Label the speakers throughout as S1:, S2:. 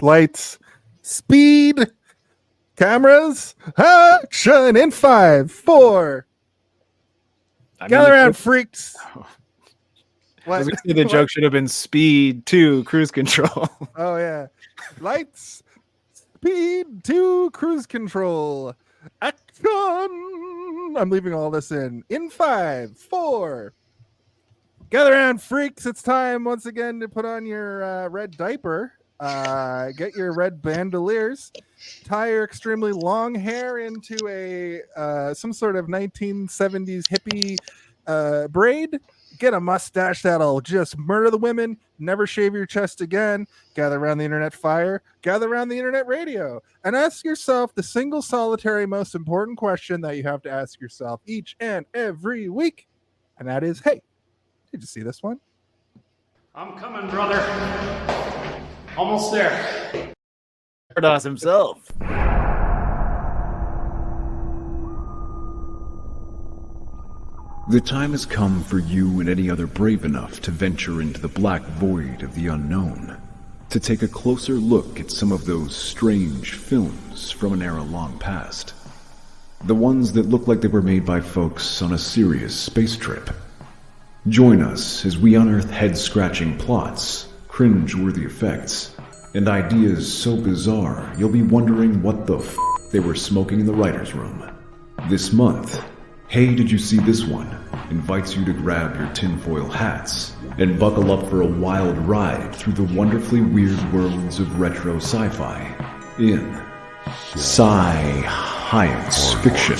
S1: Lights, speed, cameras, action in 5, 4. Gather around, freaks.
S2: I was going to say the joke should have been speed to cruise control.
S1: Oh, yeah. Lights, speed to cruise control. Action. I'm leaving all this in 5, 4. Gather around, freaks. It's time once again to put on your red diaper. Get your red bandoliers. Tie your extremely long hair into a some sort of 1970s hippie braid. Get a mustache that'll just murder the women. Never shave your chest again. Gather around the internet fire. Gather around the internet radio. And ask yourself the single solitary most important question that you have to ask yourself each and every week. And that is, hey, did you see this one?
S3: I'm coming, brother. Almost there.
S2: Zardoz himself.
S4: The time has come for you and any other brave enough to venture into the black void of the unknown, to take a closer look at some of those strange films from an era long past. The ones that look like they were made by folks on a serious space trip. Join us as we unearth head-scratching plots, cringe-worthy effects, and ideas so bizarre you'll be wondering what the f*** they were smoking in the writer's room. This month, Hey, Did You See This One? Invites you to grab your tinfoil hats and buckle up for a wild ride through the wonderfully weird worlds of retro sci-fi in Sci-HIGH-ence Fiction.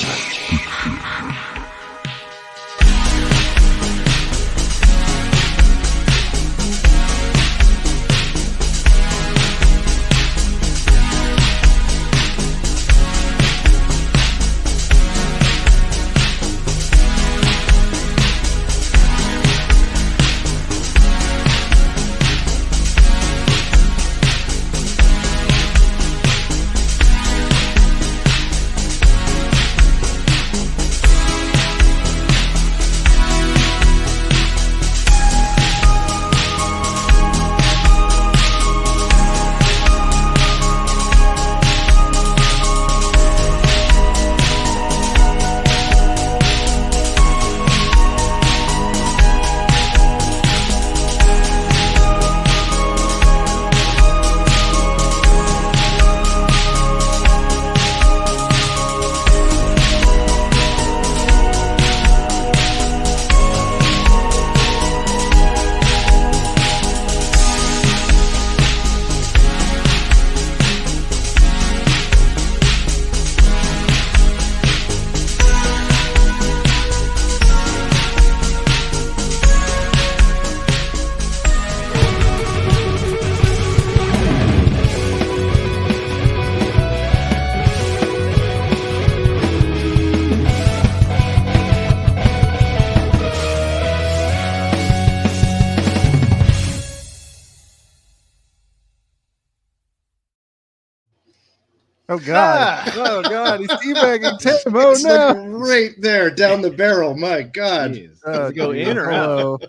S1: Oh, God. Oh, God. He's teabagging Tim. Oh,
S5: It's
S1: no.
S5: like right there down the barrel. My God.
S2: Does it go in or
S1: hello.
S2: out?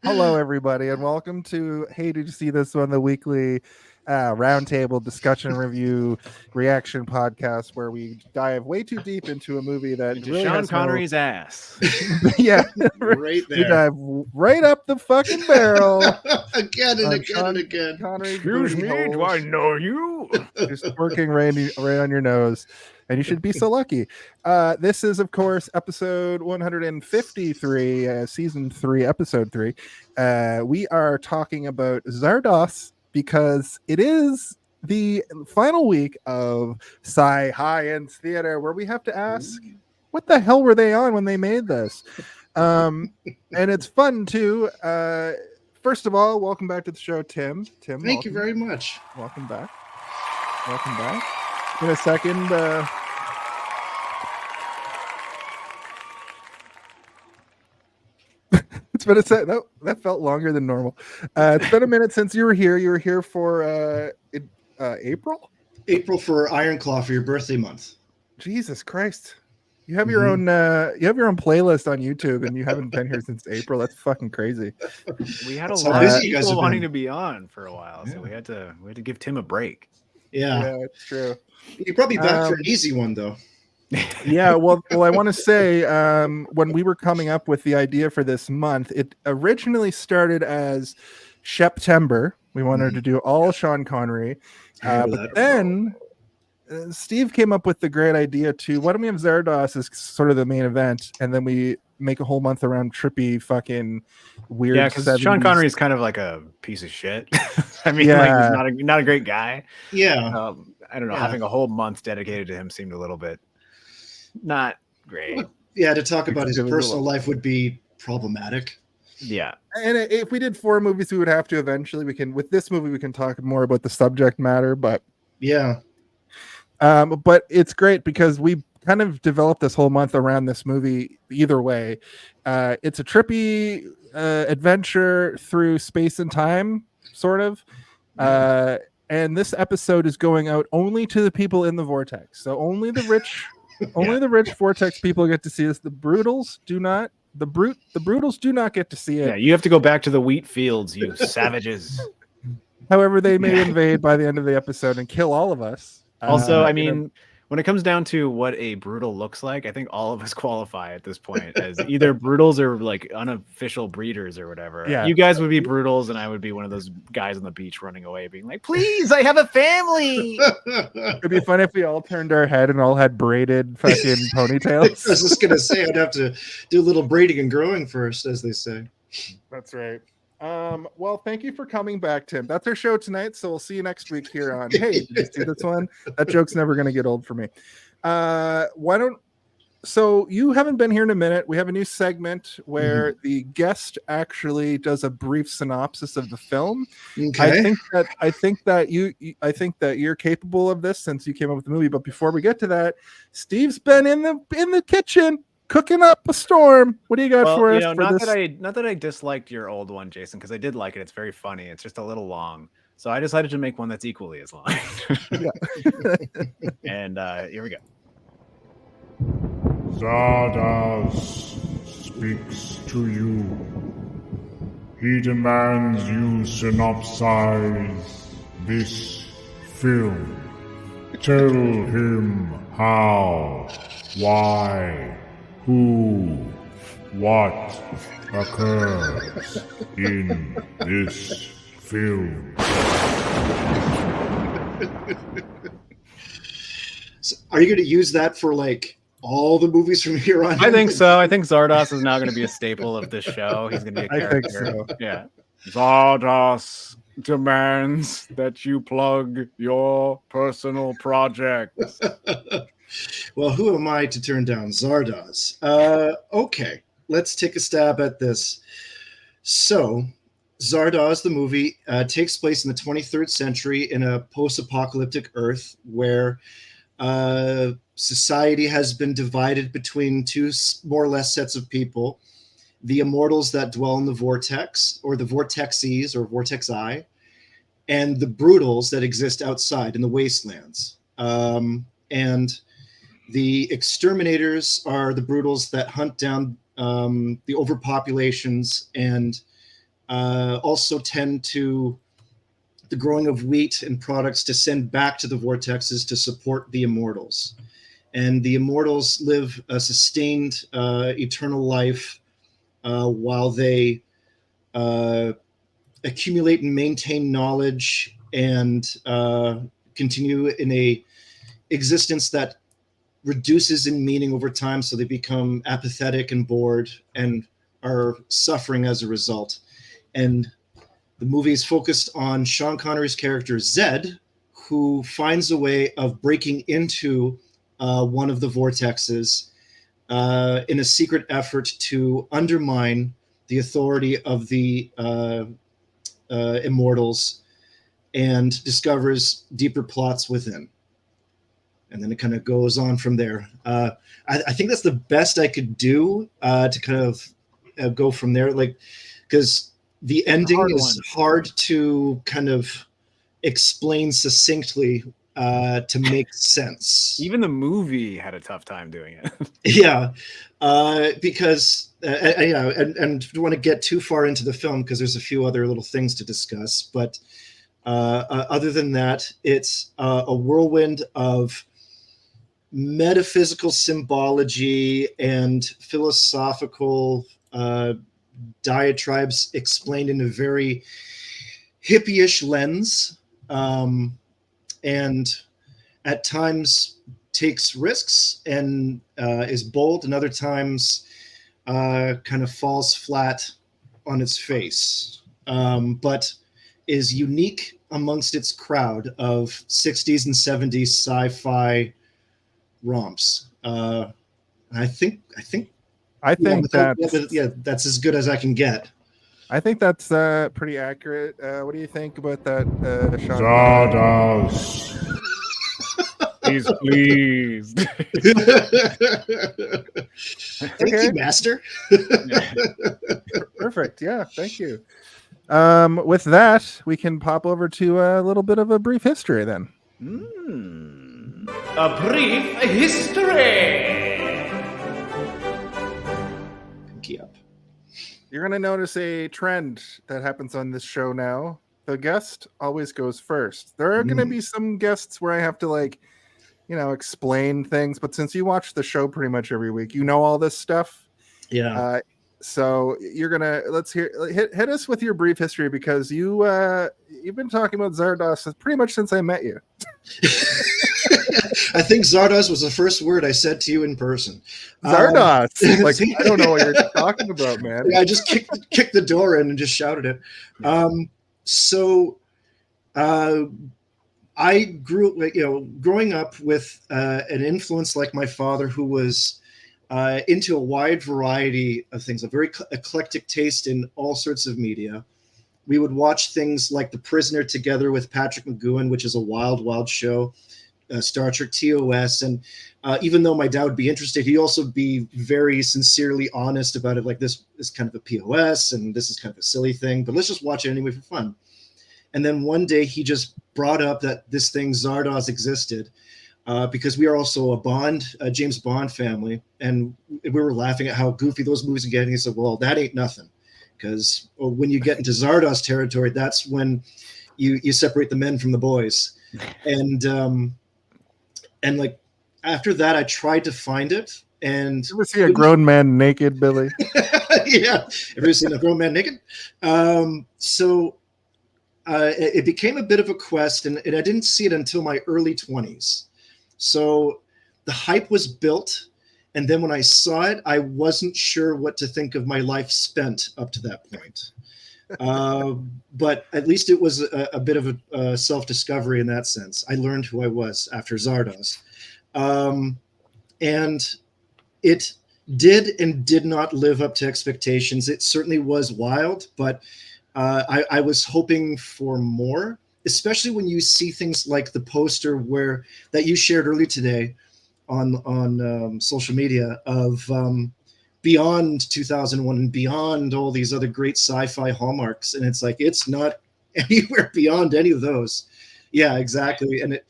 S1: Hello, everybody, and welcome to Hey, Did You See This One? The weekly roundtable discussion review reaction podcast where we dive way too deep into a movie that
S2: Into
S1: really
S2: Sean
S1: has
S2: Connery's ass.
S1: yeah,
S5: Right
S1: we
S5: there.
S1: dive right up the fucking barrel.
S5: Again and
S1: on
S5: again
S1: Sean
S5: and again.
S1: Connery
S2: Excuse me,
S1: booty
S2: do
S1: holes.
S2: I know you?
S1: Just working right on your nose, and you should be so lucky. This is, of course, episode 153, season 3, episode 3. We are talking about Zardoz because it is the final week of Sci-HIGH-ence Theater, where we have to ask, what the hell were they on when they made this? And it's fun too. First of all, welcome back to the show, Tim. Tim,
S5: Thank you very much.
S1: welcome back. Welcome back. In a second, it's been a set. No, that felt longer than normal. It's been a minute since you were here. You were here for April.
S5: April for Iron Claw for your birthday month.
S1: Jesus Christ, You have your own playlist on YouTube, and you haven't been here since April. That's fucking crazy.
S2: We had a
S5: That's how
S2: lot of
S5: busy you guys
S2: people
S5: have
S2: wanting
S5: been.
S2: to be on for a while, so we had to give Tim a break.
S5: Yeah.
S1: It's true.
S5: You're probably back for an easy one, though.
S1: Yeah, well, I want to say when we were coming up with the idea for this month, it originally started as September. We wanted to do all Sean Connery,
S5: I remember
S1: but
S5: that.
S1: then Steve came up with the great idea to why don't we have Zardoz as sort of the main event, and then we make a whole month around trippy fucking weird.
S2: Yeah, because
S1: 70s.
S2: Sean Connery is kind of like a piece of shit. I mean, like he's not a great guy.
S5: Yeah.
S2: I don't know. Having a whole month dedicated to him seemed a little bit not great.
S5: Yeah, to talk about his personal life would be problematic.
S2: Yeah.
S1: And if we did 4 movies, we would have to eventually. With this movie, we can talk more about the subject matter, but
S5: yeah.
S1: But it's great because we kind of developed this whole month around this movie. Either way, it's a trippy adventure through space and time, sort of. And this episode is going out only to the people in the vortex. So only the rich, the rich vortex people get to see this. The brutals do not. The brutals do not get to see it.
S2: Yeah, you have to go back to the wheat fields, you savages.
S1: However, they may invade by the end of the episode and kill all of us.
S2: Also, I mean, when it comes down to what a brutal looks like, I think all of us qualify at this point as either brutals or like unofficial breeders or whatever.
S1: Yeah.
S2: You guys would be brutals, and I would be one of those guys on the beach running away, being like, "Please, I have a family."
S1: It'd be fun if we all turned our head and all had braided fucking ponytails.
S5: I was just gonna say I'd have to do a little braiding and growing first, as they say.
S1: That's right. Well, thank you for coming back, Tim. That's our show tonight, so we'll see you next week here on Hey, did you see this one? That joke's never gonna get old for me. So you haven't been here in a minute. We have a new segment where the guest actually does a brief synopsis of the film.
S5: Okay.
S1: I think that you're capable of this since you came up with the movie. But before we get to that, Steve's been in the kitchen cooking up a storm. What do you got for us?
S2: Not that I disliked your old one, Jason, because I did like it. It's very funny. It's just a little long. So I decided to make one that's equally as long. And here we go.
S6: Zardoz speaks to you. He demands you synopsize this film. Tell him how, why, who, what occurs in this film.
S5: So are you going to use that for like all the movies from here on?
S2: I think so. I think Zardoz is now going to be a staple of this show. He's going to be a character.
S1: I think so.
S2: Yeah. Zardoz demands that you plug your personal projects.
S5: Well, who am I to turn down Zardoz? Okay, let's take a stab at this. So, Zardoz, the movie, takes place in the 23rd century in a post-apocalyptic Earth where society has been divided between two more or less sets of people: the immortals that dwell in the vortex, or the vortexes, or vortexi, and the brutals that exist outside in the wastelands. And the exterminators are the brutals that hunt down the overpopulations and also tend to the growing of wheat and products to send back to the vortexes to support the immortals. And the immortals live a sustained eternal life while they accumulate and maintain knowledge and continue in a existence that reduces in meaning over time, so they become apathetic and bored and are suffering as a result. And the movie is focused on Sean Connery's character Zed, who finds a way of breaking into one of the vortexes in a secret effort to undermine the authority of the immortals, and discovers deeper plots within. And then it kind of goes on from there. I think that's the best I could do to kind of go from there. Like, because the ending is hard to kind of explain succinctly to make sense.
S2: Even the movie had a tough time doing it.
S5: Yeah, because and don't want to get too far into the film because there's a few other little things to discuss. But other than that, it's a whirlwind of metaphysical symbology and philosophical diatribes explained in a very hippie-ish lens, and at times takes risks and is bold, and other times kind of falls flat on its face, but is unique amongst its crowd of 60s and 70s sci-fi romps. I think that's as good as I can get.
S1: I think that's pretty accurate. What do you think about that, Sean?
S6: Zardoz.
S2: He's pleased.
S5: Thank you, Master.
S1: Perfect. Yeah, thank you. With that, we can pop over to a little bit of a brief history then.
S3: A brief history.
S5: Yep.
S1: You're going to notice a trend that happens on this show now. The guest always goes first. There are going to be some guests where I have to explain things, but since you watch the show pretty much every week, you know all this stuff.
S5: Yeah.
S1: So you're gonna hit us with your brief history because you've been talking about Zardoz pretty much since I met you.
S5: I think Zardoz was the first word I said to you in person.
S1: Zardoz, I don't know what you're talking about, man.
S5: I just kicked the door in and just shouted it. I growing up with an influence like my father, who was into a wide variety of things, a very eclectic taste in all sorts of media. We would watch things like The Prisoner together with Patrick McGowan, which is a wild, wild show, Star Trek TOS. And even though my dad would be interested, he'd also be very sincerely honest about it. Like, this is kind of a POS and this is kind of a silly thing, but let's just watch it anyway for fun. And then one day he just brought up that this thing Zardoz existed. Because we are also a James Bond family, and we were laughing at how goofy those movies are getting. He said, well, that ain't nothing, because when you get into Zardoz territory, that's when you separate the men from the boys. And like after that, I tried to find it. And
S1: you ever see a grown man naked, Billy?
S5: Yeah. Ever seen a grown man naked? So it became a bit of a quest, and I didn't see it until my early 20s. So the hype was built, and then when I saw it, I wasn't sure what to think of my life spent up to that point. But at least it was a bit of a self-discovery in that sense. I learned who I was after Zardoz. And it did and did not live up to expectations. It certainly was wild, but I was hoping for more. Especially when you see things like the poster that you shared earlier today on social media of Beyond 2001 and Beyond all these other great sci-fi hallmarks, and it's like it's not anywhere beyond any of those. Yeah, exactly. And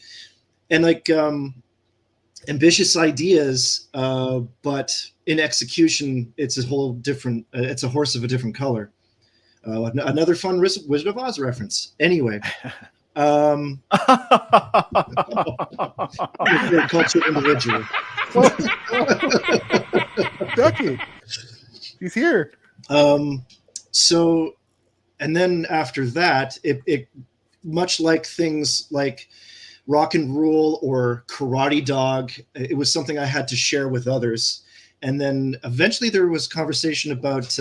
S5: ambitious ideas, but in execution, it's a whole different. It's a horse of a different color. Another fun Wizard of Oz reference. Anyway, you're a cultured individual.
S1: Ducky, he's here.
S5: So, and then after that, it much like things like Rock and Rule or Karate Dog, it was something I had to share with others. And then eventually there was conversation about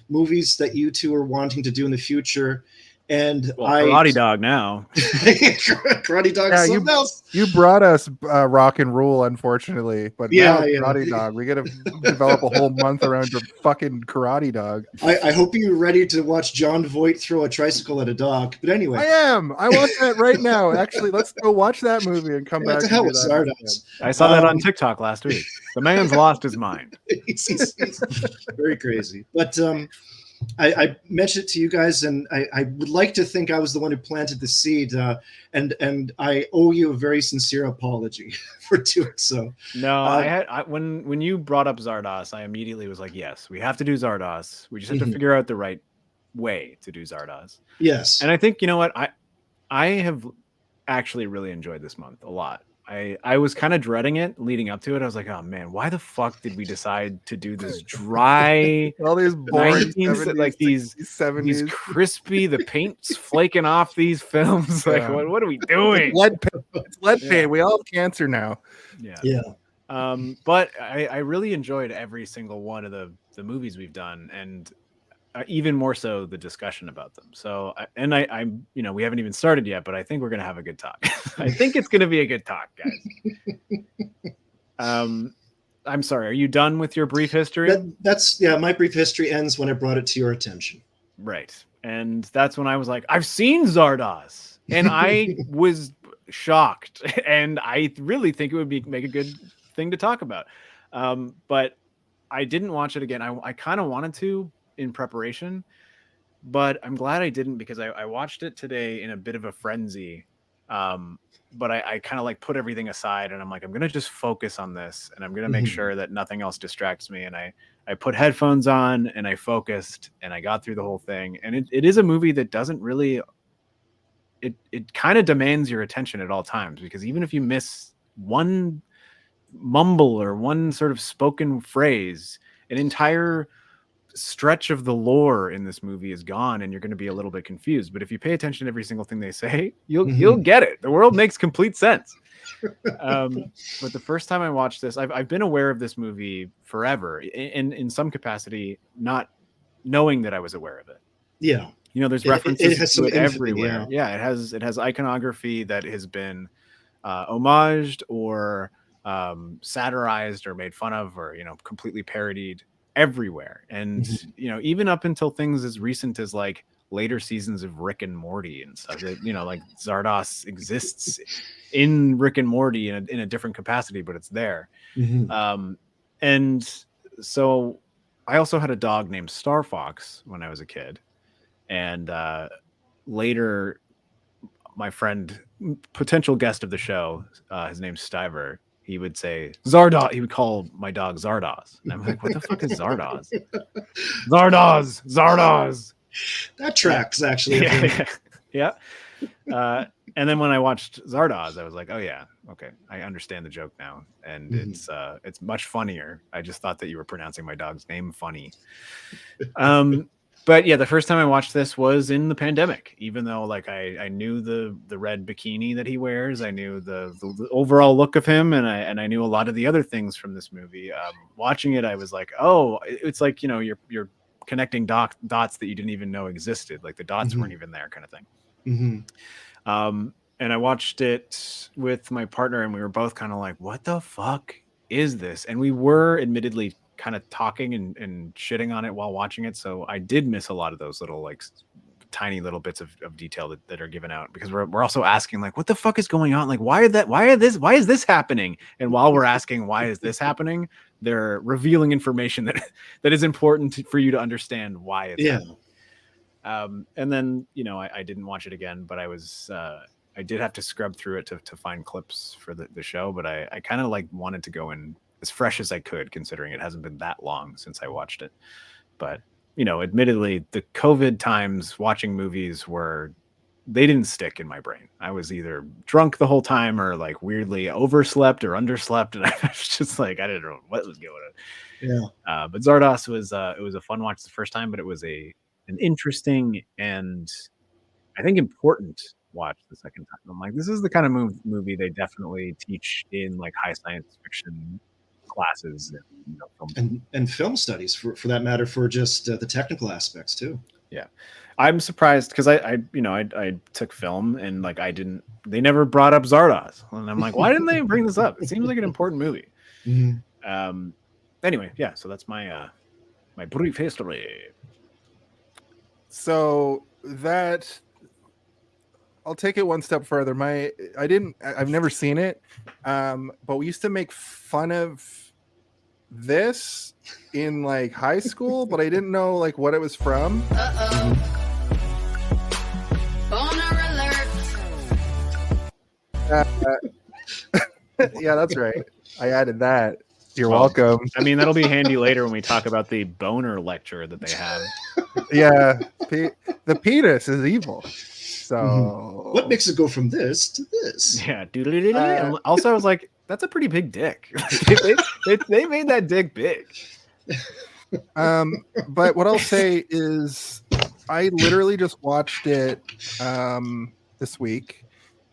S5: movies that you two are wanting to do in the future, and
S2: Karate Dog now.
S5: Karate Dog is something else.
S1: You brought us Rock and Rule, unfortunately, but now Karate Dog. We got to develop a whole month around your fucking Karate Dog.
S5: I hope you're ready to watch John Voight throw a tricycle at a dog. But anyway,
S1: I am. I want that right now. Actually, let's go watch that movie and come back.
S5: To hell with Zardoz.
S2: I saw that on TikTok last week. The man's lost his mind.
S5: He's very crazy. But I mentioned it to you guys, and I would like to think I was the one who planted the seed, and I owe you a very sincere apology for doing so.
S2: No, when you brought up Zardoz, I immediately was like, yes, we have to do Zardoz. We just have to figure out the right way to do Zardoz.
S5: Yes.
S2: And I think, you know what, I have actually really enjoyed this month a lot. I was kind of dreading it leading up to it. I was like, oh man, why the fuck did we decide to do this dry
S1: all these boring
S2: 19s, like these
S1: 70s,
S2: crispy, the paint's flaking off these films. Like, what are we doing?
S1: It's lead paint. We all have cancer now.
S2: Yeah. But I really enjoyed every single one of the movies we've done, and even more so the discussion about them. So, I'm, you know, we haven't even started yet, but I think we're going to have a good talk. I think it's going to be a good talk, guys. I'm sorry. Are you done with your brief history?
S5: That's my brief history ends when I brought it to your attention.
S2: Right. And that's when I was like, I've seen Zardoz, and I was shocked, and I really think it would make a good thing to talk about. But I didn't watch it again. I kind of wanted to, in preparation, but I'm glad I didn't, because I watched it today in a bit of a frenzy. But I kind of like put everything aside, and I'm like, I'm going to just focus on this, and I'm going to make sure that nothing else distracts me. And I put headphones on, and I focused, and I got through the whole thing. And it is a movie that doesn't really, it kind of demands your attention at all times, because even if you miss one mumble or one sort of spoken phrase, an entire stretch of the lore in this movie is gone, and you're going to be a little bit confused. But if you pay attention to every single thing they say, you'll get it. The world makes complete sense. But the first time I watched this, I've been aware of this movie forever, in some capacity, not knowing that I was aware of it.
S5: Yeah,
S2: you know, there's references to it everywhere.
S5: Yeah,
S2: it has iconography that has been homaged or satirized or made fun of, or, you know, completely parodied everywhere. And you know, even up until things as recent as like later seasons of Rick and Morty and stuff, that, you know, like Zardoz exists in Rick and Morty in a different capacity, but it's there. And so I also had a dog named Star Fox when I was a kid, and later my friend, potential guest of the show, his name's Stiver, he would say Zardoz. He would call my dog Zardoz. And I'm like, what the fuck is Zardoz? Zardoz.
S5: That tracks, actually.
S2: Yeah. And then when I watched Zardoz, I was like, oh yeah, okay, I understand the joke now. And it's much funnier. I just thought that you were pronouncing my dog's name funny. But yeah, the first time I watched this was in the pandemic, even though like I knew the red bikini that he wears. I knew the overall look of him, and I knew a lot of the other things from this movie. Watching it, I was like, oh, it's like, you know, you're connecting dots that you didn't even know existed. Like the dots weren't even there, kind of thing. And I watched it with my partner, and we were both kind of like, what the fuck is this? And we were admittedly kind of talking and shitting on it while watching it. So I did miss a lot of those little, like, tiny little bits of detail that are given out, because we're also asking, like, what the fuck is going on? Like, why is this happening? And while we're asking, why is this happening, they're revealing information that is important for you to understand why it's happening. And then, you know, I didn't watch it again, but I did have to scrub through it to find clips for the show, but I kind of like wanted to go in as fresh as I could, considering it hasn't been that long since I watched it. But, you know, admittedly, the COVID times watching movies they didn't stick in my brain. I was either drunk the whole time or like weirdly overslept or underslept, and I was just like, I didn't know what was going on. Yeah. But Zardoz was it was a fun watch the first time, but it was an interesting and I think important watch the second time. I'm like, this is the kind of movie they definitely teach in like high science fiction classes, and, you know,
S5: film film studies for that matter, for just the technical aspects too.
S2: Yeah, I'm surprised because I took film, and like they never brought up Zardoz, and I'm like, why didn't they bring this up? It seems like an important movie. Anyway, yeah, so that's my my brief history.
S1: So that, I'll take it one step further. I've never seen it, but we used to make fun of this in like high school, but I didn't know like what it was from. Yeah, that's right. I added that. You're welcome.
S2: I mean, that'll be handy later when we talk about the boner lecture that they have.
S1: Yeah, the penis is evil. So
S5: what makes it go from this to this?
S2: Yeah. And also, I was like, that's a pretty big dick. they made that dick big.
S1: But what I'll say is I literally just watched it this week.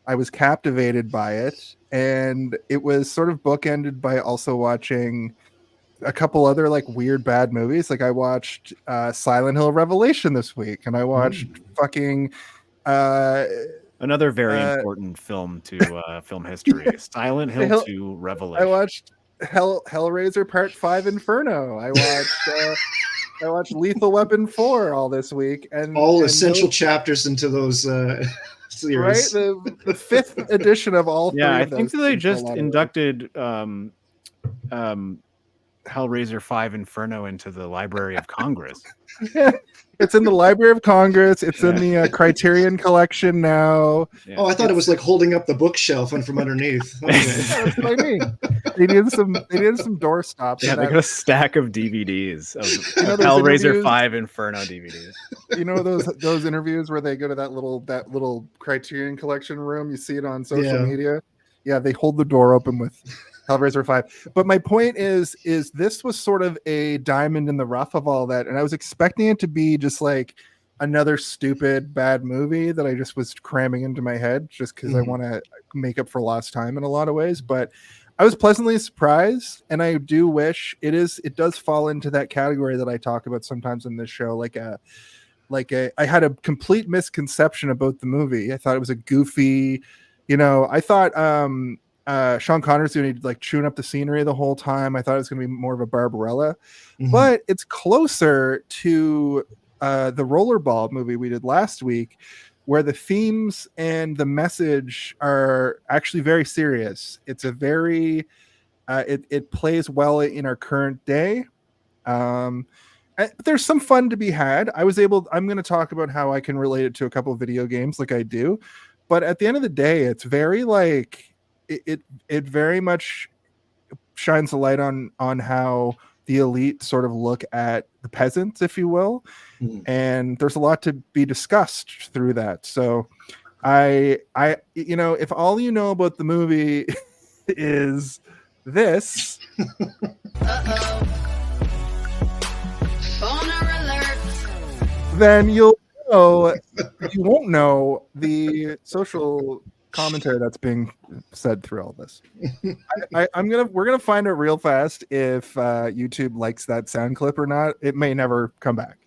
S1: I was captivated by it, and it was sort of bookended by also watching a couple other like weird bad movies. Like I watched Silent Hill Revelation this week, and I watched fucking
S2: another very important film to film history, Silent Hill 2 Revelation.
S1: I watched Hellraiser Part 5 Inferno. I watched Lethal Weapon 4 all this week, and
S5: all essential chapters into those series.
S1: Right, the fifth edition of all.
S2: Yeah, I think they just inducted Hellraiser 5 Inferno into the Library of Congress.
S1: Yeah, it's in the Library of Congress. It's in the Criterion Collection now.
S5: Yeah. Oh, I thought it was like holding up the bookshelf and from underneath. Okay.
S1: Yeah, that's what I mean. They needed some door stops.
S2: Yeah, they got a stack of DVDs of Hellraiser 5 Inferno DVDs.
S1: You know those interviews where they go to that little Criterion Collection room? You see it on social media. Yeah, they hold the door open with Hellraiser 5. But my point is this was sort of a diamond in the rough of all that, and I was expecting it to be just like another stupid bad movie that I just was cramming into my head just because I want to make up for lost time in a lot of ways. But I was pleasantly surprised, and I do wish it does fall into that category that I talk about sometimes in this show, I had a complete misconception about the movie. I thought it was a goofy, I thought Sean Connery's going to be like chewing up the scenery the whole time. I thought it was going to be more of a Barbarella, but it's closer to the Rollerball movie we did last week, where the themes and the message are actually very serious. It's a very, it plays well in our current day. But there's some fun to be had. I'm going to talk about how I can relate it to a couple of video games like I do. But at the end of the day, it's very like, it very much shines a light on how the elite sort of look at the peasants, if you will. And there's a lot to be discussed through that. So I if all you know about the movie is this, then you won't know the social commentary that's being said through all this. We're gonna find out real fast if YouTube likes that sound clip or not. It may never come back.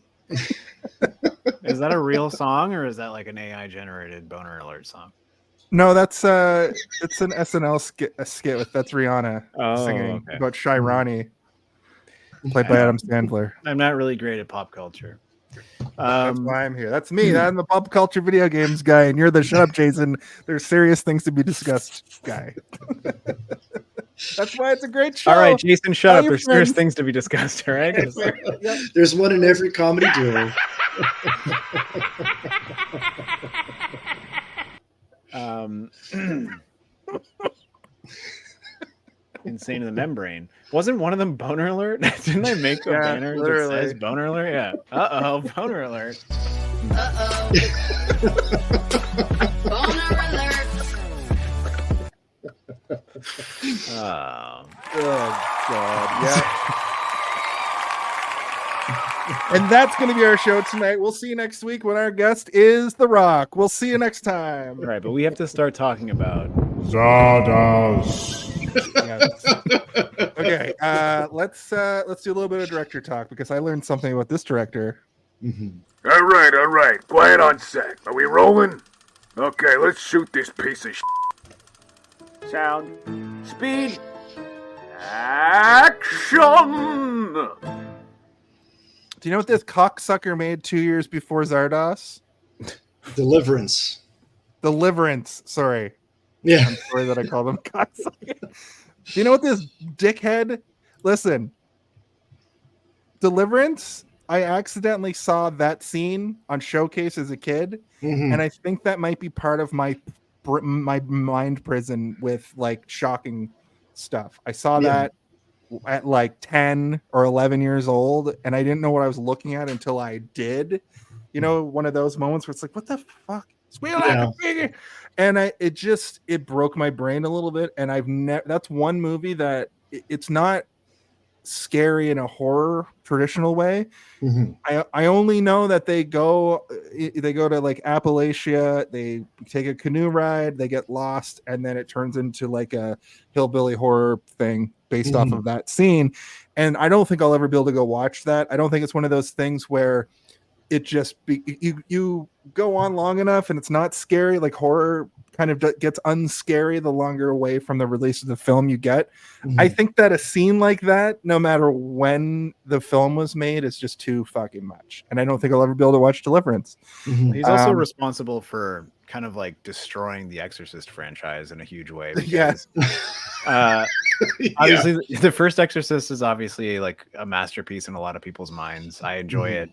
S2: Is that a real song, or is that like an AI generated boner alert song?
S1: No, that's it's an SNL skit with that's Rihanna singing about Shy Ronnie, played by Adam Sandler.
S2: I'm not really great at pop culture.
S1: That's why I'm here. That's me. I'm the pop culture video games guy, and you're the shut up, Jason. There's serious things to be discussed guy. That's why it's a great show.
S2: All right, Jason, shut up. There's serious things to be discussed. All right.
S5: There's one in every comedy duo.
S2: Insane in the Membrane. Wasn't one of them boner alert? Didn't I make a banner that says boner alert? Yeah. Boner alert.
S7: Boner alert.
S2: Oh
S1: God. Yeah. And that's going to be our show tonight. We'll see you next week when our guest is The Rock. We'll see you next time.
S2: All right, but we have to start talking about
S6: Zardoz.
S1: Okay, let's do a little bit of director talk because I learned something about this director.
S8: All right. Quiet on set. Are we rolling? Okay, let's shoot this piece of shit.
S3: Sound. Speed. Action!
S1: Do you know what this cocksucker made 2 years before Zardoz?
S5: Deliverance.
S1: Sorry.
S5: Yeah.
S1: I'm sorry that I called him cocksucker. Do you know what this dickhead? Listen, Deliverance, I accidentally saw that scene on Showcase as a kid, and I think that might be part of my mind prison with like shocking stuff. I saw that at like 10 or 11 years old, and I didn't know what I was looking at until I did. You know, one of those moments where it's like, what the fuck? And it broke my brain a little bit. And I've never, that's one movie that it's not scary in a horror traditional way. I only know that they go to like Appalachia, they take a canoe ride, they get lost, and then it turns into like a hillbilly horror thing based off of that scene. And I don't think I'll ever be able to go watch that. I don't think it's one of those things where it just you go on long enough and it's not scary. Like horror kind of gets unscary the longer away from the release of the film you get. I think that a scene like that, no matter when the film was made, is just too fucking much. And I don't think I'll ever be able to watch Deliverance.
S2: He's also responsible for kind of like destroying the Exorcist franchise in a huge way. Because, obviously, the first Exorcist is obviously like a masterpiece in a lot of people's minds. I enjoy it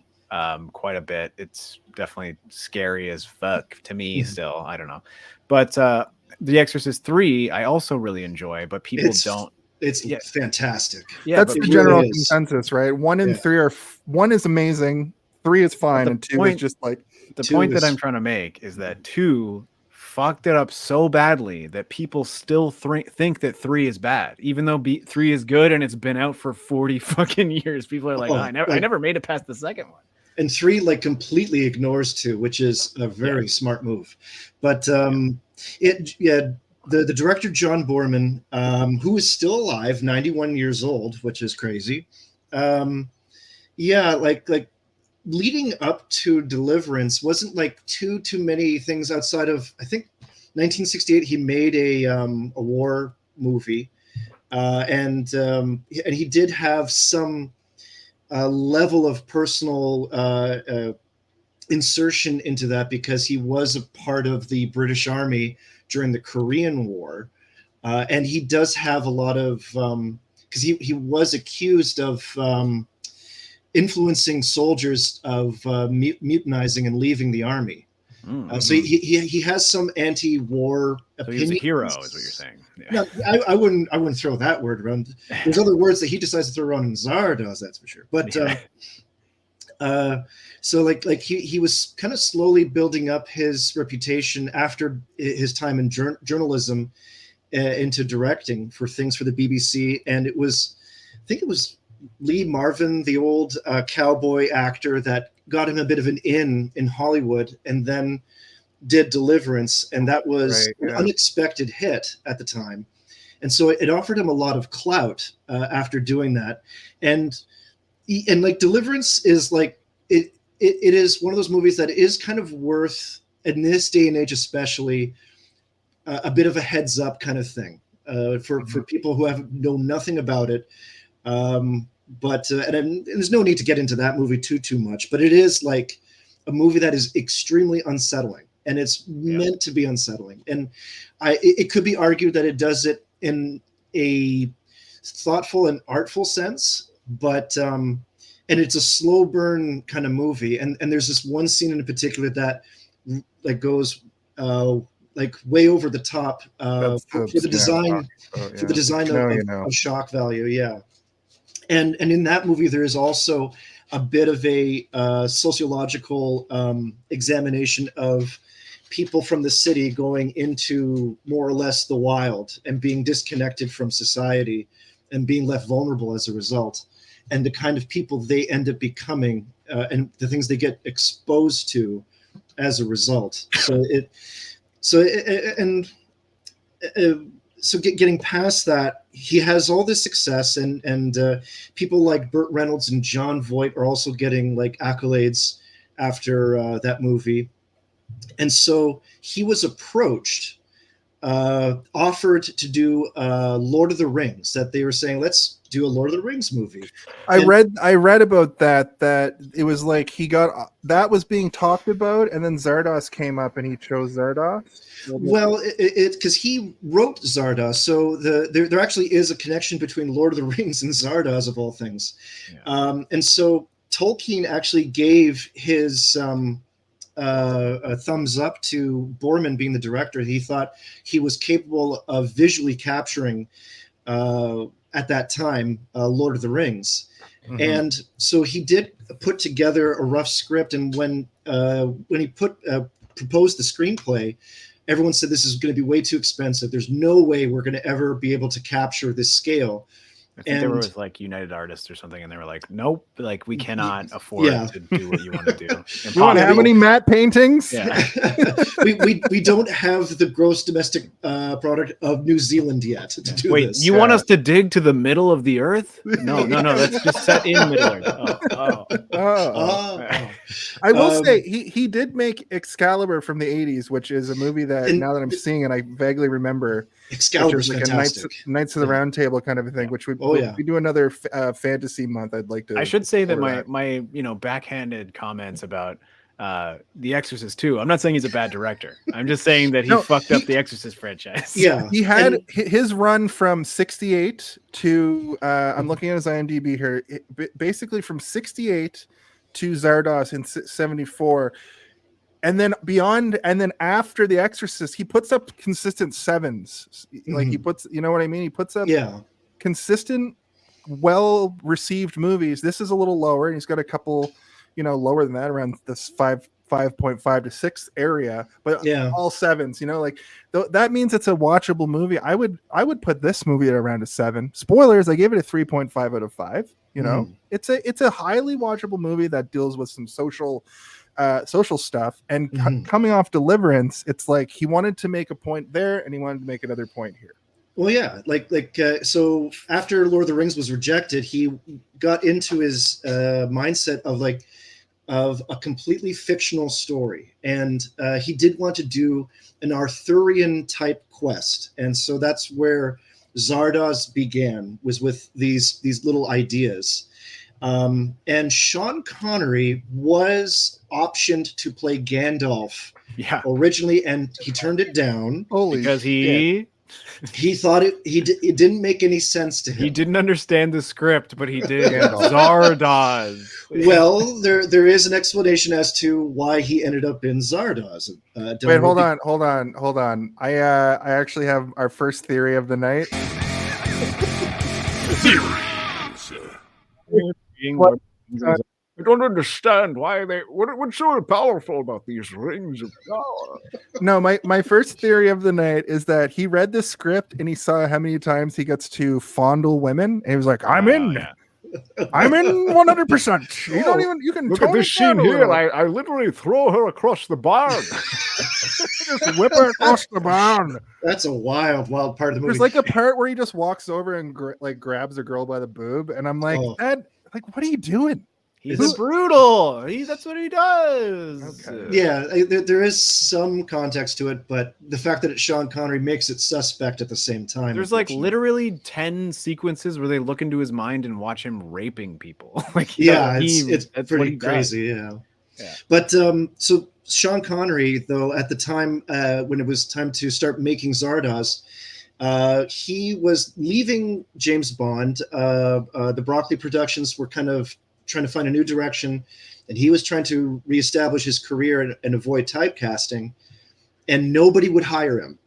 S2: quite a bit. It's definitely scary as fuck to me still. I don't know. But The Exorcist 3, I also really enjoy, but people don't.
S5: It's fantastic.
S1: Yeah, that's the general consensus, right? 1 and 3 are 1 is amazing, 3 is fine, and 2 is just like
S2: the point that I'm trying to make is that 2 fucked it up so badly that people still think that 3 is bad, even though 3 is good and it's been out for 40 fucking years. People are like, I never made it past the second one.
S5: And 3 like completely ignores 2, which is a very smart move. But the director John Boorman, who is still alive, 91 years old, which is crazy. Like leading up to Deliverance wasn't like too many things outside of, I think 1968 he made a war movie, and he did have some level of personal insertion into that because he was a part of the British Army during the Korean War, and he does have a lot of because he was accused of influencing soldiers of mutinizing and leaving the army. So he has some anti-war opinions.
S2: He's a hero, is what you're saying.
S5: Yeah. No, I wouldn't throw that word around. There's other words that he decides to throw around in Zardoz, that's for sure. But so like he was kind of slowly building up his reputation after his time in journalism into directing for things for the BBC, and I think it was Lee Marvin, the old cowboy actor, that got him a bit of an in Hollywood, and then did Deliverance, and that was an unexpected hit at the time, and so it offered him a lot of clout after doing that, and like Deliverance is like it is one of those movies that is kind of worth, in this day and age especially, a bit of a heads up kind of thing for people who know nothing about it. But and there's no need to get into that movie too much, but it is like a movie that is extremely unsettling, and it's meant to be unsettling. And it could be argued that it does it in a thoughtful and artful sense, but and it's a slow burn kind of movie. And there's this one scene in particular that like goes like way over the top for the design of shock value. Yeah. And in that movie, there is also a bit of a sociological examination of people from the city going into more or less the wild and being disconnected from society and being left vulnerable as a result, and the kind of people they end up becoming and the things they get exposed to as a result. So getting past that, he has all this success, and people like Burt Reynolds and Jon Voight are also getting like accolades after that movie. And so he was approached offered to do Lord of the Rings. That they were saying, let's do a Lord of the Rings movie.
S1: I read about that it was like he got that was being talked about, and then Zardoz came up and he chose Zardoz.
S5: Well, it because he wrote Zardoz, so there actually is a connection between Lord of the Rings and Zardoz of all things.
S2: Yeah.
S5: And so Tolkien actually gave his a thumbs up to Boorman being the director. He thought he was capable of visually capturing at that time Lord of the Rings.
S1: Mm-hmm.
S5: And so he did put together a rough script, and when he proposed the screenplay, everyone said this is going to be way too expensive. There's no way we're going to ever be able to capture this scale.
S2: I think they were with like United Artists or something, and they were like, "Nope, like we cannot afford to do what you want to do."
S1: You want how many matte paintings?
S2: Yeah.
S5: we don't have the gross domestic product of New Zealand yet to do
S2: Wait,
S5: this.
S2: you want us to dig to the middle of the earth? No, that's just set in Middle Earth.
S1: I will say he did make Excalibur from the 80s, which is a movie that now that I'm seeing it, I vaguely remember.
S5: Excalibur's
S1: like
S5: fantastic.
S1: a Knights of the Round Table kind of a thing, which we do another fantasy month. I'd like to.
S2: I should say that my backhanded comments about The Exorcist 2. I'm not saying he's a bad director. I'm just saying that he fucked up the Exorcist franchise.
S5: Yeah,
S1: he had his run from 68 to I'm looking at his IMDb here. Basically from 68 to Zardoz in 74. And then beyond, and then after The Exorcist, he puts up consistent sevens. Like he puts, you know what I mean? He puts up consistent, well-received movies. This is a little lower, and he's got a couple, lower than that, around this 5.5 to 6 area, but all sevens. Like that means it's a watchable movie. I would put this movie at around a 7. Spoilers, I gave it a 3.5 out of 5. It's a highly watchable movie that deals with some social stuff, and coming off Deliverance, it's like he wanted to make a point there and he wanted to make another point here.
S5: Well, yeah, so after Lord of the Rings was rejected, he got into his mindset of a completely fictional story, and he did want to do an Arthurian type quest, and so that's where Zardoz began, was with these little ideas. And Sean Connery was optioned to play Gandalf originally, and he turned it down
S2: because he
S5: thought it didn't make any sense to him.
S2: He didn't understand the script, but he did. Zardoz.
S5: Well, there is an explanation as to why he ended up in Zardoz.
S1: Wait, hold on. I actually have our first theory of the night.
S6: What? I don't understand why what's so powerful about these rings of power?
S1: No, my first theory of the night is that he read the script and he saw how many times he gets to fondle women, and he was like, I'm in 100%. You can
S6: look at this scene here. I literally throw her across the barn.
S1: Just whip her across the barn.
S5: That's a wild part of the movie.
S1: There's like a part where he just walks over and grabs a girl by the boob, and I'm like, Dad, what are you doing?
S2: He's brutal. That's what he does.
S5: Okay. Yeah, there is some context to it, but the fact that it's Sean Connery makes it suspect at the same time.
S2: There's literally 10 sequences where they look into his mind and watch him raping people.
S5: It's pretty crazy. Yeah. But so Sean Connery, though, at the time when it was time to start making Zardoz, he was leaving James Bond. The Broccoli Productions were kind of trying to find a new direction, and he was trying to reestablish his career and avoid typecasting, and nobody would hire him.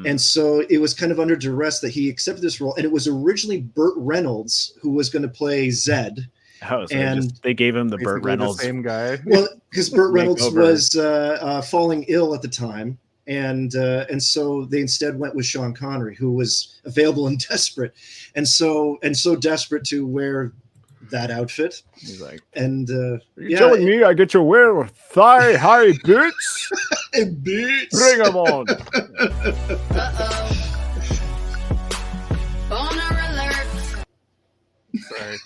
S5: And so it was kind of under duress that he accepted this role, and it was originally Burt Reynolds who was going to play Zed.
S2: They gave him the Burt Reynolds,
S1: the same guy.
S5: Well, because Burt Reynolds was falling ill at the time, and so they instead went with Sean Connery, who was available and desperate, and so desperate to wear that outfit.
S2: He's like,
S5: and
S6: you're telling me I get to wear thigh-high boots?
S5: Boots.
S6: Bring them on.
S7: Boner alert.
S1: Sorry.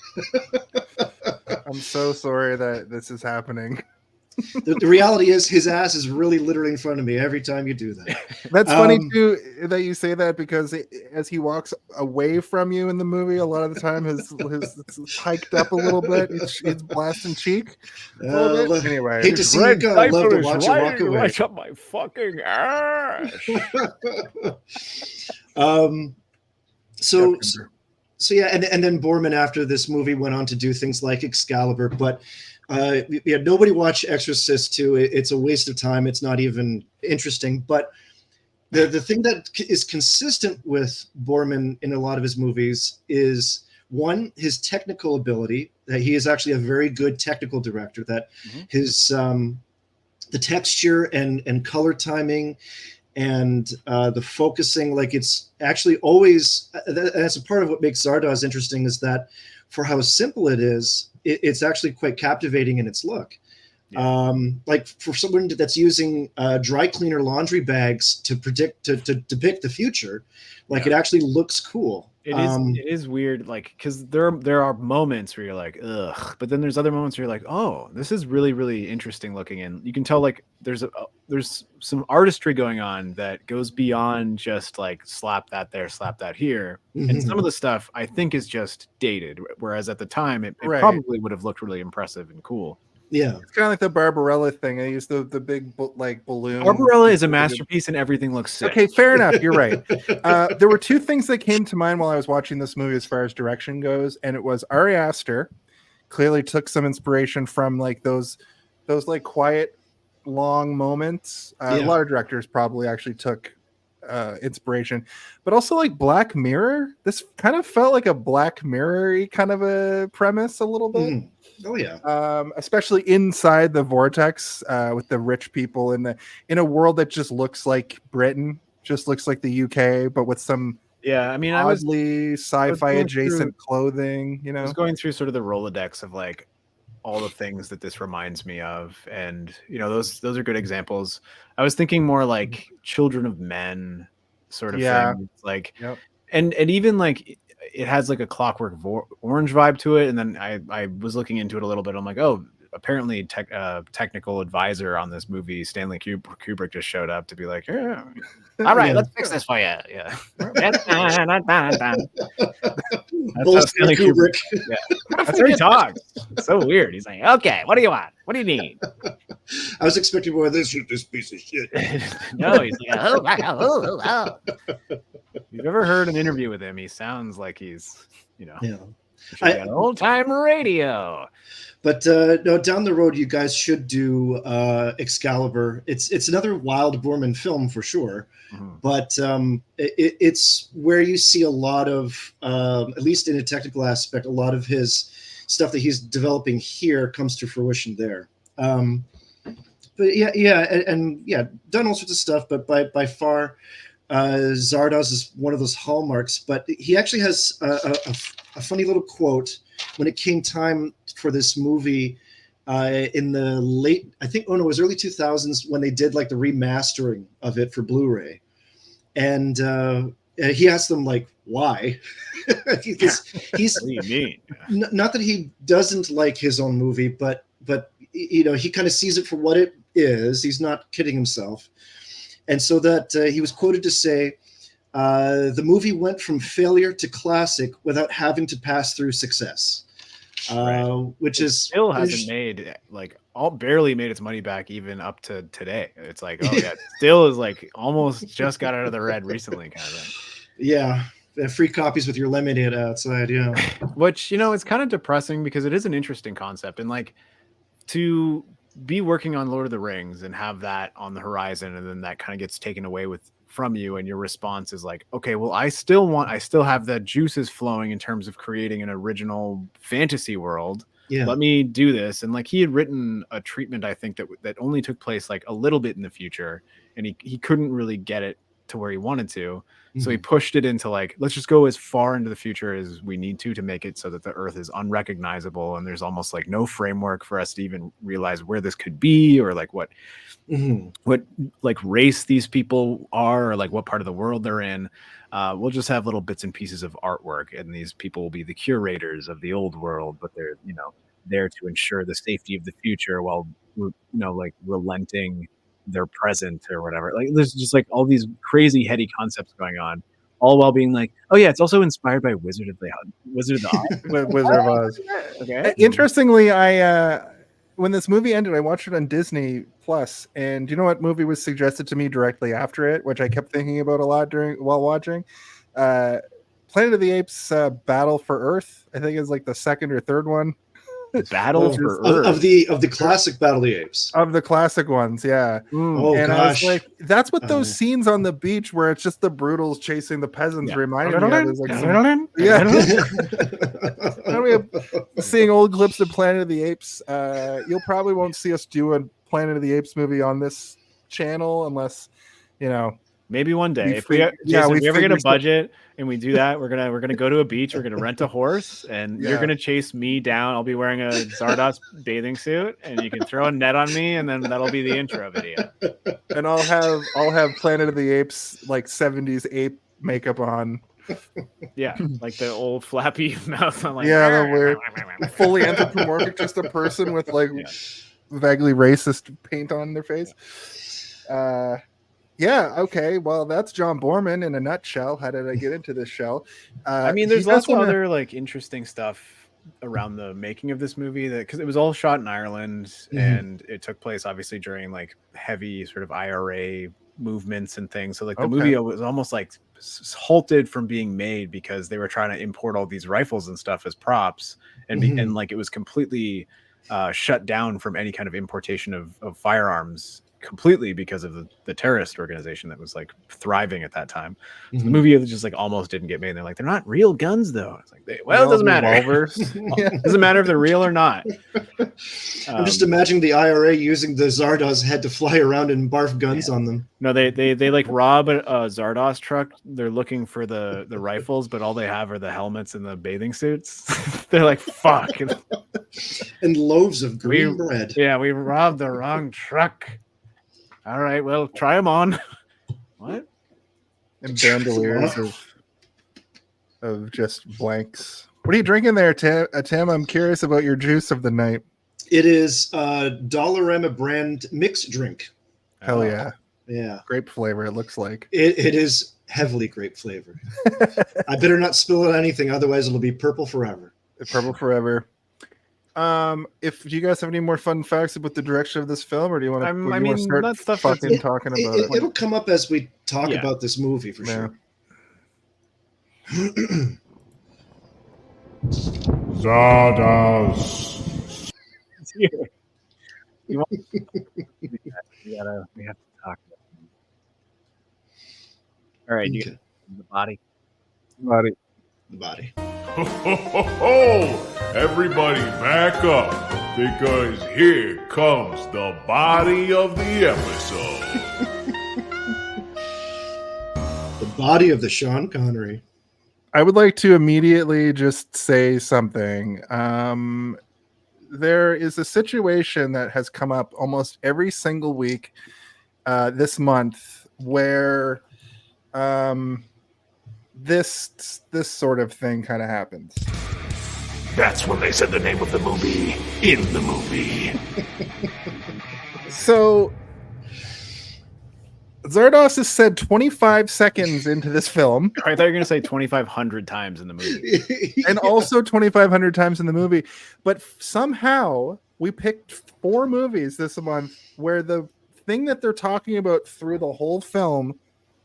S1: I'm so sorry that this is happening.
S5: The reality is his ass is really literally in front of me every time you do that.
S1: That's funny too that you say that, because as he walks away from you in the movie, a lot of the time his it's hiked up a little bit. It's blasting cheek a little bit. Anyway,
S5: hate to see you go. Love to watch you walk away.
S6: Right up my fucking ass.
S5: So yeah, and then Boorman after this movie went on to do things like Excalibur, but nobody watch Exorcist 2. It's a waste of time. It's not even interesting. But the thing that is consistent with Boorman in a lot of his movies is, one, his technical ability, that he is actually a very good technical director, that his the texture and color timing and the focusing, like it's actually always, that's a part of what makes Zardoz interesting, is that for how simple it is, it's actually quite captivating in its look. Yeah. Like for someone that's using dry cleaner laundry bags to depict the future, like it actually looks cool.
S2: It is weird, like, because there are moments where you're like, ugh, but then there's other moments where you're like, oh, this is really, really interesting looking, and you can tell like there's some artistry going on that goes beyond just like slap that there, slap that here. And some of the stuff I think is just dated, whereas at the time it probably would have looked really impressive and cool.
S5: Yeah,
S1: it's kind of like the Barbarella thing. I used the big like balloon.
S2: Barbarella is a masterpiece, and everything looks sick.
S1: Okay, fair enough. You're right. There were two things that came to mind while I was watching this movie as far as direction goes, and it was Ari Aster clearly took some inspiration from like those like quiet, long moments. A lot of directors probably actually took inspiration, but also like Black Mirror. This kind of felt like a Black Mirror-y kind of a premise a little bit.
S5: Oh yeah.
S1: Especially inside the vortex, with the rich people in a world that just looks like Britain, just looks like the UK, but with some oddly sci-fi adjacent clothing. You know,
S2: I was going through sort of the Rolodex of like all the things that this reminds me of, and you know, those are good examples. I was thinking more like Children of Men sort of thing, like, and even like it has like a Clockwork Orange vibe to it. And then I was looking into it a little bit. I'm like, oh, apparently technical advisor on this movie, Stanley Kubrick, just showed up to be like, yeah, all right, let's fix this for you. Yeah. That's how Stanley Kubrick. That's how he talks. It's so weird. He's like, okay, what do you want? What do you need?
S5: I was expecting more of this piece of shit.
S2: No, he's like, oh. You've ever heard an interview with him? He sounds like he's, you know, old time radio.
S5: But no, down the road, you guys should do Excalibur. It's another wild Boorman film for sure, but it's where you see a lot of, at least in a technical aspect, a lot of his stuff that he's developing here comes to fruition there. But and done all sorts of stuff, but by far, Zardoz is one of those hallmarks. But he actually has a funny little quote when it came time for this movie in the late, it was early 2000s when they did like the remastering of it for Blu-ray. And he asked them like, why? he's
S2: what do you mean?
S5: Not that he doesn't like his own movie, but you know, he kind of sees it for what it is. He's not kidding himself. And so that he was quoted to say, the movie went from failure to classic without having to pass through success, which
S2: still hasn't made like barely made its money back even up to today. It's like, oh yeah, still is like almost just got out of the red recently kind of thing.
S5: Yeah. Free copies with your lemonade outside. Yeah.
S2: Which, you know, it's kind of depressing because it is an interesting concept, and like to be working on Lord of the Rings and have that on the horizon, and then that kind of gets taken away from you, and your response is like, okay, well, I still have the juices flowing in terms of creating an original fantasy world. Yeah. Let me do this. And like he had written a treatment, I think that only took place like a little bit in the future, and he couldn't really get it to where he wanted to. So he pushed it into like, let's just go as far into the future as we need to make it so that the Earth is unrecognizable, and there's almost like no framework for us to even realize where this could be, or like what like race these people are, or like what part of the world they're in. We'll just have little bits and pieces of artwork, and these people will be the curators of the old world, but they're, you know, there to ensure the safety of the future while, like relenting their present or whatever. Like there's just like all these crazy heady concepts going on, all while being like, oh yeah, it's also inspired by Wizard of the Oz.
S1: Wizard of Oz.
S2: Okay.
S1: Interestingly, I when this movie ended, I watched it on Disney Plus, and do you know what movie was suggested to me directly after it, which I kept thinking about a lot while watching? Planet of the Apes Battle for Earth. I think it's like the second or third one.
S2: Battle for Earth.
S5: Of the classic Battle of the Apes.
S1: Of the classic ones, yeah.
S5: Oh,
S1: and
S5: gosh.
S1: I was like, that's what those scenes on the beach where it's just the brutals chasing the peasants reminded me of. There's like seeing old clips of Planet of the Apes. You'll probably won't see us do a Planet of the Apes movie on this channel unless,
S2: maybe one day if we ever get a budget and we do that, we're gonna go to a beach, we're gonna rent a horse, and you're gonna chase me down. I'll be wearing a Zardoz bathing suit, and you can throw a net on me, and then that'll be the intro video.
S1: And I'll have Planet of the Apes like 70s ape makeup on.
S2: Yeah, like the old flappy mouth on, like
S1: the weird fully anthropomorphic, just a person with like vaguely racist paint on their face. Yeah, okay. Well, that's John Boorman in a nutshell. How did I get into this show?
S2: I mean, there's lots of other like interesting stuff around the making of this movie, that because it was all shot in Ireland, and it took place obviously during like heavy sort of IRA movements and things. So like the movie was almost like halted from being made because they were trying to import all these rifles and stuff as props, and and like it was completely shut down from any kind of importation of firearms completely because of the terrorist organization that was like thriving at that time. So the movie just like almost didn't get made. And they're like, they're not real guns though. It's like, it doesn't matter. It doesn't matter if they're real or not.
S5: I'm just imagining the IRA using the Zardoz head to fly around and barf guns on them.
S2: No, they like rob a Zardoz truck. They're looking for the rifles, but all they have are the helmets and the bathing suits. They're like, fuck.
S5: And loaves of green bread.
S2: Yeah, we robbed the wrong truck. All right, well, try them on. What?
S1: And bandoliers of just blanks. What are you drinking there, Tim? I'm curious about your juice of the night.
S5: It is Dollarama brand mixed drink.
S1: Hell yeah.
S5: Yeah.
S1: Grape flavor, it looks like.
S5: It is heavily grape flavor. I better not spill it on anything, otherwise it'll be purple forever.
S1: Purple forever. If you guys have any more fun facts about the direction of this film, or do you want to start
S2: that stuff
S1: fucking talking about it?
S5: It'll come up as we talk about this movie for sure.
S6: Zardoz.
S2: We have to talk about it. All right,
S5: Okay.
S2: The body.
S5: The body.
S6: Ho, ho, ho, ho! Everybody back up, because here comes the body of the episode.
S5: The body of the Sean Connery.
S1: I would like to immediately just say something. There is a situation that has come up almost every single week this month where this sort of thing kind of happens.
S8: That's when they said the name of the movie in the movie.
S1: So Zardoz is said 25 seconds into this film.
S2: I thought you were going to say 2,500 times in the movie.
S1: And also 2,500 times in the movie. But somehow we picked 4 movies this month where the thing that they're talking about through the whole film,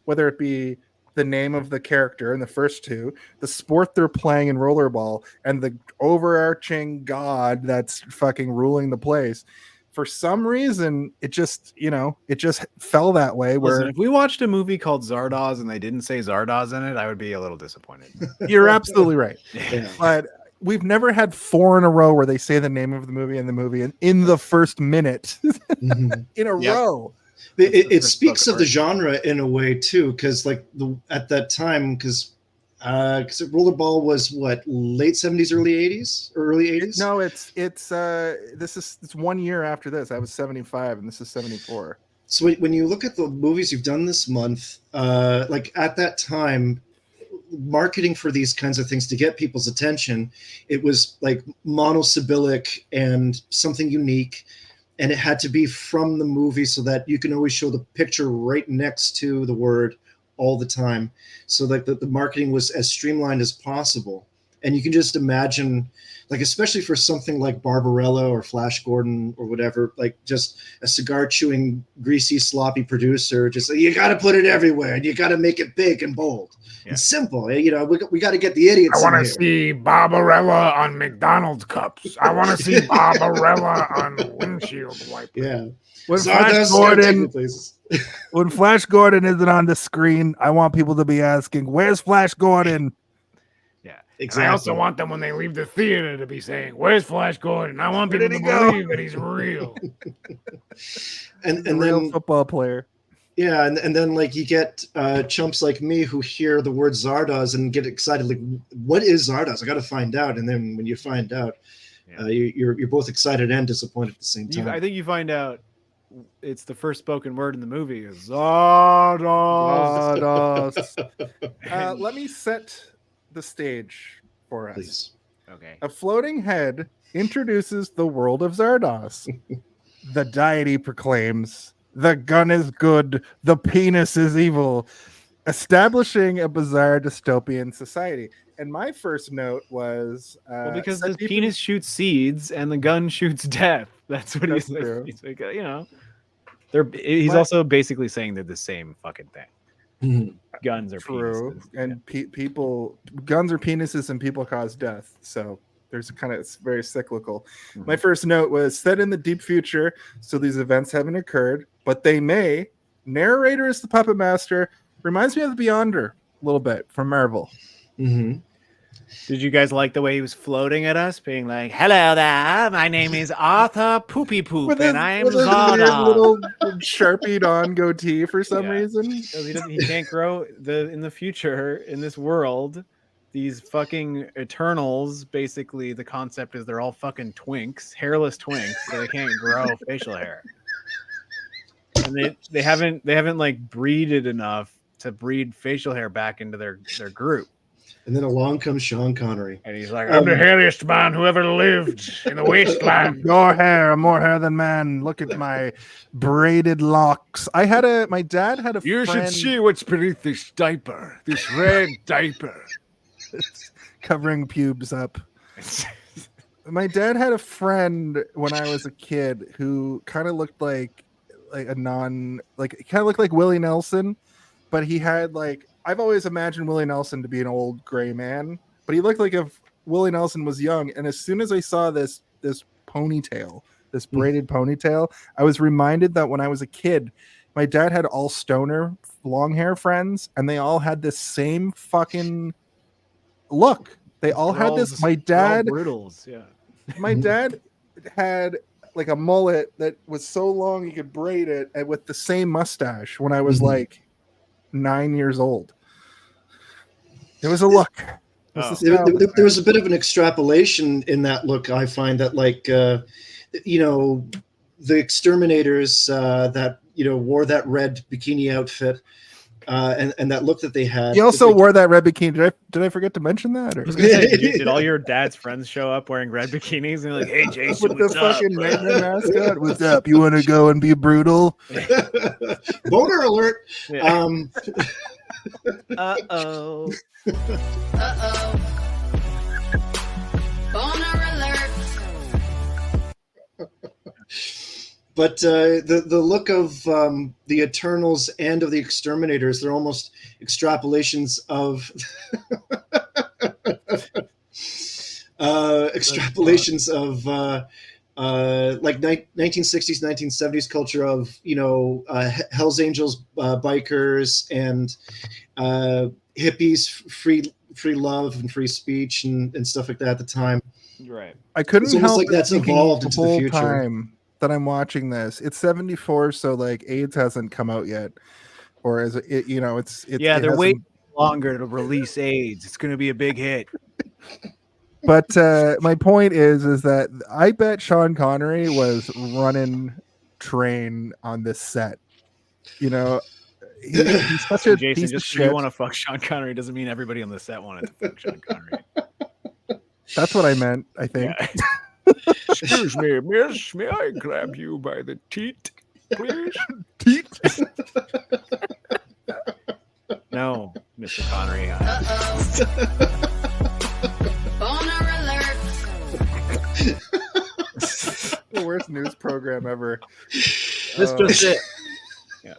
S1: whether it be the name of the character in the first 2, the sport they're playing in rollerball, and the overarching god that's fucking ruling the place. For some reason, it just fell that way. Where
S2: Listen, if we watched a movie called Zardoz and they didn't say Zardoz in it, I would be a little disappointed.
S1: You're absolutely right.
S5: Yeah.
S1: But we've never had 4 in a row where they say the name of the movie and in the first minute in a row.
S5: It speaks of the genre in a way too, because like at that time, because rollerball was what, late 70s, early 80s, or early 80s?
S1: No, it's 1 year after this. I was 75 and this is 74.
S5: So when you look at the movies you've done this month, like at that time, marketing for these kinds of things to get people's attention, it was like monosyllabic and something unique, and it had to be from the movie so that you can always show the picture right next to the word all the time, so that the marketing was as streamlined as possible. And you can just imagine, like, especially for something like Barbarella or Flash Gordon or whatever, like just a cigar chewing, greasy, sloppy producer, just you got to put it everywhere and you got to make it big and bold and simple. You know, we got to get the idiots.
S8: I want to see Barbarella on McDonald's cups. I want to see Barbarella on windshield wipers.
S5: Yeah.
S1: When
S5: Zardoz,
S1: Flash Gordon,
S5: please.
S1: when Flash Gordon isn't on the screen, I want people to be asking, "Where's Flash Gordon?"
S5: Exactly.
S8: I also want them when they leave the theater to be saying, "Where's Flash Gordon?" I want people to
S1: go?
S8: believe that he's real.
S5: and
S1: real
S5: then
S1: football player.
S5: Yeah, and then like you get chumps like me who hear the word Zardoz and get excited, like, what is Zardoz? I got to find out. And then when you find out, you're both excited and disappointed at the same time.
S2: I think you find out it's the first spoken word in the movie is Zardoz.
S1: Let me set the stage for us.
S5: Please.
S2: Okay.
S1: A floating head introduces the world of Zardoz. The deity proclaims, "The gun is good, the penis is evil," establishing a bizarre dystopian society. And my first note was
S2: because the penis shoots seeds and the gun shoots death. That's what he's like. He's like, you know, he's also basically saying they're the same fucking thing. Guns are
S1: true,
S2: penises.
S1: and people, guns are penises, and people cause death. So there's it's very cyclical. My first note was set in the deep future, so these events haven't occurred, but they may. Narrator is the puppet master. Reminds me of the Beyonder a little bit from Marvel.
S2: Did you guys like the way he was floating at us, being like, "Hello there, my name is Arthur Poopy Poop, and I am Zardoz."
S1: Little sharpied on goatee for some reason.
S2: He can't grow in the future in this world. These fucking Eternals, basically, the concept is they're all fucking twinks, hairless twinks, so they can't grow facial hair. And they haven't like breeded enough to breed facial hair back into their group.
S5: And then along comes Sean Connery.
S8: And he's like, "I'm the hairiest man who ever lived in the wasteland."
S1: Your hair, I'm more hair than man. Look at my braided locks. My dad had a
S8: You
S1: friend
S8: should see what's beneath this diaper, this red diaper.
S1: covering pubes up. My dad had a friend when I was a kid who kind of looked like kind of looked like Willie Nelson, but he had I've always imagined Willie Nelson to be an old gray man, but he looked like if Willie Nelson was young. And as soon as I saw this ponytail, this braided ponytail, I was reminded that when I was a kid, my dad had all stoner long hair friends, and they all had this same fucking look. They all had this. My dad,
S2: brutals, yeah.
S1: My dad had like a mullet that was so long he could braid it, and with the same mustache when I was 9 years old. It was a look.
S5: There was a bit of an extrapolation in that look. I find that the exterminators that wore that red bikini outfit and that look that they had.
S1: He also wore that red bikini. Did I forget to mention that? Or?
S2: I was gonna say, did all your dad's friends show up wearing red bikinis and like, "Hey, Jason,
S1: with the fucking nightmare mascot? What's up? You want to go and be brutal?"
S5: Boner alert.
S2: Yeah.
S7: Uh-oh. Boner alert.
S5: But the look of the Eternals and of the Exterminators, they're almost extrapolations of 1960s, 1970s culture of Hell's Angels, bikers, and hippies, free love and free speech and stuff like that at the time.
S2: Right.
S1: I couldn't
S5: It's almost
S1: help
S5: like that's evolved into the future.
S1: Time that I'm watching this, it's 74, so AIDS hasn't come out yet, or is it?
S2: They're waiting longer to release AIDS. It's going to be a big hit.
S1: But my point is that I bet Sean Connery was running train on this set. he's such a
S2: Jason,
S1: piece of
S2: just 'cause you
S1: shit.
S2: want to fuck Sean Connery doesn't mean everybody on the set wanted to fuck Sean Connery.
S1: That's what I meant, I think.
S2: Yeah.
S6: Excuse me, miss. May I grab you by the teat, please?
S2: No, Mr. Connery.
S7: Boner alert.
S1: The worst news program ever.
S2: That's just it. Yeah.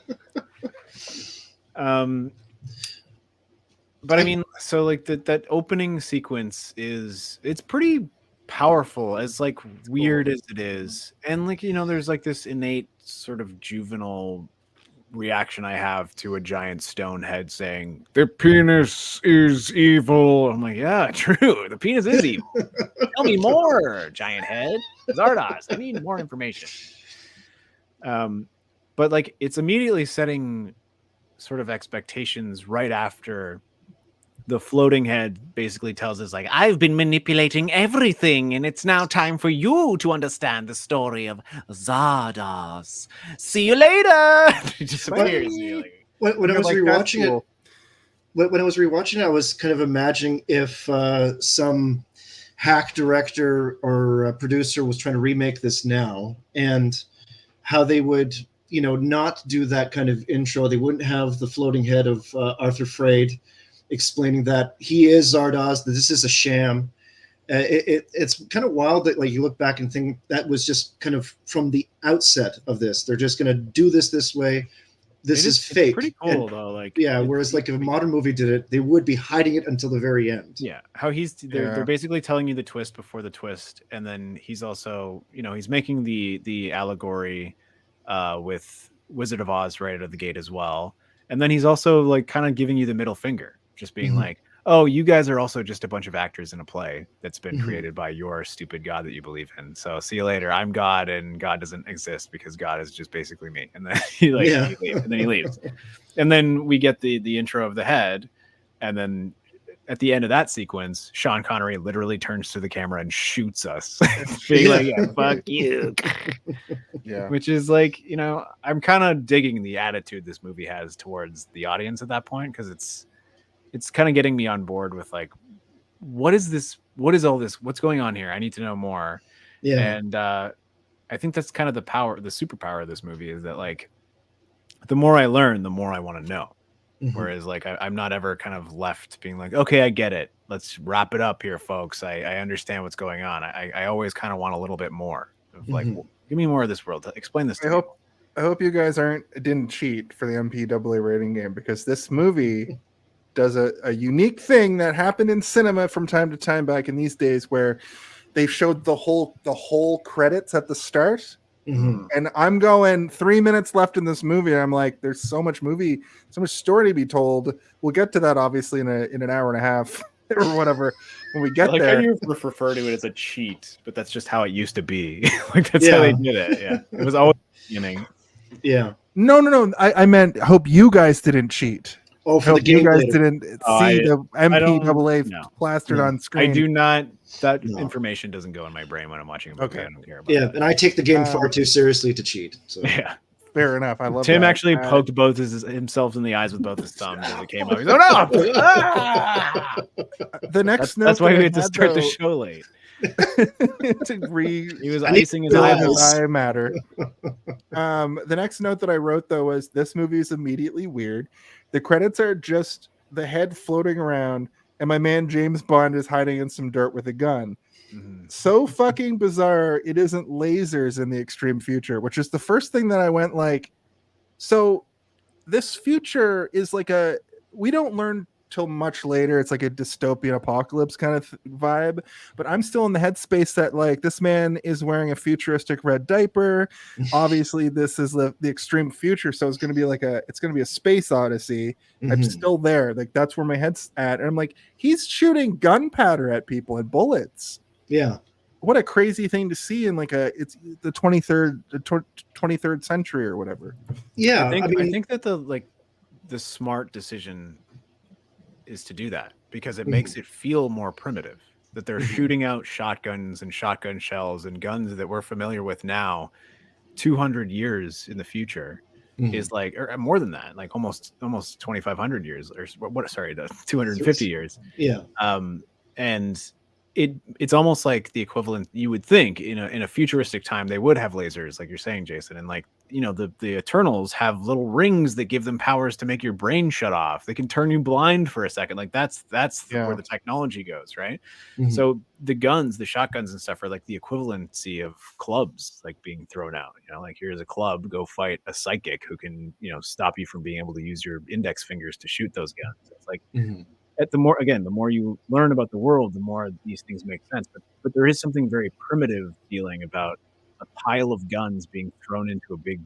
S2: But I mean, so like that opening sequence it's pretty powerful, as like weird as it is, and like, you know, there's like this innate sort of juvenile reaction I have to a giant stone head saying the penis is evil. I'm like, yeah, true, the penis is evil. Tell me more, giant head. Zardoz, I need more information. But like, it's immediately setting sort of expectations right after the floating head basically tells us, like, I've been manipulating everything, and it's now time for you to understand the story of Zardoz. See you later. He disappears.
S5: When I was
S1: like,
S5: rewatching
S1: that's cool.
S5: it, when I was rewatching it, I was kind of imagining if some hack director or producer was trying to remake this now, and how they would, you know, not do that kind of intro. They wouldn't have the floating head of Arthur Freyd explaining that he is Zardoz, that this is a sham. It's kind of wild that, like, you look back and think that was just kind of from the outset of this. They're just going to do this way. This is fake.
S2: It's pretty cool, though. Like,
S5: yeah, whereas like if a modern movie did it, they would be hiding it until the very end.
S2: Yeah, how they're basically telling you the twist before the twist, and then he's also, you know, he's making the allegory with Wizard of Oz right out of the gate as well, and then he's also like kind of giving you the middle finger. Just being like, oh, you guys are also just a bunch of actors in a play that's been created by your stupid God that you believe in. So see you later. I'm God, and God doesn't exist because God is just basically me. And then he leaves. And then we get the intro of the head, and then at the end of that sequence, Sean Connery literally turns to the camera and shoots us, being like, yeah, fuck you.
S1: Yeah.
S2: Which is like, you know, I'm kind of digging the attitude this movie has towards the audience at that point, because it's kind of getting me on board with like, what is this? What is all this? What's going on here? I need to know more.
S5: Yeah.
S2: And I think that's kind of the superpower of this movie, is that like, the more I learn, the more I want to know. Whereas like, I'm not ever kind of left being like, okay, I get it. Let's wrap it up here, folks. I understand what's going on. I always kind of want a little bit more of like, well, give me more of this world. Explain this to me.
S1: I hope you guys didn't cheat for the MPAA rating game, because this movie does a unique thing that happened in cinema from time to time back in these days, where they showed the whole credits at the start. And I'm going 3 minutes left in this movie, and I'm like, there's so much story to be told. We'll get to that obviously in an hour and a half or whatever when we get there.
S2: How you refer to it as a cheat, but that's just how it used to be. Like, that's how they did it. Yeah, it was always the beginning.
S5: Yeah.
S1: No. I meant, hope you guys didn't cheat.
S5: Oh, for the game,
S1: you guys didn't see the MPAA plastered on screen.
S2: I do not. That information doesn't go in my brain when I'm watching a movie.
S1: Okay.
S2: I don't care about that.
S5: And I take the game far too seriously to cheat. So.
S2: Yeah.
S1: Fair enough. I love
S2: Tim
S1: that.
S2: actually poked both himself in the eyes with both his thumbs as it came up. He's like, oh, no!
S1: The next
S2: that's why we had to start the show late. He was icing his
S1: eye matter. The next note that I wrote, though, was this movie is immediately weird. The credits are just the head floating around, and my man James Bond is hiding in some dirt with a gun. So fucking bizarre. It isn't lasers in the extreme future, which is the first thing that I went like, so this future is like we don't learn till much later. It's like a dystopian apocalypse kind of vibe, but I'm still in the headspace that like, this man is wearing a futuristic red diaper. Obviously this is the extreme future, so it's going to be like it's going to be a space odyssey. I'm still there. Like, that's where my head's at, and I'm like, he's shooting gunpowder at people and bullets.
S5: Yeah.
S1: What a crazy thing to see in like it's the 23rd century or whatever.
S5: Yeah.
S2: I think that the smart decision is to do that, because it makes it feel more primitive, that they're shooting out shotguns and shotgun shells and guns that we're familiar with now 200 years in the future. is like, or more than that, like almost 2,500 years, or what? Sorry, 250 years.
S5: Yeah.
S2: And it's almost like the equivalent, you would think, in a futuristic time they would have lasers, like you're saying, Jason, and like, the Eternals have little rings that give them powers to make your brain shut off. They can turn you blind for a second. Like that's where the technology goes, right? So the guns, the shotguns and stuff are like the equivalency of clubs, like being thrown out. Like, here's a club, go fight a psychic who can stop you from being able to use your index fingers to shoot those guns. It's like, the more you learn about the world, the more these things make sense. But there is something very primitive feeling about a pile of guns being thrown into a big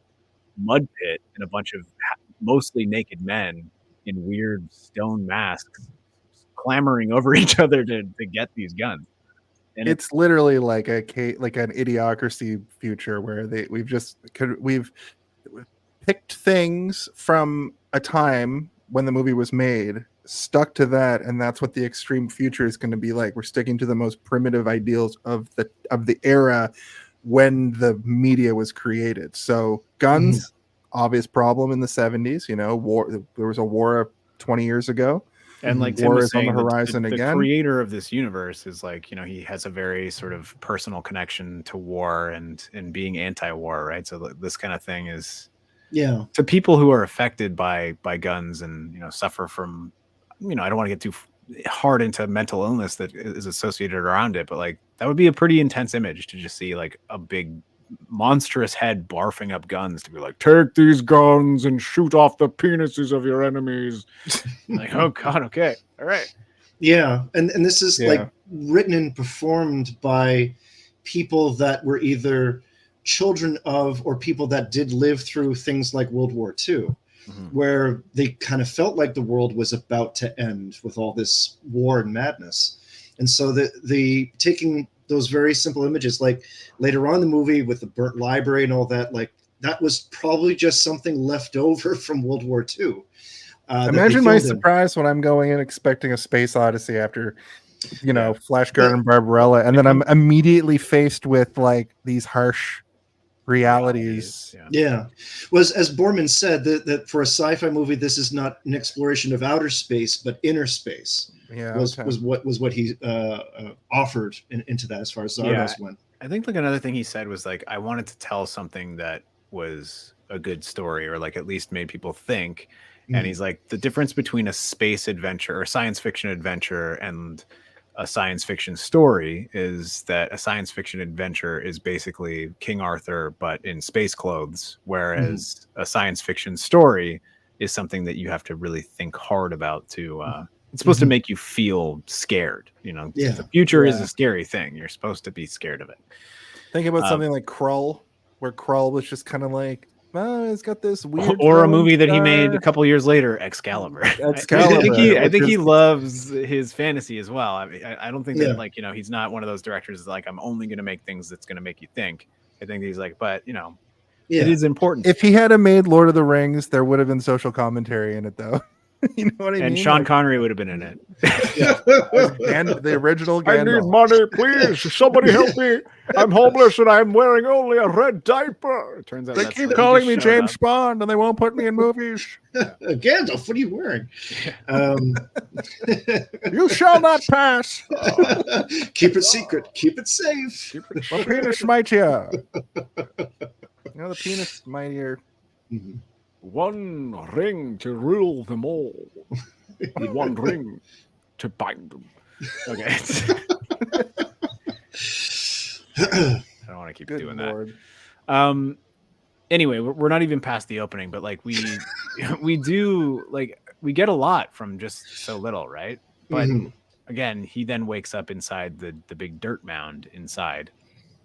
S2: mud pit and a bunch of mostly naked men in weird stone masks clamoring over each other to get these guns. And
S1: it's literally like an idiocracy future where we've picked things from a time when the movie was made, stuck to that, and that's what the extreme future is going to be like. We're sticking to the most primitive ideals of the era when the media was created. So guns, obvious problem in the 70s. War. There was a war 20 years ago,
S2: and like Tim
S1: war
S2: was
S1: is
S2: saying,
S1: on the horizon
S2: the
S1: again.
S2: Creator of this universe is like, he has a very sort of personal connection to war and being anti-war, right? So this kind of thing is, to people who are affected by guns and suffer from, I don't want to get too hard into mental illness that is associated around it, but like that would be a pretty intense image to just see like a big monstrous head barfing up guns to be like, take these guns and shoot off the penises of your enemies. Like, oh god, okay, all right.
S5: And this is like written and performed by people that were either children of or people that did live through things like World War II, where they kind of felt like the world was about to end with all this war and madness. And so the taking those very simple images, like later on in the movie with the burnt library and all that, like that was probably just something left over from World War II.
S1: Imagine my surprise when I'm going in expecting a space odyssey after, Flash Gordon and Barbarella, and then I'm immediately faced with like these harsh realities.
S5: Was, as Boorman said, that for a sci-fi movie, this is not an exploration of outer space, but inner space. Was what he offered into that as far as Zardoz went.
S2: I think like another thing he said was like, I wanted to tell something that was a good story, or like at least made people think. And he's like, the difference between a space adventure or science fiction adventure and a science fiction story is that a science fiction adventure is basically King Arthur but in space clothes, whereas a science fiction story is something that you have to really think hard about to it's supposed to make you feel scared. The future is a scary thing. You're supposed to be scared of it.
S1: Think about something like Krull, where Krull was just kind of like, it's got this weird,
S2: or a movie that he made a couple years later, Excalibur. I think he loves his fantasy as well. I mean, I don't think that like, he's not one of those directors like, I'm only going to make things that's going to make you think. I think he's like, but it is important.
S1: If he had made Lord of the Rings, there would have been social commentary in it, though. You know what I mean?
S2: And Sean Connery would have been in it.
S1: And the original Gandalf.
S6: I need money, please. Somebody help me. I'm homeless and I'm wearing only a red diaper.
S2: It turns out
S1: they keep calling me James Bond and they won't put me in movies.
S5: Gandalf, what are you wearing?
S1: You shall not pass.
S5: Keep it secret. Keep it safe.
S1: My penis mightier. The penis mightier.
S6: One ring to rule them all. One ring to bind them.
S2: Okay. I don't want to keep doing that. Anyway, we're not even past the opening, but like we do, like, we get a lot from just so little, right? But again, he then wakes up inside the big dirt mound inside.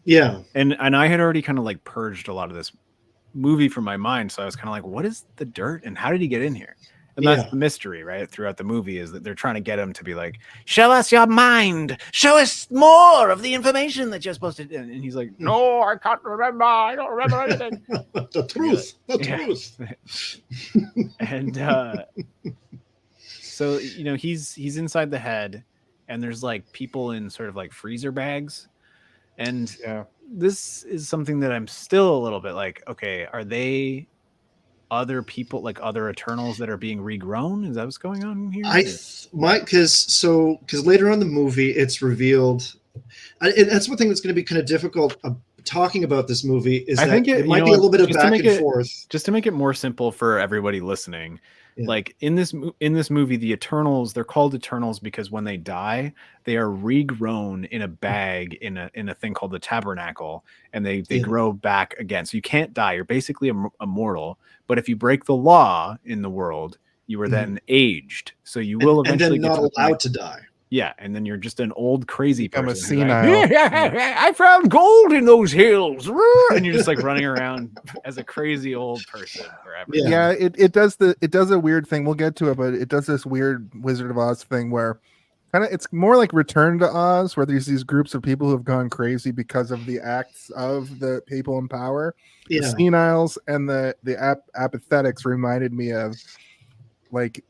S5: Yeah.
S2: And I had already kind of like purged a lot of this movie from my mind, so I was kind of like, what is the dirt and how did he get in here? And that's the mystery, right? Throughout the movie is that they're trying to get him to be like, show us your mind, show us more of the information that you're supposed to do. And he's like, no, I can't remember, I don't remember anything.
S5: The truth.
S2: And so he's inside the head, and there's like people in sort of like freezer bags, and this is something that I'm still a little bit like, okay, are they other people, like other Eternals that are being regrown? Is that what's going on here?
S5: Because later on in the movie, it's revealed. And that's one thing that's going to be kind of difficult talking about this movie is
S2: I think
S5: it
S2: you
S5: might
S2: know
S5: be a
S2: what,
S5: little bit of
S2: just to
S5: back
S2: make
S5: and
S2: it-
S5: forth.
S2: Just to make it more simple for everybody listening,
S5: Yeah.
S2: like in this movie, the Eternals, they're called Eternals because when they die, they are regrown in a bag in a thing called the Tabernacle, and they
S5: Yeah.
S2: grow back again. So you can't die. You're basically immortal. But if you break the law in the world, you are then aged. So you will
S5: and
S2: eventually
S5: then
S2: get
S5: not
S2: to the point-
S5: allowed to die.
S2: Yeah, and then you're just an old crazy
S1: Become a
S2: person. who's like,
S1: senile.
S2: I found gold in those hills, and you're just like running around as a crazy old person forever.
S5: Yeah.
S1: Yeah, it does a weird thing. We'll get to it, but it does this weird Wizard of Oz thing where kind of it's more like Return to Oz, where there's these groups of people who have gone crazy because of the acts of the people in power.
S5: Yeah.
S1: The seniles and the apathetics reminded me of like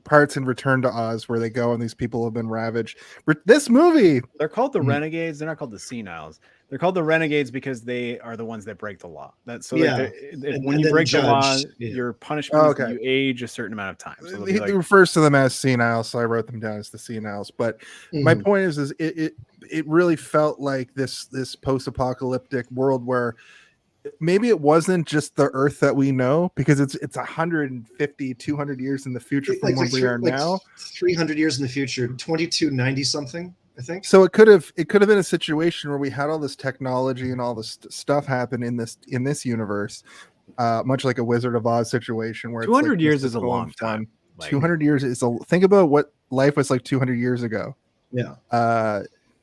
S1: parts in Return to Oz where they go and these people have been ravaged. This movie,
S2: They're called the
S5: Mhm.
S2: renegades. They're not called the seniles. They're called the renegades because they are the ones that break the law. That's so
S5: Yeah.
S2: like
S5: And
S2: when you
S5: then
S2: break the law,
S5: judged. Yeah.
S2: your punishment is that
S1: Okay.
S2: you age a certain amount of time. So they'll be
S1: he
S2: like,
S1: refers to them as seniles, so I wrote them down as the seniles. But my
S5: Mhm.
S1: point is it really felt like this post-apocalyptic world where maybe it wasn't just the Earth that we know, because it's 150, 200 years in the future from where we are now.
S5: 300 years in the future, 2290 something, I think.
S1: So it could have been a situation where we had all this technology and all this stuff happen in this universe, much like a Wizard of Oz situation where
S2: 200
S1: it's like
S2: years is a
S1: mystical
S2: long
S1: and fun.
S2: time. Like,
S1: 200 years is think about what life was like 200 years ago.
S5: Yeah.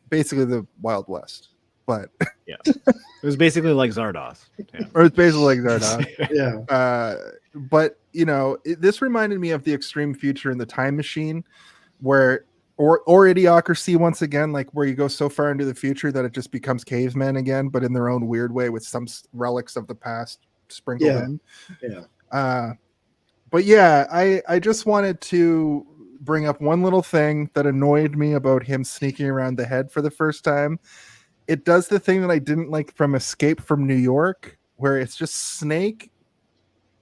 S1: Basically the Wild West, but
S2: yeah, it was basically like Zardoz. Yeah.
S1: or it's basically like Zardoz.
S5: Yeah.
S1: But this reminded me of the Extreme Future in the Time Machine, where or Idiocracy once again, like where you go so far into the future that it just becomes cavemen again, but in their own weird way with some relics of the past sprinkled
S5: Yeah.
S1: in.
S5: Yeah.
S1: But yeah, I just wanted to bring up one little thing that annoyed me about him sneaking around the head for the first time. It does the thing that I didn't like from Escape from New York, where it's just Snake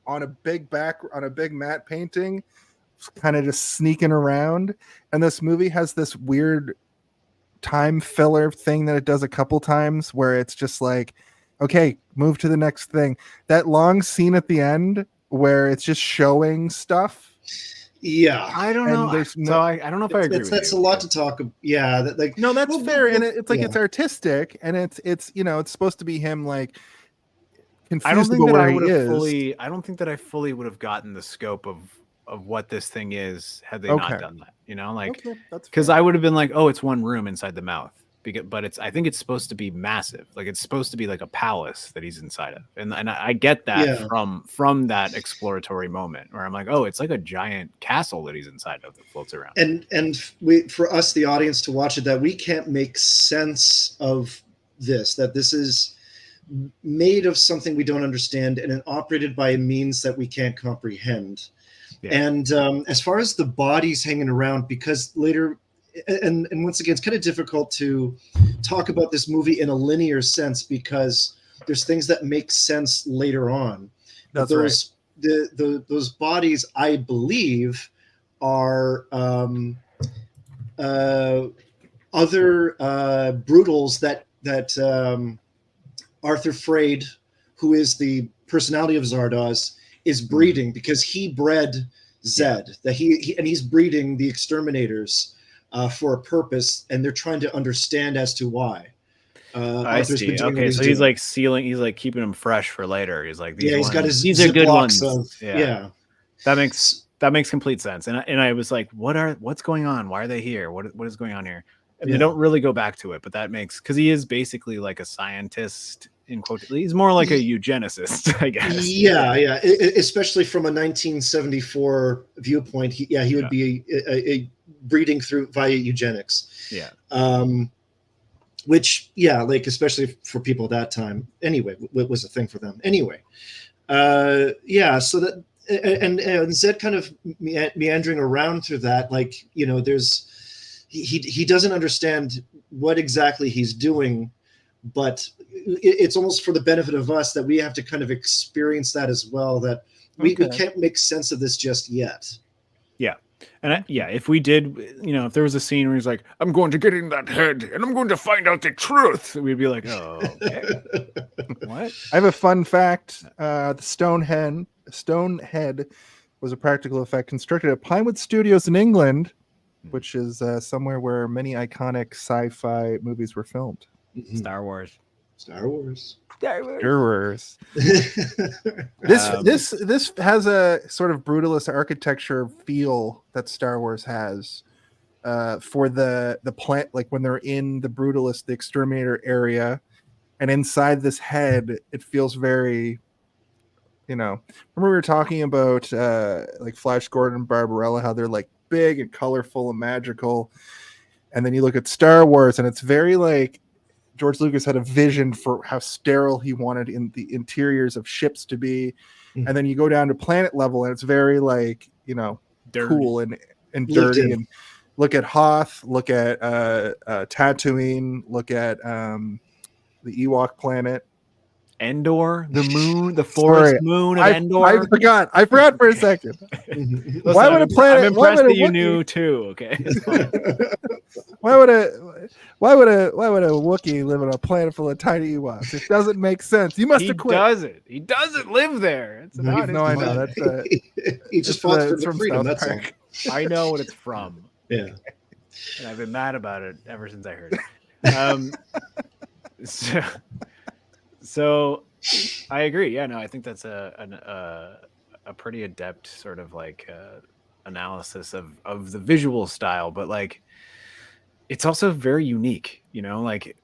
S1: on a big matte painting, kind of just sneaking around. And this movie has this weird time filler thing that it does a couple times where it's just like, okay, move to the next thing. That long scene at the end where it's just showing stuff.
S5: Yeah.
S2: I don't
S1: And
S2: know.
S1: there's
S2: So I don't know if I agree with
S5: That's
S2: you.
S5: a lot to talk about. Yeah. Like,
S1: No, that's
S5: well,
S1: fair,
S5: well,
S1: and it's like
S5: yeah.
S1: it's artistic, and it's it's supposed to be him like confused
S2: I don't think
S1: about
S2: that
S1: where
S2: I
S1: he
S2: would have
S1: is.
S2: fully. I don't think that I fully would have gotten the scope of what this thing is had they
S1: Okay.
S2: not done that. Like
S1: Okay, that's
S2: because
S1: fair.
S2: I would have been like, oh, it's one room inside the mouth. But I think it's supposed to be massive. Like it's supposed to be like a palace that he's inside of, and I get that
S5: Yeah.
S2: from that exploratory moment where I'm like, oh, it's like a giant castle that he's inside of that floats around.
S5: And we, for us, the audience, to watch it, that we can't make sense of this, that this is made of something we don't understand and operated by a means that we can't comprehend.
S2: Yeah.
S5: And as far as the bodies hanging around, because later, and once again, it's kind of difficult to talk about this movie in a linear sense because there's things that make sense later on.
S1: That's
S5: those those bodies, I believe, are other brutals that Arthur Freyd, who is the personality of Zardoz, is breeding because he bred Zed. That he's breeding the exterminators for a purpose, and they're trying to understand as to why.
S2: I
S5: Arthur's
S2: see.
S5: been doing what
S2: Okay,
S5: he's
S2: so he's
S5: doing.
S2: like sealing. He's like keeping them fresh for later. He's like,
S5: He's got his
S2: these are good
S5: Ziplocs
S2: ones.
S5: of yeah.
S2: That makes complete sense. And I was like, what's going on? Why are they here? What is going on here? And they don't really go back to it, but that makes, because he is basically like a scientist in quote. He's more like a eugenicist, I guess.
S5: Yeah. Especially from a 1974 viewpoint, he would be a breeding via eugenics.
S2: Yeah.
S5: Which, like especially for people at that time, anyway, it was a thing for them. Anyway, so that and Zed kind of meandering around through that, like there's he doesn't understand what exactly he's doing, but it's almost for the benefit of us that we have to kind of experience that as well. That We
S1: Okay.
S5: can't make sense of this just yet.
S2: Yeah. And if we did, if there was a scene where he's like, I'm going to get in that head and I'm going to find out the truth, we'd be like, oh, okay. What?
S1: I have a fun fact. The Stonehead was a practical effect constructed at Pinewood Studios in England, which is somewhere where many iconic sci-fi movies were filmed.
S2: Star Wars.
S5: Star Wars.
S1: Jurors. This has a sort of brutalist architecture feel that Star Wars has for the plant, like when they're in the brutalist, the exterminator area, and inside this head, it feels very, remember we were talking about like Flash Gordon and Barbarella, how they're like big and colorful and magical, and then you look at Star Wars and it's very like George Lucas had a vision for how sterile he wanted in the interiors of ships to be.
S5: Mm.
S1: And then you go down to planet level and it's very like,
S2: Dirty.
S1: cool and dirty. And look at Hoth, look at Tatooine, look at the Ewok planet.
S2: Endor, the moon, the forest moon of Endor.
S1: I forgot for a second.
S2: Listen,
S1: Why would a planet?
S2: I'm impressed that you
S1: Wookiee-
S2: knew too. Okay.
S1: Why would a Wookiee live on a planet full of tiny Ewoks? It doesn't make sense. You must
S2: He
S1: have quit.
S2: doesn't. He doesn't live there. It's not.
S1: No, I know that's
S5: He just
S1: it's
S5: fought for
S1: it's from
S5: freedom.
S1: South
S5: That's all.
S1: Park.
S2: I know what it's from,
S5: Yeah.
S2: and I've been mad about it ever since I heard it. So I agree. Yeah, no, I think that's a pretty adept sort of like analysis of the visual style, but like it's also very unique. Like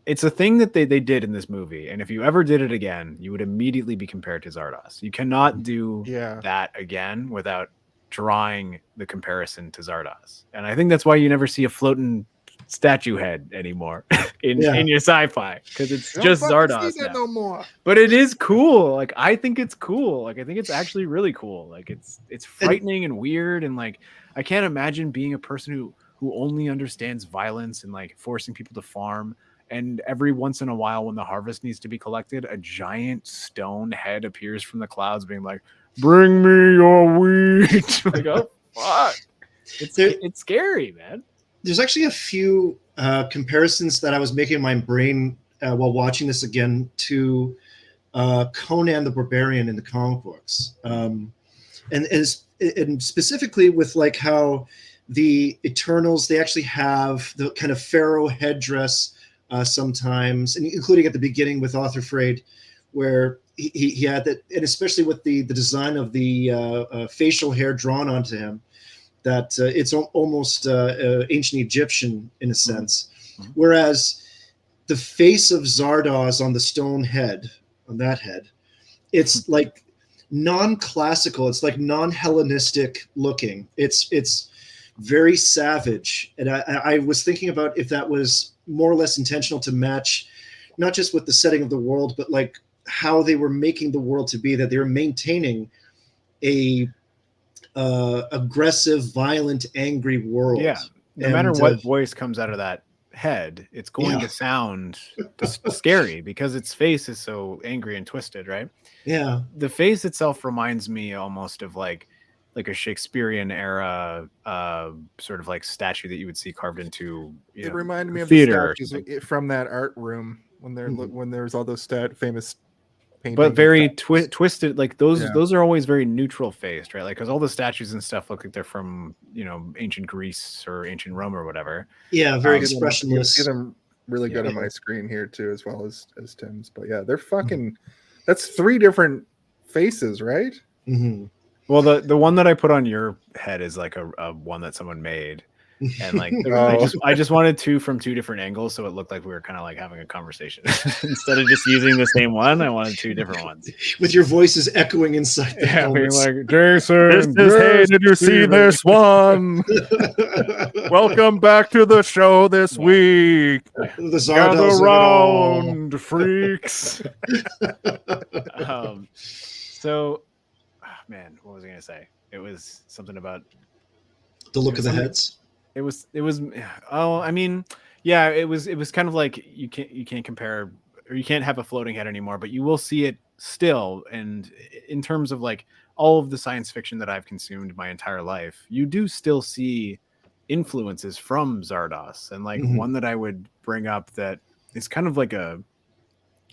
S2: it's a thing that they did in this movie, and if you ever did it again, you would immediately be compared to Zardoz. You cannot do that again without drawing the comparison to Zardoz, and I think that's why you never see a floating statue head anymore in your sci-fi, because it's just Zardoz now.
S1: No more.
S2: But it is cool. Like I think it's cool. Like I think it's actually really cool. Like it's frightening and weird, and like I can't imagine being a person who only understands violence and like forcing people to farm, and every once in a while when the harvest needs to be collected, a giant stone head appears from the clouds being like, bring me your wheat. Like, oh fuck. It's scary, man.
S5: There's actually a few comparisons that I was making in my brain while watching this again to Conan the Barbarian in the comic books, and specifically with like how the Eternals, they actually have the kind of pharaoh headdress sometimes, and including at the beginning with Arthur Frade, where he had that, and especially with the design of the facial hair drawn onto him, that it's almost ancient Egyptian in a sense. Mm-hmm. Whereas the face of Zardoz on the stone head, on that head, it's like non-classical. It's like non-Hellenistic looking. It's very savage. And I was thinking about if that was more or less intentional to match, not just with the setting of the world, but like how they were making the world to be, that they were maintaining a aggressive, violent, angry world.
S2: Yeah. No matter what voice comes out of that head, it's going to sound scary because its face is so angry and twisted, right?
S5: Yeah.
S2: The face itself reminds me almost of like a Shakespearean era sort of like statue that you would see carved into
S1: it reminded me of
S2: theater
S1: the statues from that art room when they're when there's all those famous paintings,
S2: but very twisted. Like those are always very neutral faced, right? Like because all the statues and stuff look like they're from ancient Greece or ancient Rome or whatever.
S5: Yeah, very expressionless.
S1: You see them really good on my screen here too, as well as Tim's. But yeah, they're fucking. That's 3 different faces, right?
S5: Mm-hmm.
S2: Well, the one that I put on your head is like a one that someone made, and like I just wanted 2 from 2 different angles, so it looked like we were kind of like having a conversation instead of just using the same one. I wanted 2 different ones
S5: with your voices echoing inside.
S2: Being like, Jason,
S1: hey, did you see this one? Welcome back to the show this week.
S5: The
S1: Gather
S2: around, freaks. So. Man, what was I gonna say? It was something about
S5: the look of the heads.
S2: It was. Oh, I mean, yeah. It was kind of like you can't compare, or you can't have a floating head anymore. But you will see it still, and in terms of like all of the science fiction that I've consumed my entire life, you do still see influences from Zardoz. And like one that I would bring up that is kind of like a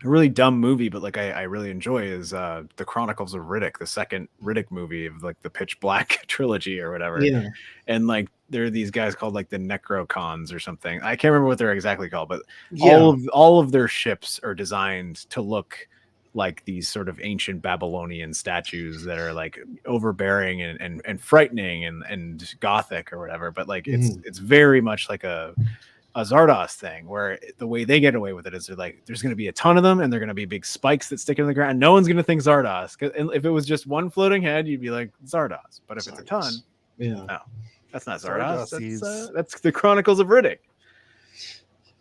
S2: really dumb movie, but like I really enjoy is the Chronicles of Riddick, the second Riddick movie of like the Pitch Black trilogy or whatever.
S5: Yeah.
S2: And like there are these guys called like the Necrocons or something. I can't remember what they're exactly called, but all of their ships are designed to look like these sort of ancient Babylonian statues that are like overbearing and frightening and gothic or whatever. But like it's very much like a Zardoz thing, where the way they get away with it is they're like, there's going to be a ton of them and they're going to be big spikes that stick in the ground. And no one's going to think Zardoz. And if it was just one floating head, you'd be like Zardoz. But if it's a ton, no, that's not Zardoz. That's the Chronicles of Riddick.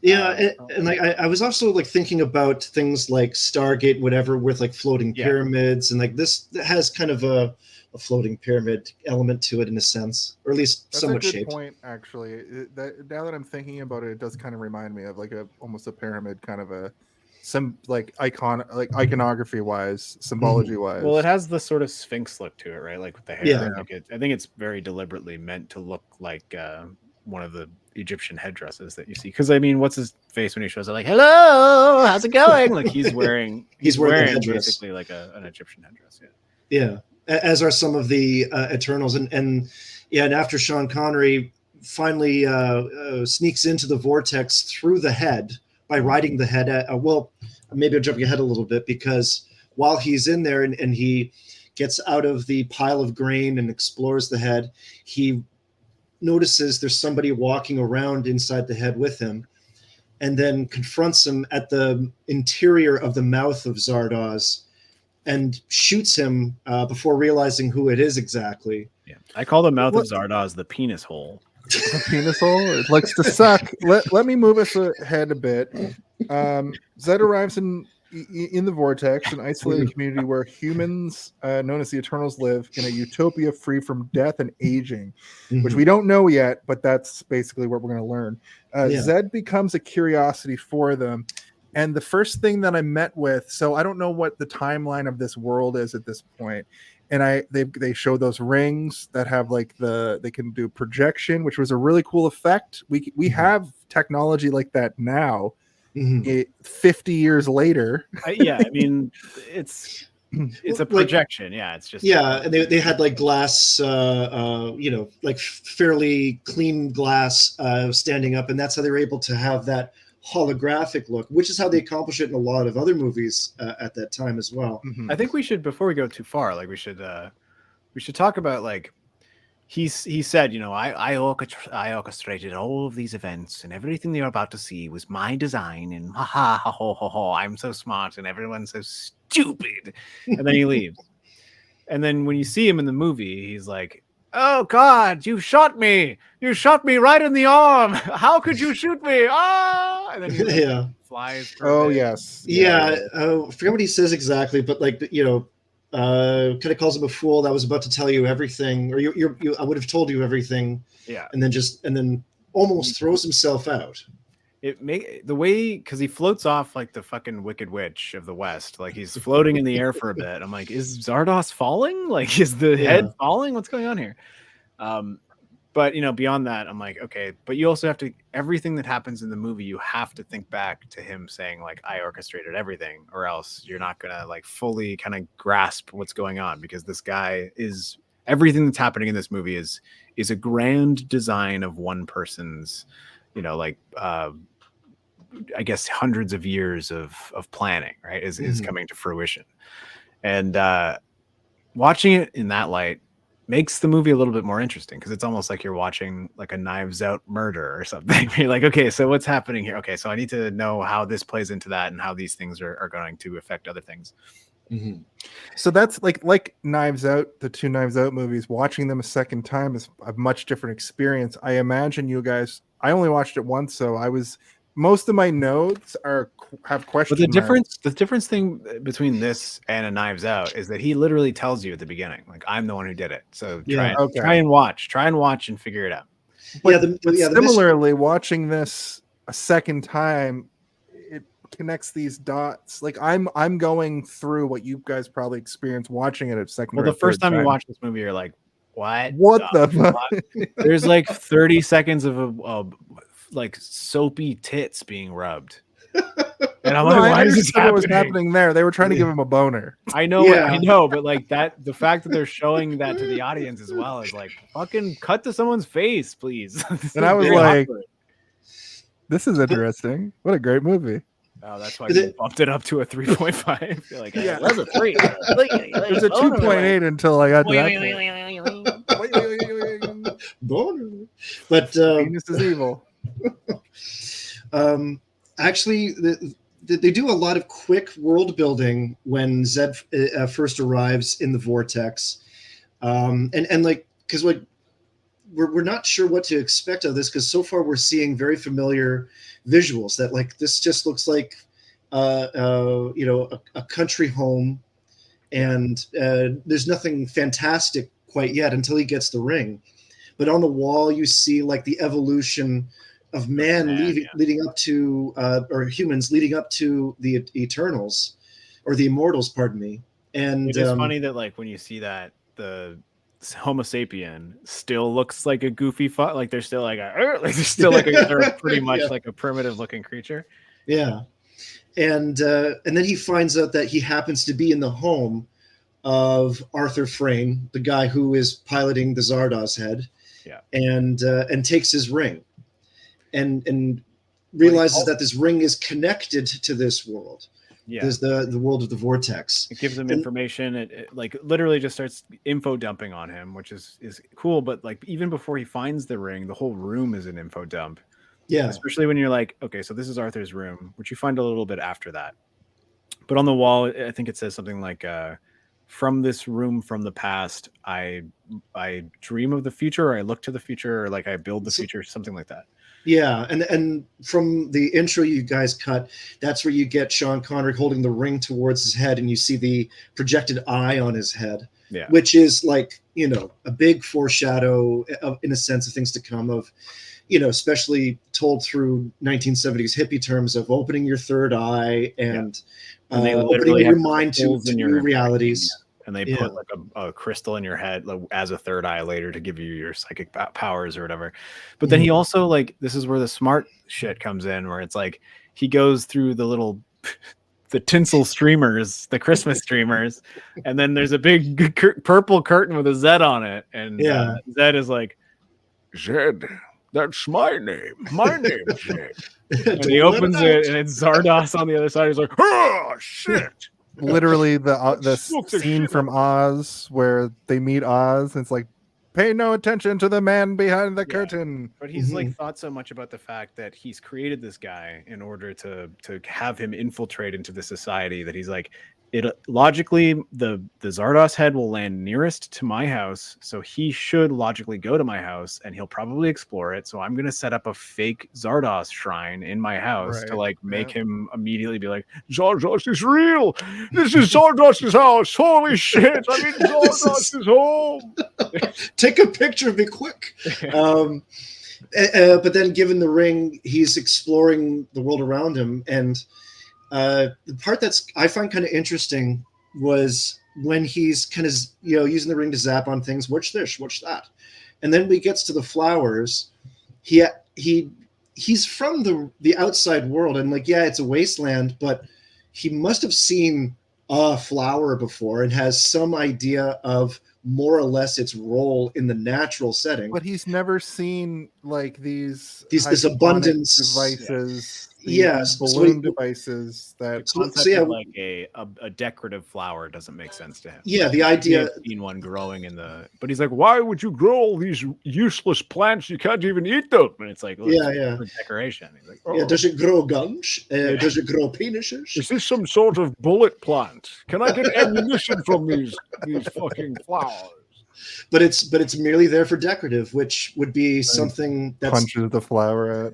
S5: Yeah, and like I was also like thinking about things like Stargate, whatever, with like floating pyramids, and like this has kind of a floating pyramid element to it in a sense, or at least
S1: That's
S5: somewhat
S1: a good
S5: shaped.
S1: point, actually. Now that I'm thinking about it, it does kind of remind me of like almost a pyramid, kind of a iconography wise, symbology wise.
S2: Well, it has the sort of Sphinx look to it, right? Like with the hair.
S5: Yeah.
S2: I think it's very deliberately meant to look like one of the Egyptian headdresses that you see. Because I mean, what's his face when he shows up? Like, hello, how's it going? Like he's wearing basically like an Egyptian headdress.
S5: Yeah, as are some of the Eternals, and after Sean Connery finally sneaks into the vortex through the head by riding the head. Well, maybe I'm jumping ahead a little bit, because while he's in there and he gets out of the pile of grain and explores the head, he notices there's somebody walking around inside the head with him, and then confronts him at the interior of the mouth of Zardoz and shoots him before realizing who it is exactly.
S2: Yeah, I call the mouth of Zardoz the penis hole.
S1: The penis hole, it likes to suck. Let me move us ahead a bit. Zed arrives in the vortex, an isolated community where humans known as the Eternals live in a utopia free from death and aging, which we don't know yet, but that's basically what we're going to learn. Zed becomes a curiosity for them, and the first thing that I met with, so I don't know what the timeline of this world is at this point, and they show those rings that have like they can do projection, which was a really cool effect. We have technology like that now. 50 years later.
S2: I mean, it's a projection. It's just
S5: and they had like glass, like fairly clean glass standing up, and that's how they were able to have that holographic look, which is how they accomplish it in a lot of other movies at that time as well.
S2: I think we should, before we go too far, like we should talk about like he said, I orchestrated all of these events, and everything you're about to see was my design, and I'm so smart and everyone's so stupid. And then he leaves. And then when you see him in the movie, he's like, oh God, you shot me right in the arm. How could you shoot me? And then he flies.
S1: Yes.
S5: I forget what he says exactly, but like, kind of calls him a fool that was about to tell you everything, or I would have told you everything. And then almost throws himself out.
S2: The way, because he floats off like the fucking Wicked Witch of the West, like he's floating in the air for a bit. I'm like, is Zardoz falling? Like, is the head falling? What's going on here? But beyond that, I'm like, okay, but you also have to, everything that happens in the movie, you have to think back to him saying like, I orchestrated everything, or else you're not gonna like fully kind of grasp what's going on, because this guy is, everything that's happening in this movie is a grand design of one person's, I guess hundreds of years of planning, right, is coming to fruition. And watching it in that light makes the movie a little bit more interesting, because it's almost like you're watching like a Knives Out murder or something. You're like, okay, so what's happening here? Okay, so I need to know how this plays into that and how these things are going to affect other things.
S1: So that's like Knives Out, the two Knives Out movies. Watching them a second time is a much different experience. I imagine you guys, I only watched it once, so most of my notes have questions.
S2: But the difference thing between this and a Knives Out is that he literally tells you at the beginning, like, I'm the one who did it. So try and watch and figure it out.
S1: But similarly, watching this a second time, connects these dots. Like I'm going through what you guys probably experienced watching it at second.
S2: Well,
S1: or
S2: the first
S1: third
S2: time you watch this movie, you're like, what
S1: the
S2: fuck? There's like 30 seconds of like soapy tits being rubbed. And I'm
S1: No,
S2: like,
S1: I
S2: why is this
S1: understood what was
S2: happening?
S1: happening there. They were trying to give him a boner.
S2: I know,
S5: Yeah.
S2: I know, but like that, the fact that they're showing that to the audience as well is like, fucking cut to someone's face, please.
S1: And I was like, this is interesting. What a great movie.
S2: oh, that's why you bumped it up to a 3.5. You're like, hey, it was a 3.
S1: It was a 2.8 until I got to that.
S5: Boner. But
S1: Venus is evil.
S5: actually, they do a lot of quick world building when Zed first arrives in the vortex, and like, because like we're not sure what to expect of this, because so far we're seeing very familiar visuals that like this just looks like you know, a country home, and there's nothing fantastic quite yet until he gets the ring. But on the wall you see like the evolution of leading up to or humans leading up to the Eternals, or the Immortals, pardon me. And
S2: it is funny that like when you see that the Homo sapien still looks like a goofy like they're still like they're still like they're pretty much like a primitive looking creature.
S5: Yeah. And then he finds out that he happens to be in the home of Arthur Frayne, the guy who is piloting the Zardoz head.
S2: Yeah.
S5: And takes his ring, and realizes that this ring is connected to this world.
S2: Yeah.
S5: There's the world of the vortex.
S2: It gives him information. It like literally just starts info dumping on him, which is cool. But like even before he finds the ring, the whole room is an info dump.
S5: Yeah.
S2: Especially when you're like, okay, so this is Arthur's room, which you find a little bit after that. But on the wall, I think it says something like, from this room from the past, I dream of the future, or I look to the future, or like I build the future, something like that.
S5: Yeah, and from the intro you guys cut, that's where you get Sean Connery holding the ring towards his head, and you see the projected eye on his head, which is like, you know, a big foreshadow of, in a sense, of things to come, of, you know, especially told through 1970s hippie terms of opening your third eye and opening your mind to new realities.
S2: And they put like a crystal in your head like, as a third eye later to give you your psychic powers or whatever. But then he also like, this is where the smart shit comes in, where it's like he goes through the little the tinsel streamers, the Christmas streamers, and then there's a big purple curtain with a Z on it, and Zed is like,
S6: Zed, that's my name. My name's Zed.
S2: And he opens it, and it's Zardoz on the other side. He's like, oh shit.
S1: Literally the scene from Oz where they meet Oz, and it's like, pay no attention to the man behind the curtain.
S2: But he's like thought so much about the fact that he's created this guy in order to have him infiltrate into the society that he's like, it logically the Zardoz head will land nearest to my house, so he should logically go to my house, and he'll probably explore it. So I'm gonna set up a fake Zardoz shrine in my house to like make him immediately be like,
S6: Zardoz is real. This is Zardoz's house. Holy shit! I mean, Zardoz is home.
S5: Take a picture of me quick. But then, given the ring, he's exploring the world around him, and the part that's I find kind of interesting was when he's kind of, you know, using the ring to zap on things. Watch this, watch that, and then when he gets to the flowers, he's from the outside world, and like, yeah, it's a wasteland, but he must have seen a flower before and has some idea of more or less its role in the natural setting.
S1: But he's never seen like this
S5: abundance
S1: devices.
S5: Yes,
S1: balloon devices that
S2: like a decorative flower doesn't make sense to him.
S5: Yeah, the idea
S2: seen one growing in the,
S6: but he's like, why would you grow all these useless plants? You can't even eat them.
S2: And it's like,
S5: for
S2: decoration. He's like,
S5: yeah, does it grow guns? Does it grow penises?
S6: Is this some sort of bullet plant? Can I get ammunition from these fucking flowers?
S5: But it's merely there for decorative, which would be something that
S1: punches the flower out,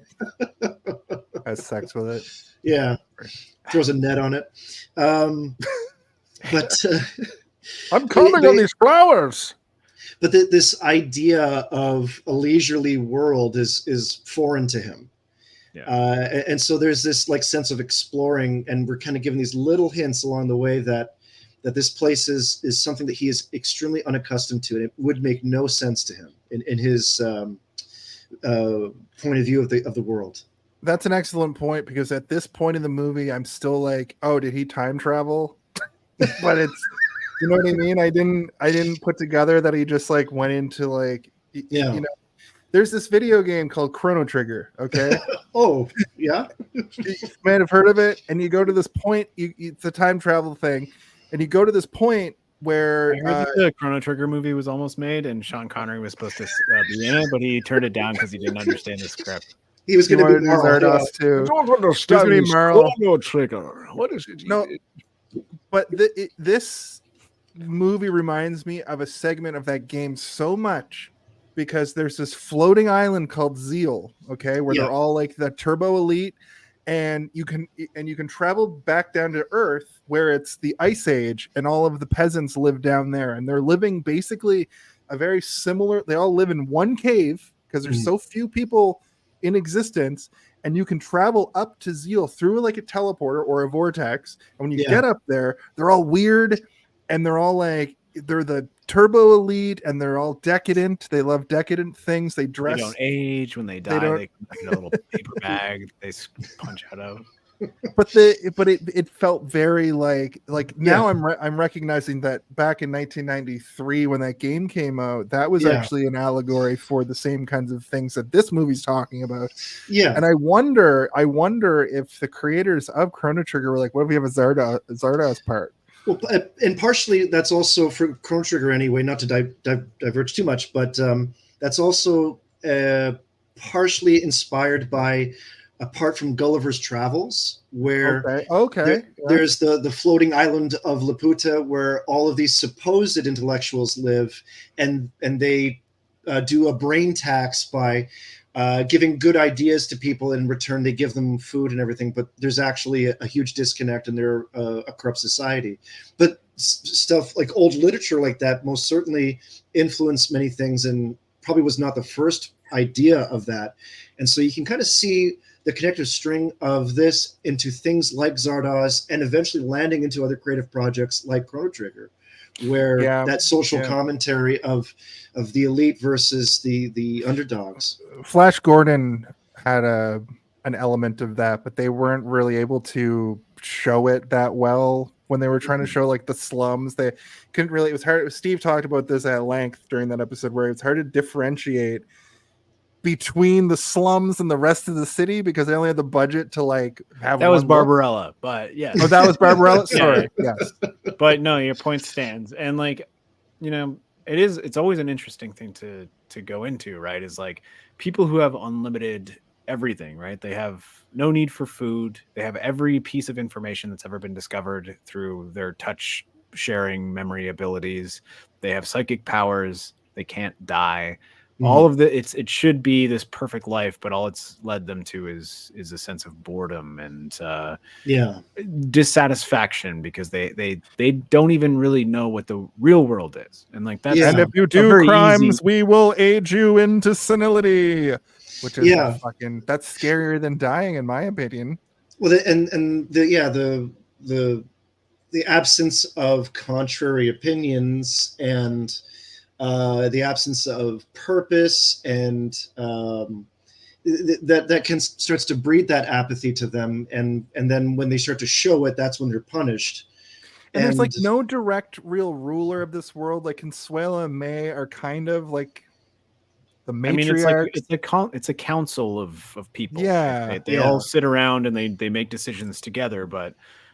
S1: has sex with it.
S5: Yeah, throws a net on it. But
S6: I'm counting on these flowers.
S5: But this idea of a leisurely world is foreign to him. And so there's this like sense of exploring, and we're kind of given these little hints along the way that this place is something that he is extremely unaccustomed to, and it would make no sense to him in his point of view of the world.
S1: That's an excellent point, because at this point in the movie, I'm still like, oh, did he time travel? But it's, you know what I mean? I didn't put together that he just like went into like, you know, there's this video game called Chrono Trigger. Okay.
S5: Oh yeah.
S1: You might have heard of it. And you go to this point, it's a time travel thing. And you go to this point where
S2: the Chrono Trigger movie was almost made, and Sean Connery was supposed to be in it, but he turned it down because he didn't understand the script.
S5: He was going to be
S1: Zardoz too.
S8: I don't understand
S1: There's
S8: this
S1: gonna be Merle.
S8: Chrono Trigger. What is it?
S1: No, but this movie reminds me of a segment of that game so much, because there's this floating island called Zeal, okay, where they're all like the turbo elite, and you can travel back down to Earth, where it's the Ice Age, and all of the peasants live down there, and they're living basically a very similar. They all live in one cave because there's so few people in existence, and you can travel up to Zeal through like a teleporter or a vortex. And when you get up there, they're all weird, and they're all like, they're the turbo elite, and they're all decadent. They love decadent things. They dress.
S2: They don't age. When they die, they come back in a little paper bag they punch out of.
S1: But it felt very like now I'm recognizing that back in 1993 when that game came out, that was actually an allegory for the same kinds of things that this movie's talking about.
S5: Yeah.
S1: And I wonder if the creators of Chrono Trigger were like, what if we have a Zardoz part?
S5: Well, and partially that's also for Chrono Trigger anyway, not to diverge too much, but that's also partially inspired by, apart from Gulliver's Travels, where there's the floating island of Laputa, where all of these supposed intellectuals live, and they do a brain tax by giving good ideas to people. In return, they give them food and everything, but there's actually a huge disconnect, and they're a corrupt society. But stuff like old literature like that most certainly influenced many things, and probably was not the first idea of that. And so you can kind of see the connective string of this into things like Zardoz, and eventually landing into other creative projects like Chrono Trigger, where that social commentary of the elite versus the underdogs.
S1: Flash Gordon had an element of that, but they weren't really able to show it that well when they were trying to show like the slums. They couldn't really. It was hard. Steve talked about this at length during that episode, where it's hard to differentiate between the slums and the rest of the city, because they only had the budget to like have
S2: that was Barbarella, but yeah.
S1: Oh, that was Barbarella. Sorry. Yes.
S2: But no, your point stands. And like, you know, it's always an interesting thing to go into, right? Is like people who have unlimited everything, right? They have no need for food. They have every piece of information that's ever been discovered through their touch sharing memory abilities. They have psychic powers. They can't die. All of it should be this perfect life, but all it's led them to is a sense of boredom and dissatisfaction, because they don't even really know what the real world is. And like that's
S1: and if you do crimes, we will age you into senility, which is that's scarier than dying, in my opinion.
S5: Well, the absence of contrary opinions, and the absence of purpose, and that starts to breed that apathy to them, and then when they start to show it, that's when they're punished.
S1: And there's like no direct real ruler of this world. Like Consuela and May are kind of like the matriarchs.
S2: It's a council of people.
S1: Yeah,
S2: they all sit around and they make decisions together. But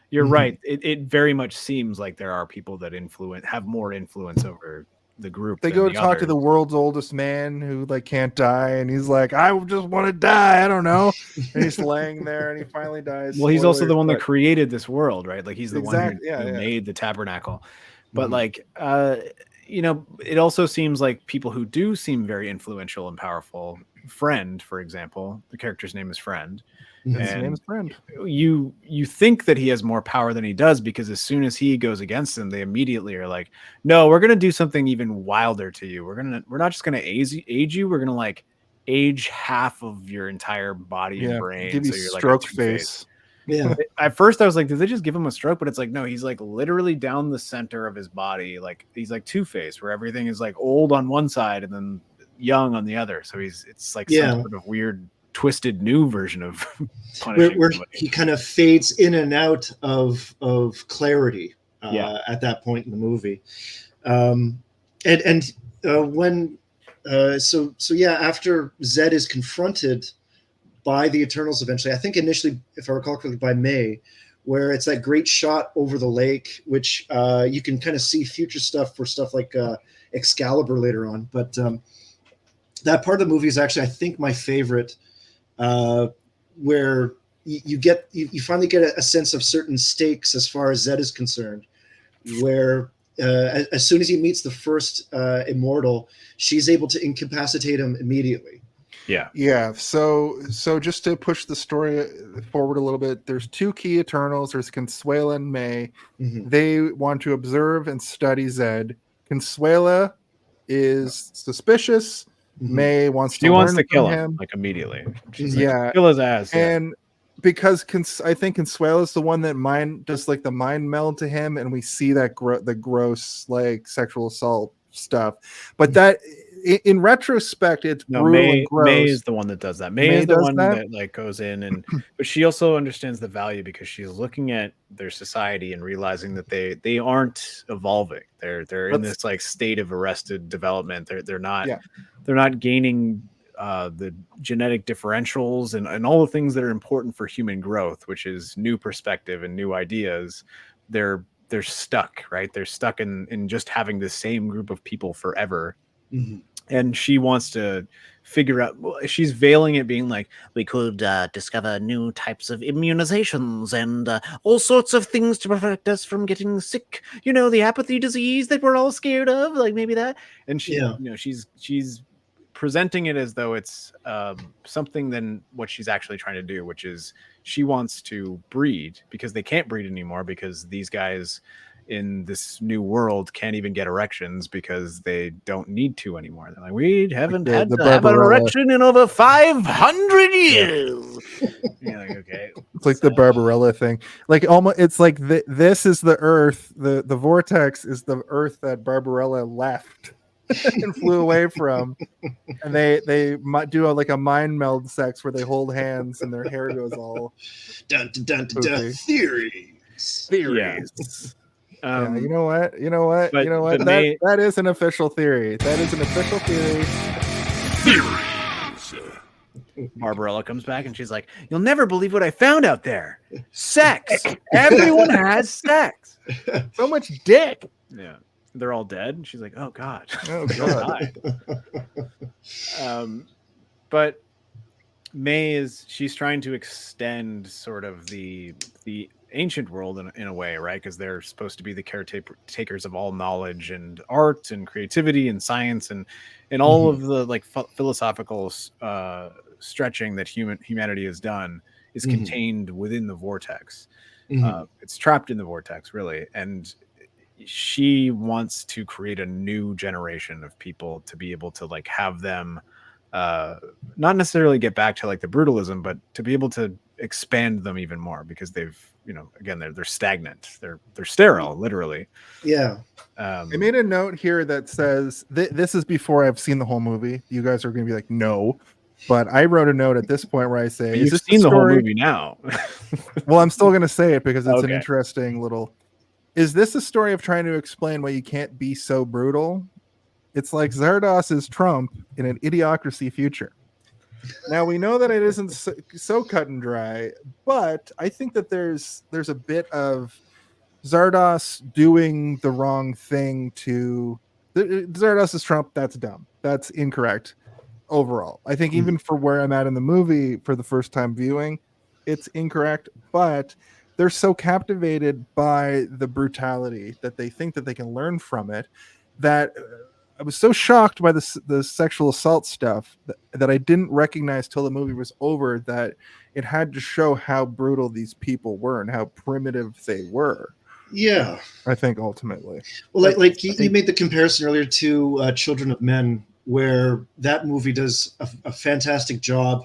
S2: you're right. It very much seems like there are people that have more influence over the group.
S1: They go to talk to the world's oldest man who like can't die, and he's like, I just want to die, I don't know. And he's laying there and he finally dies.
S2: Well, he's also the one that created this world, right? Like he's the one who made the tabernacle. But like you know, it also seems like people who do seem very influential and powerful, Friend, for example, the character's name is Friend.
S1: His name is Friend.
S2: You think that he has more power than he does, because as soon as he goes against them, they immediately are like, no, we're gonna do something even wilder to you. We're not just gonna age you, we're gonna like age half of your entire body and brain.
S1: give you
S2: So you're like a
S1: stroke
S2: two-face.
S1: face.
S5: Yeah.
S2: At first I was like, did they just give him a stroke? But it's like, no, he's like literally down the center of his body. Like he's like two-face, where everything is like old on one side and then young on the other. So it's like some sort of weird twisted new version of punishing
S5: where he kind of fades in and out of clarity at that point in the movie. After Zed is confronted by the Eternals eventually, I think initially, if I recall correctly, by May, where it's that great shot over the lake, which you can kind of see future stuff for stuff like Excalibur later on. But that part of the movie is actually, I think, my favorite, where you finally get a sense of certain stakes as far as Zed is concerned, where as soon as he meets the first immortal, she's able to incapacitate him immediately.
S1: Yeah. So just to push the story forward a little bit, there's two key Eternals. There's Consuela and May.
S5: Mm-hmm.
S1: They want to observe and study Zed. Consuela is suspicious.
S5: Mm-hmm.
S1: May wants
S2: she
S1: to
S2: wants
S1: learn
S2: to kill
S1: from
S2: him like immediately. She's
S1: yeah,
S2: like, kill his ass.
S1: And because I think Consuela is the one that does like the mind meld to him, and we see that the gross like sexual assault stuff. But that in retrospect, it's brutal and gross.
S2: May is the one that does that. May is the one that like goes in and but she also understands the value because she's looking at their society and realizing that they aren't evolving. They're in this like state of arrested development. They're not gaining the genetic differentials and all the things that are important for human growth, which is new perspective and new ideas. They're stuck, right? They're stuck in just having the same group of people forever.
S5: Mm-hmm.
S2: And she wants to figure out, she's veiling it being like, we could discover new types of immunizations and all sorts of things to protect us from getting sick. You know, the apathy disease that we're all scared of, like maybe that. And she, you know, she's presenting it as though it's something than what she's actually trying to do, which is she wants to breed because they can't breed anymore because these guys in this new world can't even get erections because they don't need to anymore. They're like, we haven't had to have an erection in over 500 years. Yeah, like, okay.
S1: It's like the Barbarella thing. Like almost, it's like this is the Earth. The vortex is the Earth that Barbarella left and flew away from. And they might do like a mind meld sex where they hold hands and their hair goes all
S5: dun dun dun dun. Theories.
S1: Yeah, you know what? That is an official theory.
S2: Barbarella comes back and she's like, you'll never believe what I found out there. Sex. Everyone has sex.
S1: So much dick.
S2: Yeah. They're all dead. And she's like, oh God.
S1: Oh God.
S2: But May she's trying to extend sort of the ancient world in a way, right? Because they're supposed to be the caretakers of all knowledge and art and creativity and science and all of the like philosophical stretching that humanity has done is contained within the vortex. It's trapped in the vortex, really, and she wants to create a new generation of people to be able to like have them not necessarily get back to like the brutalism, but to be able to expand them even more because they've, you know, again, they're stagnant, they're sterile, literally.
S1: I made a note here that says this is before I've seen the whole movie. You guys are going to be like, no, but I wrote a note at this point where I say,
S2: you've seen the whole movie now.
S1: Well, I'm still going to say it because it's an interesting little. Is this a story of trying to explain why you can't be so brutal? It's like Zardoz is Trump in an idiocracy future. Now we know that it isn't so cut and dry, but I think that there's a bit of Zardoz doing the wrong thing to Zardoz is Trump. That's dumb. That's incorrect overall. I think even for where I'm at in the movie for the first time viewing, it's incorrect, but they're so captivated by the brutality that they think that they can learn from it that I was so shocked by the sexual assault stuff that I didn't recognize till the movie was over that it had to show how brutal these people were and how primitive they were.
S5: Yeah,
S1: I think ultimately.
S5: Well, like you made the comparison earlier to Children of Men, where that movie does a fantastic job,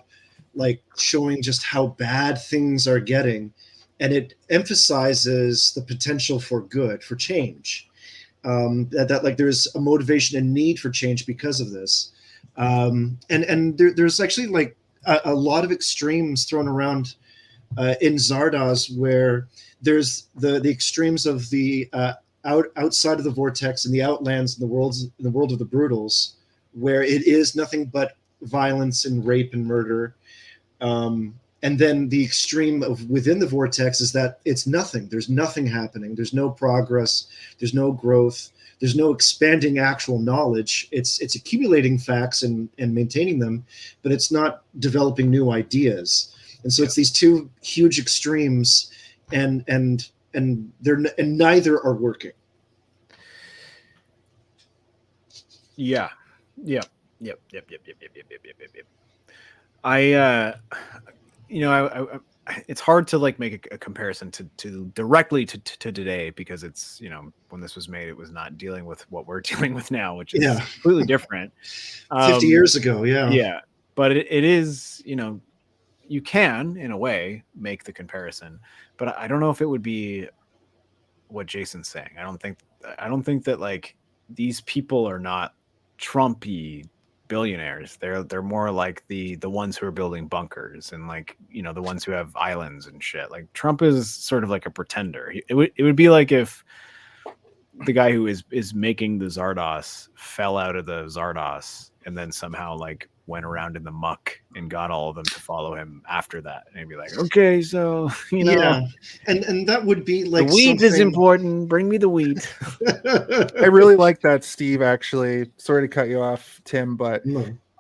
S5: like showing just how bad things are getting, and it emphasizes the potential for good, for change. That like there's a motivation and need for change because of this, and there's actually like a lot of extremes thrown around in Zardoz, where there's the extremes of the outside of the vortex and the outlands, and the world of the brutals, where it is nothing but violence and rape and murder. And then the extreme of within the vortex is that it's nothing. There's nothing happening. There's no progress. There's no growth. There's no expanding actual knowledge. It's accumulating facts and maintaining them, but it's not developing new ideas. And so it's these two huge extremes, and neither are working.
S2: Yeah. Yep. It's hard to like make a comparison to directly to today, because it's, when this was made, it was not dealing with what we're dealing with now, which is completely different.
S5: 50 years ago.
S2: Yeah. But it is, you can, in a way, make the comparison, but I don't know if it would be what Jason's saying. I don't think that like these people are not Trumpy billionaires. They're more like the ones who are building bunkers, and like, the ones who have islands and shit. Like Trump is sort of like a pretender. It would be like if the guy who is making the Zardoz fell out of the Zardoz and then somehow like went around in the muck and got all of them to follow him after that, and he'd be like, okay, so
S5: and that would be like,
S2: the wheat is important, bring me the wheat.
S1: I really like that, Steve, actually. Sorry to cut you off, Tim, but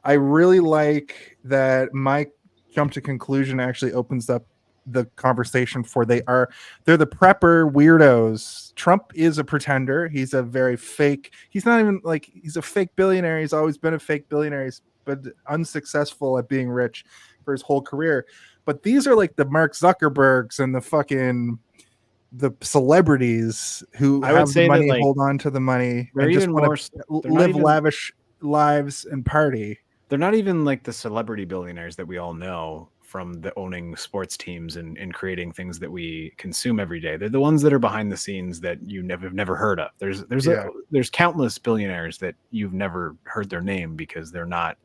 S1: I really like that my jump to conclusion actually opens up the conversation for they're the prepper weirdos. Trump is a pretender. He's a very fake, he's not even like, he's a fake billionaire. He's always been a fake billionaire. He's been unsuccessful at being rich for his whole career. But these are like the Mark Zuckerbergs and the celebrities who have the money, like, hold on to the money, and just want to live lavish lives and party.
S2: They're not even like the celebrity billionaires that we all know from the owning sports teams and creating things that we consume every day. They're the ones that are behind the scenes that you never heard of. There's countless billionaires that you've never heard their name because they're not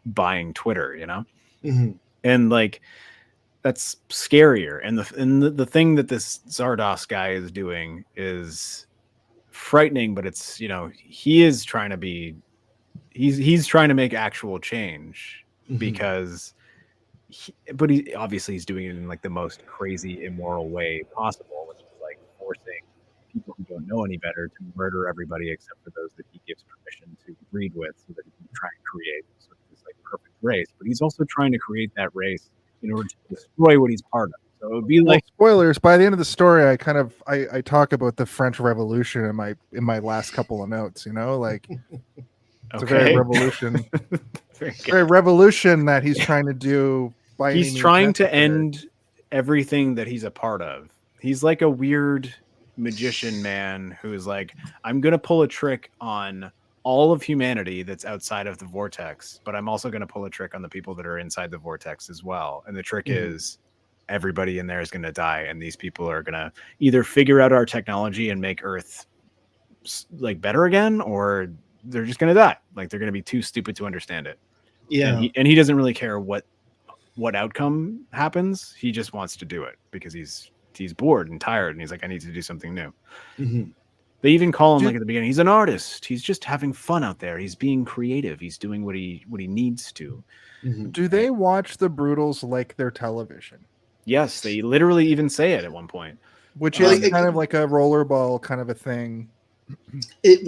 S2: buying Twitter, and like that's scarier. And the thing that this Zardoz guy is doing is frightening, but it's, he is trying to be, he's trying to make actual change, because but he obviously he's doing it in like the most crazy, immoral way possible, which is like forcing people who don't know any better to murder everybody except for those that he gives permission to breed with, so that he can try and create sort of this like perfect race. But he's also trying to create that race in order to destroy what he's part of. So it would be like,
S1: spoilers. By the end of the story, I talk about the French Revolution in my last couple of notes. Like it's a very revolution, very revolution that he's trying to do.
S2: He's trying to end everything that he's a part of. He's like a weird magician man who is like, I'm going to pull a trick on all of humanity that's outside of the vortex, but I'm also going to pull a trick on the people that are inside the vortex as well. And the trick is everybody in there is going to die. And these people are going to either figure out our technology and make Earth like better again, or they're just going to die. Like they're going to be too stupid to understand it.
S5: Yeah.
S2: And he doesn't really care what outcome happens. He just wants to do it because he's bored and tired, and he's like, I need to do something new. They even call him like at the beginning, he's an artist. He's just having fun out there. He's being creative. He's doing what he needs to.
S1: Do they watch the Brutals like their television?
S2: Yes, they literally even say it at one point,
S1: which is kind of like a rollerball kind of a thing.
S5: They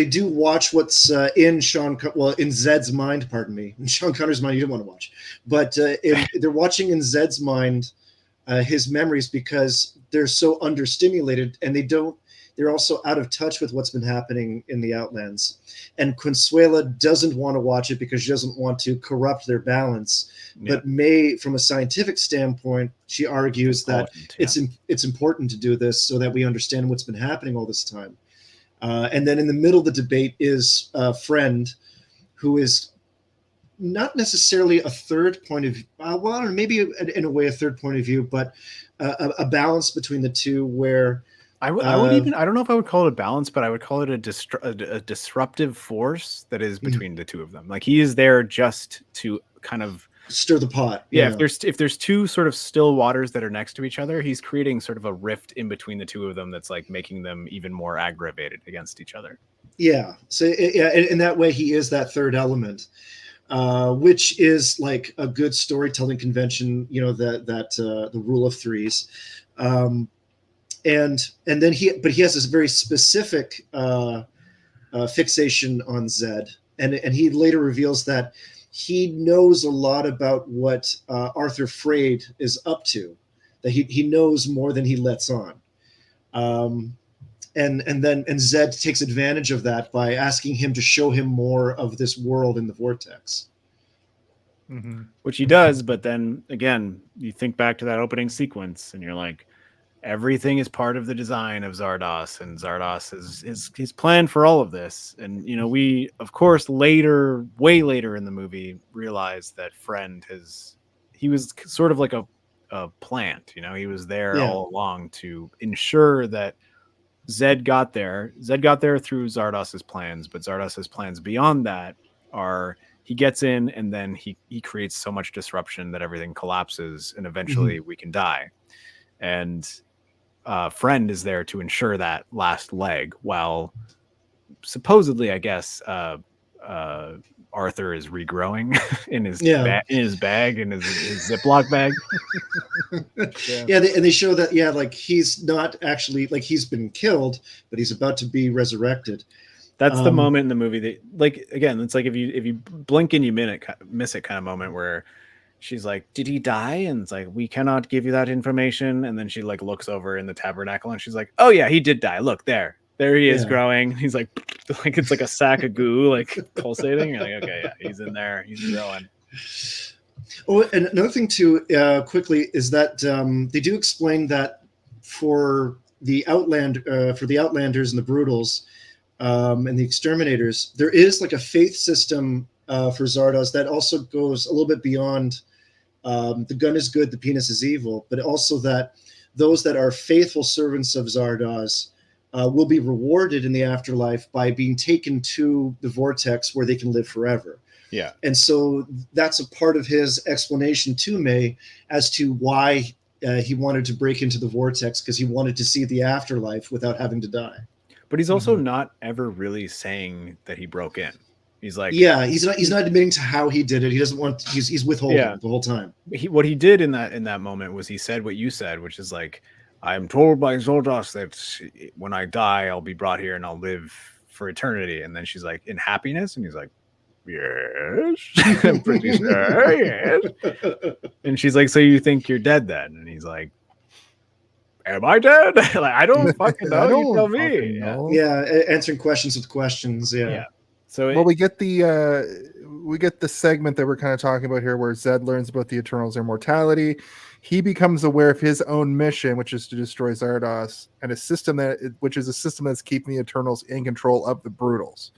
S5: do watch what's in in Zed's mind. Pardon me, in Sean Connery's mind, you didn't want to watch, but they're watching in Zed's mind his memories, because they're so understimulated, and they're also out of touch with what's been happening in the Outlands. And Consuela doesn't want to watch it because she doesn't want to corrupt their balance. But from a scientific standpoint, she argues that it's important to do this so that we understand what's been happening all this time. And then in the middle of the debate is a friend who is not necessarily a third point of view, well, I don't know, maybe in a way a third point of view, but a balance between the two where
S2: I would even, I don't know if I would call it a balance, but I would call it a disruptive force that is between the two of them. Like he is there just to kind of
S5: stir the pot.
S2: Yeah, if there's two sort of still waters that are next to each other, he's creating sort of a rift in between the two of them that's like making them even more aggravated against each other.
S5: Yeah. So in that way, he is that third element, which is like a good storytelling convention. You know, that the rule of threes, and then he has this very specific fixation on Zed, and he later reveals that he knows a lot about what Arthur Freyd is up to, that he knows more than he lets on. And Zed takes advantage of that by asking him to show him more of this world in the vortex.
S2: Mm-hmm. Which he does, but then again, you think back to that opening sequence and you're like, everything is part of the design of Zardoz, and Zardoz is his plan for all of this. And you know, we of course later, way later in the movie, realized that he was sort of like a plant. You know, he was there all along to ensure that Zed got there. Zed got there through Zardos's plans, but Zardos's plans beyond that are he gets in and then he creates so much disruption that everything collapses and eventually we can die. And Friend is there to ensure that last leg, while supposedly, I guess, Arthur is regrowing in his bag, in his Ziploc bag.
S5: And they show that like he's not actually, like, he's been killed, but he's about to be resurrected.
S2: That's the moment in the movie that, like, again, it's like if you blink and you miss it kind of moment where she's like, did he die? And it's like, we cannot give you that information. And then she like looks over in the tabernacle and she's like, oh yeah, he did die. Look there he is growing. He's like it's like a sack of goo, like pulsating. You're like, okay, yeah, he's in there. He's growing.
S5: Oh, and another thing too, quickly, is that they do explain that for the Outlanders and the Brutals and the Exterminators, there is like a faith system for Zardoz that also goes a little bit beyond the gun is good, the penis is evil, but also that those that are faithful servants of Zardoz will be rewarded in the afterlife by being taken to the vortex where they can live forever.
S2: Yeah.
S5: And so that's a part of his explanation to May as to why he wanted to break into the vortex, because he wanted to see the afterlife without having to die.
S2: But he's also not ever really saying that he broke in. He's like,
S5: he's not admitting to how he did it. He doesn't want. He's withholding the whole time.
S2: What he did in that moment was he said what you said, which is like, I'm told by Zardoz that when I die, I'll be brought here and I'll live for eternity. And then she's like, in happiness, and he's like, yes, I'm pretty sure, yes. And she's like, so you think you're dead then? And he's like, am I dead? Like, I don't fucking know. You tell me.
S5: Yeah, answering questions with questions. Yeah.
S1: So we get the segment that we're kind of talking about here, where Zed learns about the Eternals' immortality. He becomes aware of his own mission, which is to destroy Zardoz, and which is a system that's keeping the Eternals in control of the Brutals,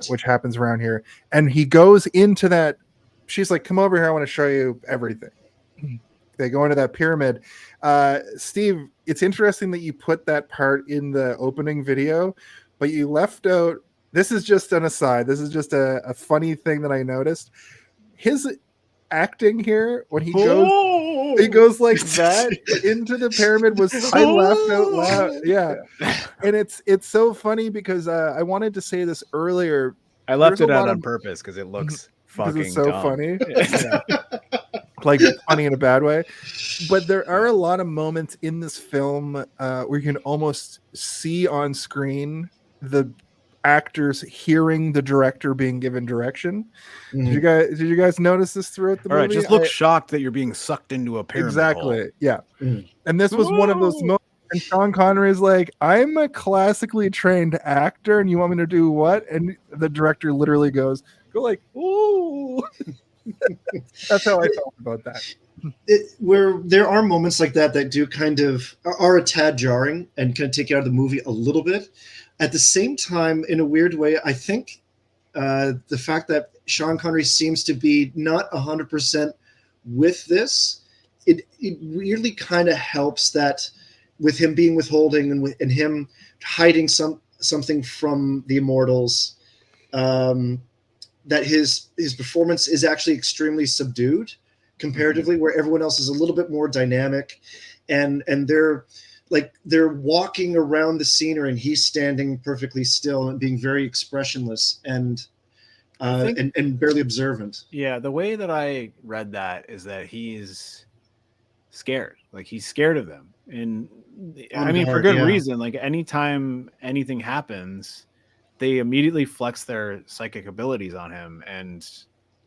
S1: which happens around here. And he goes into that. She's like, "Come over here. I want to show you everything." They go into that pyramid. Steve, it's interesting that you put that part in the opening video, but you left out. This is just an aside. This is just a funny thing that I noticed. His acting here, when he goes like that into the pyramid, I laughed out loud. Yeah. And it's so funny because I wanted to say this earlier.
S2: I left it out on purpose because it looks fucking
S1: it's so
S2: dumb.
S1: Funny. Like funny in a bad way. But there are a lot of moments in this film where you can almost see on screen the actors hearing the director being given direction. Did you guys notice this throughout the movie?
S2: All right, just look shocked that you're being sucked into a pyramid.
S1: Exactly.
S2: Hole.
S1: Yeah. And this was one of those moments. And Sean Connery is like, I'm a classically trained actor, and you want me to do what? And the director literally go like, ooh. That's how I felt about that.
S5: Where there are moments like that do kind of are a tad jarring and kind of take you out of the movie a little bit. at the same time, in a weird way, I think the fact that Sean Connery seems to be not 100% with this, it really kind of helps that with him being withholding and him hiding something from the immortals, that his performance is actually extremely subdued comparatively, where everyone else is a little bit more dynamic, and they're walking around the scenery and he's standing perfectly still and being very expressionless and barely observant.
S2: Yeah, the way that I read that is that he's scared. Like he's scared of them. And I mean, for good reason. Like anytime anything happens, they immediately flex their psychic abilities on him and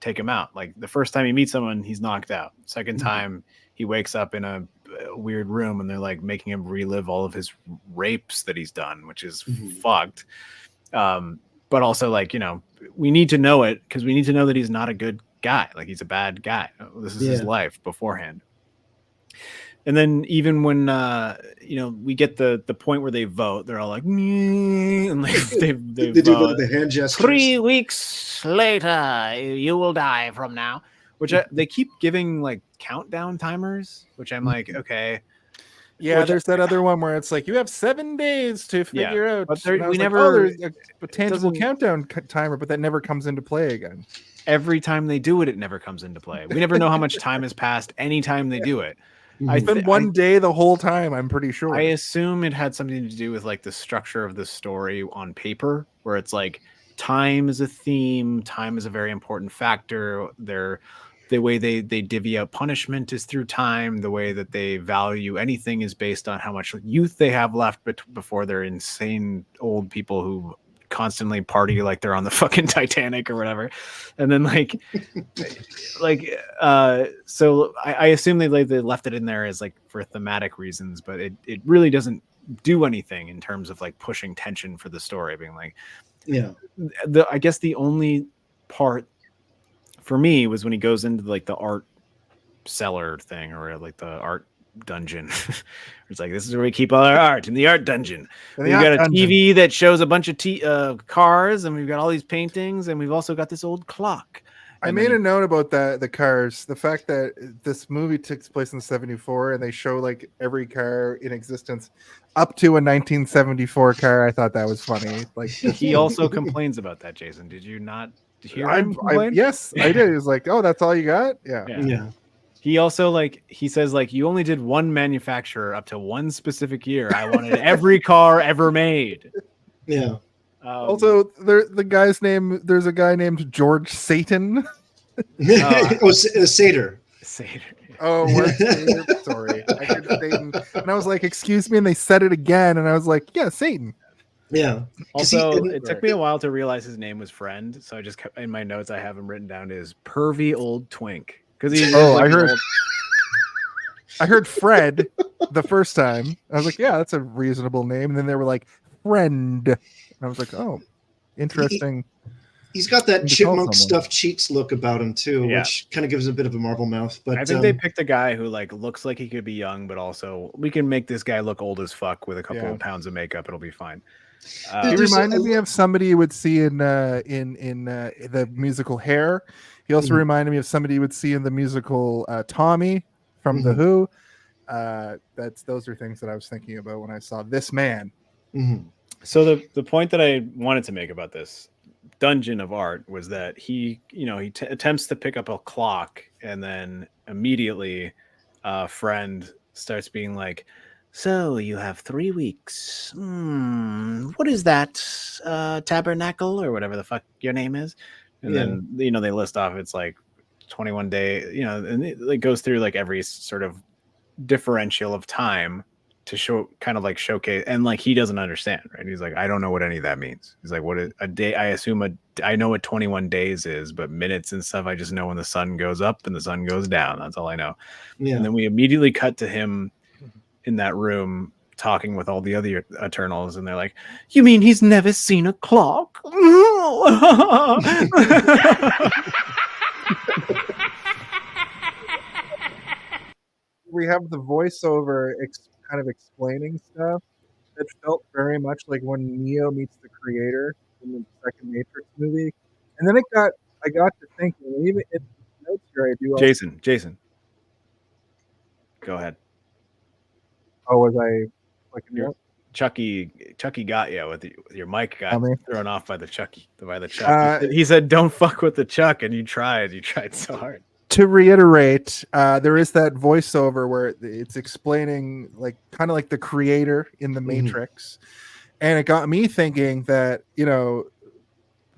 S2: take him out. Like the first time he meets someone, he's knocked out. Second time he wakes up in a weird room and they're like making him relive all of his rapes that he's done, which is fucked. But also, like, you know, we need to know it because we need to know that he's not a good guy. Like he's a bad guy. This is his life beforehand. And then even when you know, we get the point where they vote, they're all like, and like they
S5: do the hand gestures.
S2: 3 weeks later, you will die from now. Which they keep giving like countdown timers, which I'm like, okay.
S1: Yeah, there's that other one where it's like you have 7 days to figure out.
S2: But
S1: we never there's a tangible countdown timer, but that never comes into play again.
S2: Every time they do it, it never comes into play. We never know how much time has passed anytime they do it.
S1: It's been one day the whole time, I'm pretty sure.
S2: I assume it had something to do with like the structure of the story on paper, where it's like time is a theme, time is a very important factor. The way they divvy out punishment is through time. The way that they value anything is based on how much youth they have left before they're insane old people who constantly party like they're on the fucking Titanic or whatever. And then so I assume they left it in there as like for thematic reasons, but it really doesn't do anything in terms of like pushing tension for the story, being like, I guess the only part for me was when he goes into like the art cellar thing or like the art dungeon. It's like, this is where we keep all our art in the art dungeon. We've got a TV that shows a bunch of cars, and we've got all these paintings, and we've also got this old clock.
S1: I made a note about the cars. The fact that this movie takes place in 74 and they show like every car in existence up to a 1974 car. I thought that was funny. Like
S2: he also complains about that, Jason. Did you not hear him complain?
S1: Yes, I did. He was like, "Oh, that's all you got?" Yeah.
S2: He also he says you only did one manufacturer up to one specific year. I wanted every car ever made.
S5: Yeah.
S1: Also, there's a guy named George Satan.
S5: Satyr.
S2: Satyr.
S1: Oh, sorry. I heard Satan, and I was like, "Excuse me," and they said it again, and I was like, "Yeah, Satan."
S5: Yeah.
S2: Also, it took me a while to realize his name was Friend, so I just kept in my notes. I have him written down as pervy old twink because he.
S1: I heard Fred the first time. I was like, "Yeah, that's a reasonable name," and then they were like, "Friend." And I was like, "Oh, interesting."
S5: He's got that chipmunk stuffed cheeks look about him too, which kind of gives him a bit of a marble mouth. But
S2: I think they picked a guy who looks like he could be young, but also we can make this guy look old as fuck with a couple of pounds of makeup. It'll be fine.
S1: He reminded me of somebody you would see in the musical Hair. He also reminded me of somebody you would see in the musical Tommy from The Who. Those are things that I was thinking about when I saw this man.
S2: So the point that I wanted to make about this dungeon of art was that he attempts to pick up a clock, and then immediately Friend starts being like, "So you have 3 weeks. What is that? Tabernacle or whatever the fuck your name is?" And then they list off, it's like 21 day, and it goes through like every sort of differential of time to showcase, and he doesn't understand, right? He's like, "I don't know what any of that means." He's like, "What is a day?" I assume I know what 21 days is, but minutes and stuff, I just know when the sun goes up and the sun goes down. That's all I know. And then we immediately cut to him in that room talking with all the other Eternals, and they're like, "You mean he's never seen a clock?"
S1: We have the voiceover kind of explaining stuff, that felt very much like when Neo meets the creator in the second Matrix movie. And then I got to thinking, and even in the notes here, I do.
S2: Jason, go ahead.
S1: Oh, was I clicking
S2: You're-
S1: out?
S2: Chucky got you with your mic got
S1: me?
S2: thrown off by the Chuck. He said, "Don't fuck with the Chuck," and you tried so hard.
S1: To reiterate, there is that voiceover where it's explaining kind of like the creator in the Matrix, and it got me thinking that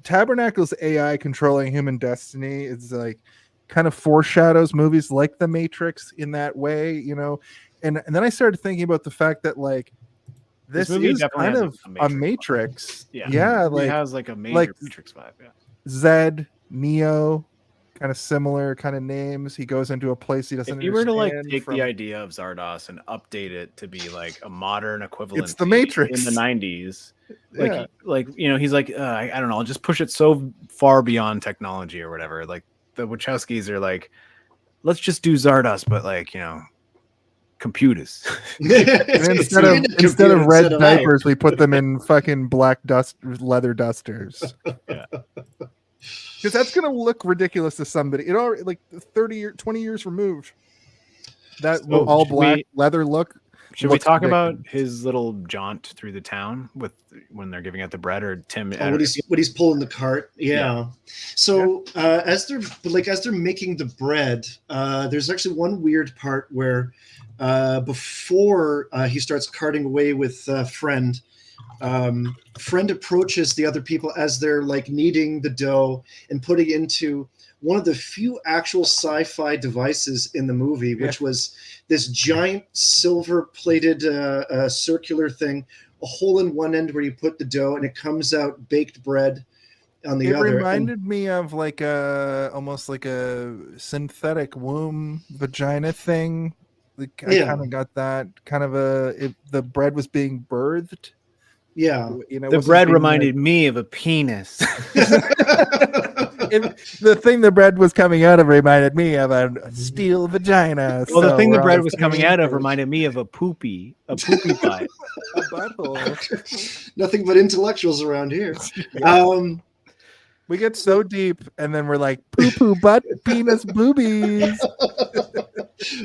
S1: Tabernacle's AI controlling human destiny is kind of foreshadows movies like The Matrix in that way, and then I started thinking about the fact that this
S2: movie
S1: is
S2: definitely
S1: kind
S2: has
S1: of
S2: a
S1: a Matrix.
S2: Yeah, it has like a major Matrix vibe. Yeah,
S1: Zed, Neo, kind of similar kind of names. He goes into a place he doesn't.
S2: If you were to take the idea of Zardoz and update it to be like a modern equivalent,
S1: it's the Matrix
S2: in the 90s. He's like, I don't know, I'll just push it so far beyond technology or whatever. Like the Wachowskis are like, let's just do Zardoz, but computers.
S1: instead of red diapers, we put them in fucking black leather dusters.
S2: Yeah.
S1: Because that's gonna look ridiculous to somebody. It already 20 years removed. That all black leather look.
S2: Should we talk about his little jaunt through the town when they're giving out the bread, or Tim?
S5: When he's pulling the cart, yeah. So as they're making the bread, there's actually one weird part where before he starts carting away with Friend. Friend approaches the other people as they're kneading the dough and putting into one of the few actual sci-fi devices in the movie, which was this giant silver-plated circular thing, a hole in one end where you put the dough and it comes out baked bread on the other.
S1: It reminded me of almost like a synthetic womb vagina thing. I kind of got that kind of the bread was being birthed.
S5: Yeah,
S2: the bread reminded me of a penis.
S1: The thing the bread was coming out of reminded me of a steel vagina.
S2: Well, the thing the bread was coming out of reminded me of a poopy butt.
S1: A butthole.
S5: Nothing but intellectuals around here.
S1: We get so deep, and then we're like, poo-poo butt, penis, boobies.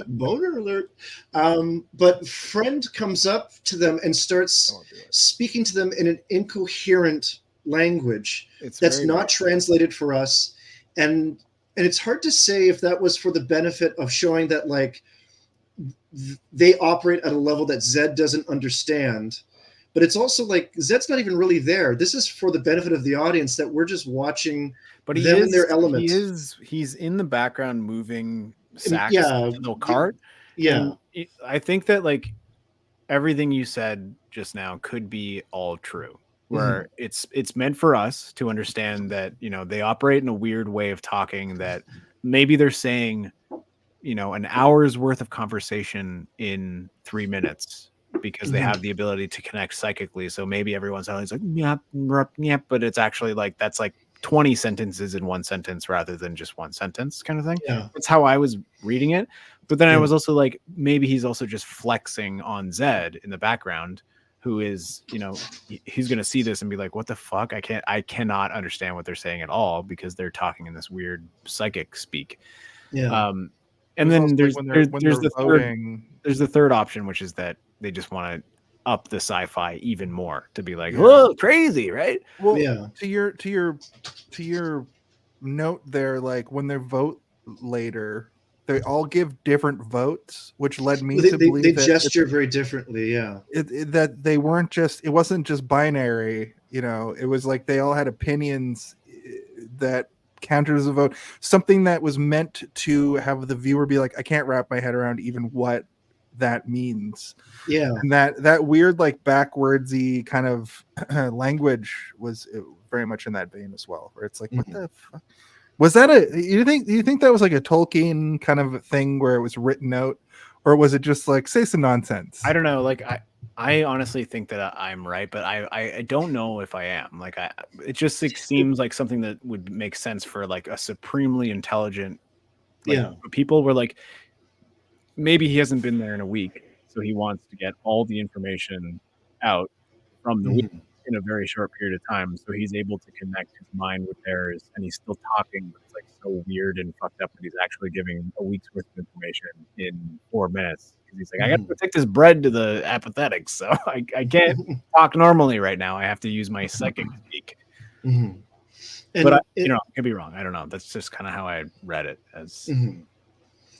S5: Boner alert. But Friend comes up to them and starts speaking to them in an incoherent language that's not translated for us. And it's hard to say if that was for the benefit of showing that they operate at a level that Zed doesn't understand. But it's also Zed's not even really there. This is for the benefit of the audience that we're just watching them in their element.
S2: He's in the background moving sacks in the cart.
S5: Yeah.
S2: And I think that everything you said just now could be all true. Where it's meant for us to understand that, they operate in a weird way of talking, that maybe they're saying, an hour's worth of conversation in 3 minutes. Because they have the ability to connect psychically. So maybe everyone's always like, yep, yep, but it's actually that's 20 sentences in one sentence rather than just one sentence kind of thing.
S5: Yeah.
S2: That's how I was reading it. But then I was also maybe he's also just flexing on Zed in the background, who is, he's going to see this and be like, what the fuck? I cannot understand what they're saying at all because they're talking in this weird psychic speak.
S5: Yeah.
S2: And then there's the third option, which is that they just want to up the sci-fi even more to be like, whoa, crazy, right?
S1: Well, yeah. To your note there, when they vote later, they all give different votes, which led me to believe
S5: they gesture very differently. Yeah,
S1: that they weren't just. It wasn't just binary. It was they all had opinions that counted as a vote. Something that was meant to have the viewer be like, I can't wrap my head around even what that means.
S5: Yeah,
S1: and that weird backwardsy kind of language was very much in that vein as well, where it's what the fuck was that? Do you think that was a Tolkien kind of thing where it was written out, or was it just say some nonsense?
S2: I don't know. I honestly think that I'm right, but I don't know if I am. It just seems like something that would make sense for a supremely intelligent people, where maybe he hasn't been there in a week, so he wants to get all the information out from the wheel
S5: Mhm.
S2: in a very short period of time. So he's able to connect his mind with theirs, and he's still talking, but it's like so weird and fucked up that he's actually giving a week's worth of information in 4 minutes. Because he's like, I got to go take this bread to the apathetics, so I can't talk normally right now. I have to use my psychic speak.
S5: Mhm.
S2: But I,
S5: And
S2: I could be wrong. I don't know. That's just kind of how I read it. As
S5: and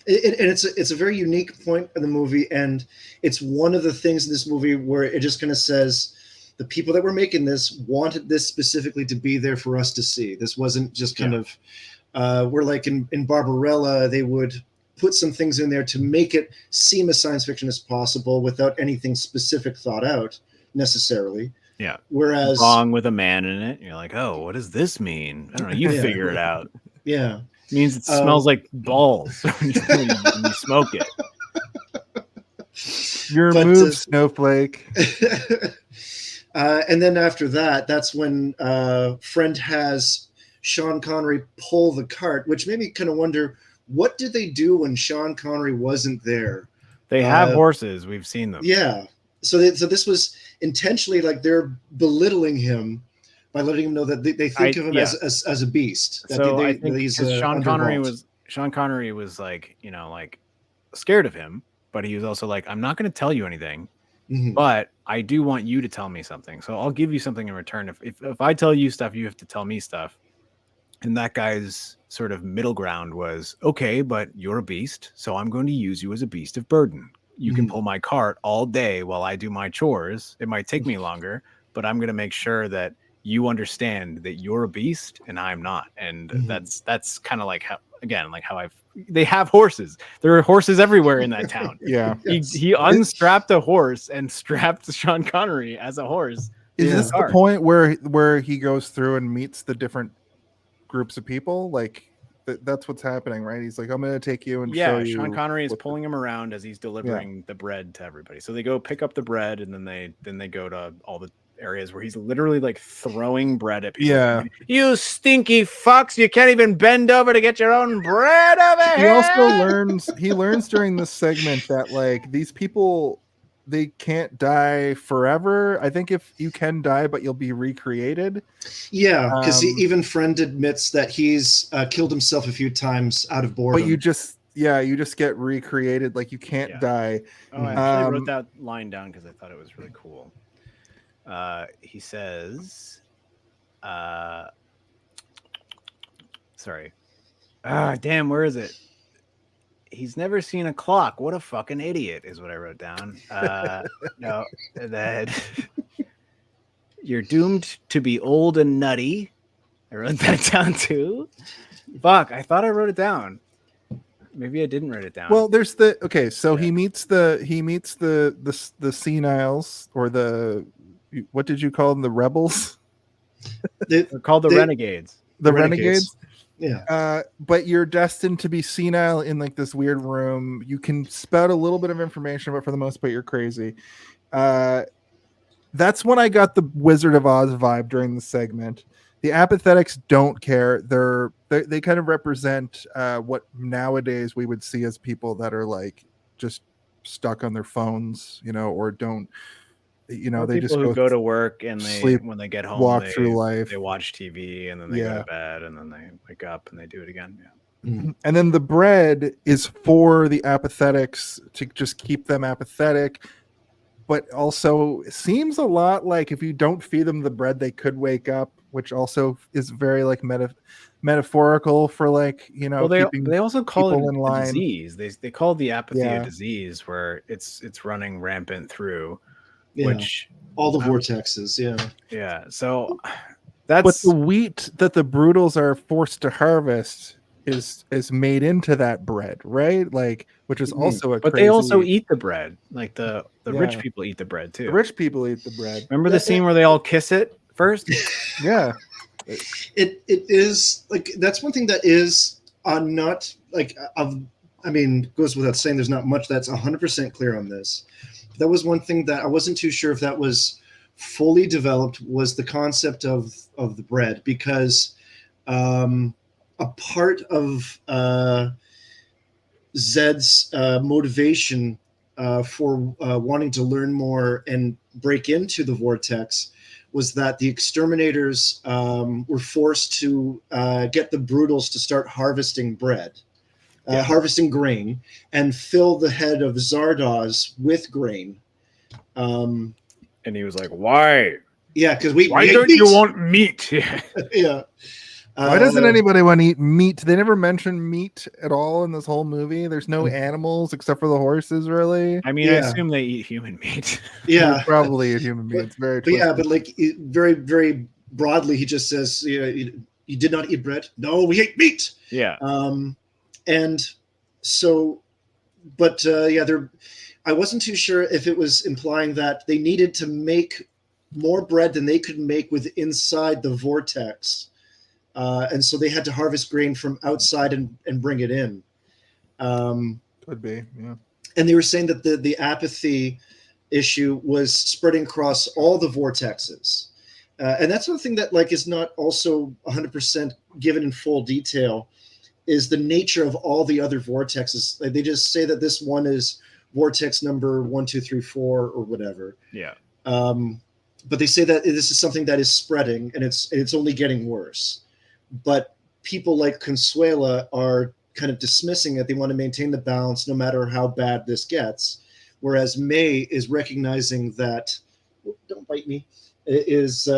S5: it's a very unique point in the movie, and it's one of the things in this movie where it just kind of says the people that were making this wanted this specifically to be there for us to see. This wasn't just kind of we're like in Barbarella, they would put some things in there to make it seem as science fiction as possible without anything specific thought out necessarily.
S2: yeah,
S5: Whereas
S2: wrong with a man in it. You're like, oh, what does this mean? I don't know. You
S5: Yeah.
S2: figure it out.
S5: yeah.
S2: It means it smells like balls when you smoke it.
S1: Your
S5: But,
S1: move, Snowflake.
S5: And then after that, that's when Friend has Sean Connery pull the cart, which made me kind of wonder, what did they do when Sean Connery wasn't there?
S2: They have horses. We've seen them.
S5: Yeah. So this was intentionally like they're belittling him by letting him know that they think of him as a beast. That
S2: So I
S5: that
S2: think
S5: he's
S2: Sean
S5: underwhelmed.
S2: Connery was like, like scared of him, but he was also like, I'm not going to tell you anything,
S5: Mhm.
S2: but I do want you to tell me something. So I'll give you something in return. If I tell you stuff, you have to tell me stuff. And that guy's sort of middle ground was, okay, but you're a beast, so I'm going to use you as a beast of burden. You can pull my cart all day while I do my chores. It might take me longer, but I'm going to make sure that you understand that you're a beast and I'm not. And that's kind of like how they have horses. There are horses everywhere in that town.
S1: Yeah.
S2: He unstrapped a horse and strapped Sean Connery as a horse.
S1: Is this the point where he goes through and meets the different groups of people? Like that's what's happening, right? He's like, I'm going to take you and show you.
S2: Sean Connery is pulling him around as he's delivering the bread to everybody. So they go pick up the bread, and then they go to all the areas where he's literally like throwing bread at people.
S1: Yeah.
S2: You stinky fucks! You can't even bend over to get your own bread over
S1: He
S2: here.
S1: also learns during this segment that like these people, they can't die forever. I think if you can die, but you'll be recreated.
S5: Yeah, because even Friend admits that he's killed himself a few times out of boredom.
S1: But you just get recreated. Like you can't die.
S2: Oh, I actually wrote that line down because I thought it was really cool. He says, sorry. Damn, where is it? He's never seen a clock. What a fucking idiot is what I wrote down. No, that you're doomed to be old and nutty. I wrote that down too. Fuck, I thought I wrote it down. Maybe I didn't write it down.
S1: Well, there's he meets the seniles, or what did you call them? The rebels?
S2: They're called the renegades.
S1: The renegades?
S5: Yeah.
S1: But you're destined to be senile in like this weird room. You can spout a little bit of information, but for the most part, you're crazy. That's when I got the Wizard of Oz vibe during the segment. The apathetics don't care. They kind of represent what nowadays we would see as people that are like just stuck on their phones, or don't. They just
S2: go to work and they
S1: sleep,
S2: when they get home,
S1: walk through life.
S2: They watch TV and then they go to bed and then they wake up and they do it again. Yeah.
S1: And then the bread is for the apathetics to just keep them apathetic, but also it seems a lot like if you don't feed them the bread, they could wake up, which also is very like metaphorical for like,
S2: well, they also call it
S1: a
S2: disease. They call the apathy a disease where it's running rampant through.
S5: Yeah.
S2: Which
S5: all the vortexes,
S2: yeah. So
S1: but the wheat that the Brutals are forced to harvest is made into that bread, right? Like, which is also
S2: but they also eat the bread. Like the rich people eat the bread too.
S1: The rich people eat the bread.
S2: Remember the scene where they all kiss it first?
S1: Yeah.
S5: It is like that's one thing that is not like goes without saying. There's not much that's 100% clear on this. That was one thing that I wasn't too sure if that was fully developed, was the concept of the bread, because a part of Zed's motivation for wanting to learn more and break into the vortex was that the exterminators were forced to get the brutals to start harvesting bread, harvesting grain, and fill the head of Zardoz with grain.
S2: And he was like, "Why?
S5: Yeah, because
S2: Why don't you want meat?"
S5: Yeah.
S1: Why doesn't anybody want to eat meat? They never mention meat at all in this whole movie. There's no animals except for the horses, really.
S2: I mean, I assume they eat human meat.
S5: Yeah,
S1: They probably eat human meat. It's very
S5: but yeah,
S1: twisted.
S5: but like very, very broadly, he just says, you did not eat bread. No, we ate meat.
S2: Yeah.
S5: And so, but I wasn't too sure if it was implying that they needed to make more bread than they could make with inside the vortex. And so they had to harvest grain from outside and bring it in.
S1: Could be, yeah.
S5: And they were saying that the apathy issue was spreading across all the vortexes. And that's one thing that like is not also 100% given in full detail, is the nature of all the other vortexes. Like they just say that this one is vortex number 1, 2, 3, 4 or whatever.
S2: Yeah.
S5: But they say that this is something that is spreading and it's only getting worse. But people like Consuela are kind of dismissing it. They want to maintain the balance no matter how bad this gets. Whereas May is recognizing that, don't bite me, is,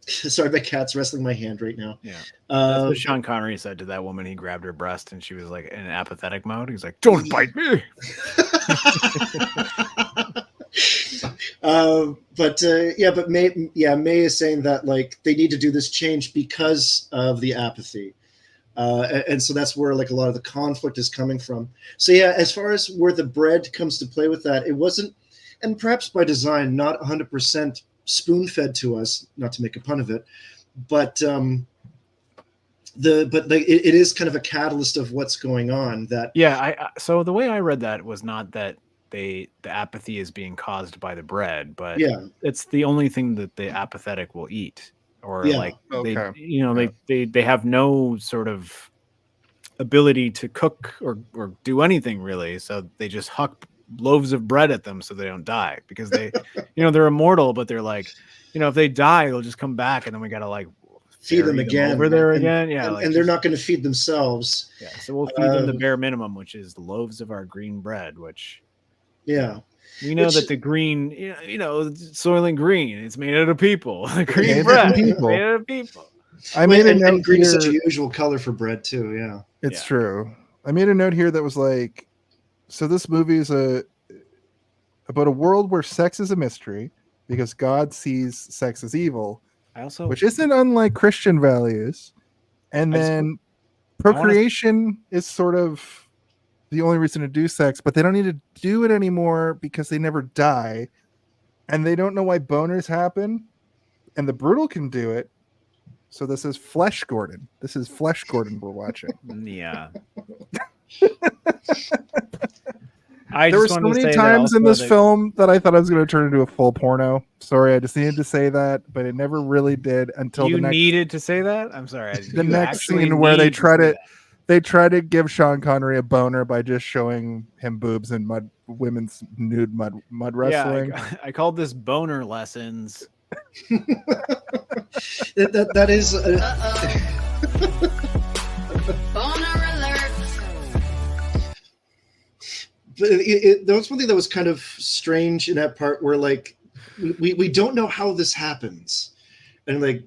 S5: sorry, my cat's wrestling my hand right now.
S2: Yeah. That's what Sean Connery said to that woman. He grabbed her breast and she was like in an apathetic mode. He's like, "Don't bite me."
S5: But May is saying that like they need to do this change because of the apathy, and so that's where like a lot of the conflict is coming from. So yeah, as far as where the bread comes to play with that, it wasn't, and perhaps by design, not 100% spoon-fed to us. Not to make a pun of it, but it is kind of a catalyst of what's going on. That
S2: so the way I read that was not that the apathy is being caused by the bread, but it's the only thing that the apathetic will eat, or they have no sort of ability to cook or do anything really, so they just huck loaves of bread at them so they don't die, because they they're immortal, but they're like, if they die they'll just come back and then we gotta like
S5: feed them again
S2: over there again,
S5: and they're not going to feed themselves.
S2: So we'll feed them the bare minimum, which is the loaves of our green bread, which we know that the green, Soylent Green, it's made out of people. The green bread is made out of people.
S5: And green is such a usual color for bread too. Yeah,
S1: it's true. I made a note here that was like, so this movie is about a world where sex is a mystery because God sees sex as evil, which isn't unlike Christian values. And then procreation is sort of the only reason to do sex, but they don't need to do it anymore because they never die, and they don't know why boners happen, and the brutal can do it. So this is Flesh Gordon. This is Flesh Gordon we're watching.
S2: Yeah.
S1: There were so many times in this film that I thought I was going to turn into a full porno. Sorry, I just needed to say that, but it never really did until
S2: you needed to say that. I'm sorry.
S1: The next scene where they try to give Sean Connery a boner by just showing him boobs and women's nude mud wrestling.
S2: Yeah, I called this boner lessons.
S5: that is.
S7: Boner alert.
S5: There was one thing that was kind of strange in that part where like we don't know how this happens, and like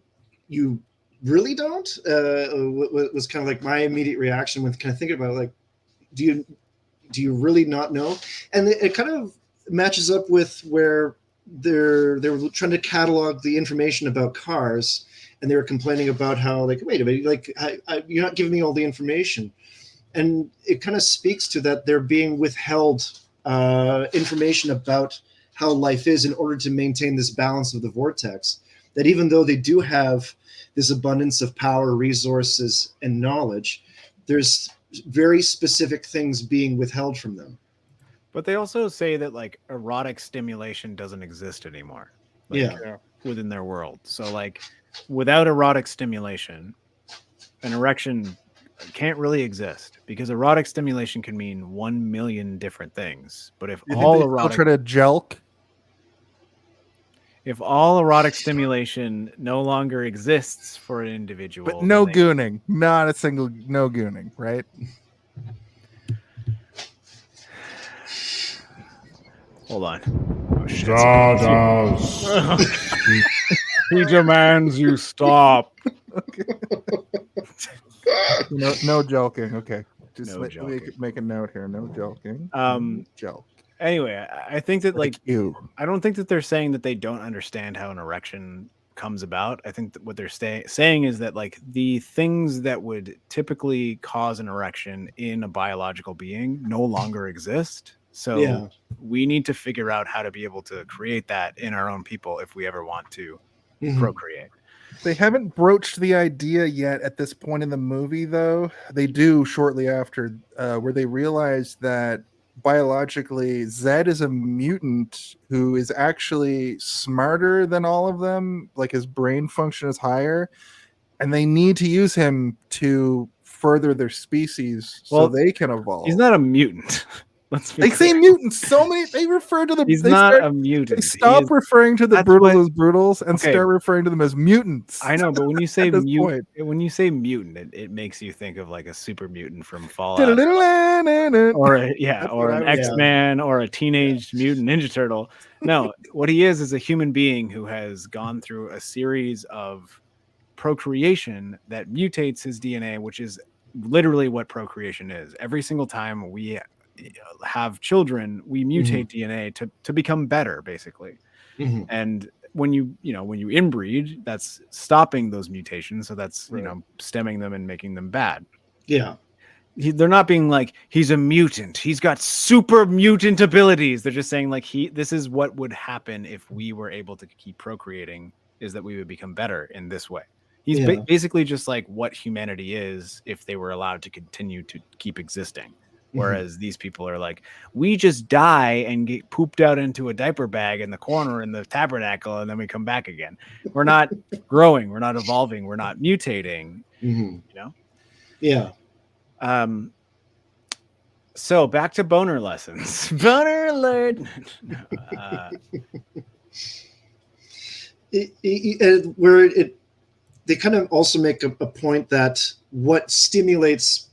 S5: you really don't. Was kind of like my immediate reaction when kind of thinking about it, like, do you really not know? And it kind of matches up with where they were trying to catalog the information about cars, and they were complaining about how like, wait a minute, like you're not giving me all the information. And it kind of speaks to that they're being withheld information about how life is in order to maintain this balance of the vortex. That even though they do have this abundance of power, resources, and knowledge, there's very specific things being withheld from them.
S2: But they also say that like erotic stimulation doesn't exist anymore. Like, within their world. So like without erotic stimulation, an erection can't really exist because erotic stimulation can mean 1 million different things. But if
S1: You think
S2: all
S1: they still
S2: erotic
S1: try to jelk?
S2: if all erotic stimulation no longer exists for an individual,
S1: But no
S2: then they-
S1: gooning. Not a single no gooning, right?
S2: Hold on. Oh shit.
S6: Zardoz.
S2: He demands you stop.
S1: No joking. Okay. Just
S2: No joking.
S1: make a note here. No joking. Joke.
S2: Anyway, I think that like
S1: you.
S2: I don't think that they're saying that they don't understand how an erection comes about. I think that what they're saying is that like the things that would typically cause an erection in a biological being no longer exist. So we need to figure out how to be able to create that in our own people if we ever want to procreate.
S1: They haven't broached the idea yet at this point in the movie, though. They do shortly after, where they realize that biologically Zed is a mutant who is actually smarter than all of them. Like his brain function is higher, and they need to use him to further their species so they can evolve.
S2: He's not a mutant.
S1: They say mutants so many. They refer to them.
S2: He's
S1: they
S2: not
S1: start,
S2: a mutant.
S1: They stop referring to the brutals as brutals and start referring to them as mutants.
S2: I know, but when you say mutant, it makes you think of like a super mutant from Fallout, or an X-Man, or a teenage mutant Ninja Turtle. No, what he is a human being who has gone through a series of procreation that mutates his DNA, which is literally what procreation is. Every single time we have children, we mutate DNA to become better, basically. And when you inbreed, that's stopping those mutations, so that's stemming them and making them bad. They're not being like he's a mutant, he's got super mutant abilities. They're just saying like this is what would happen if we were able to keep procreating, is that we would become better in this way. He's basically just like what humanity is if they were allowed to continue to keep existing. Whereas these people are like, we just die and get pooped out into a diaper bag in the corner in the tabernacle, and then we come back again. We're not growing, we're not evolving, we're not mutating. You know?
S5: Yeah.
S2: So back to boner lessons. Boner alert.
S5: They kind of also make a point that what stimulates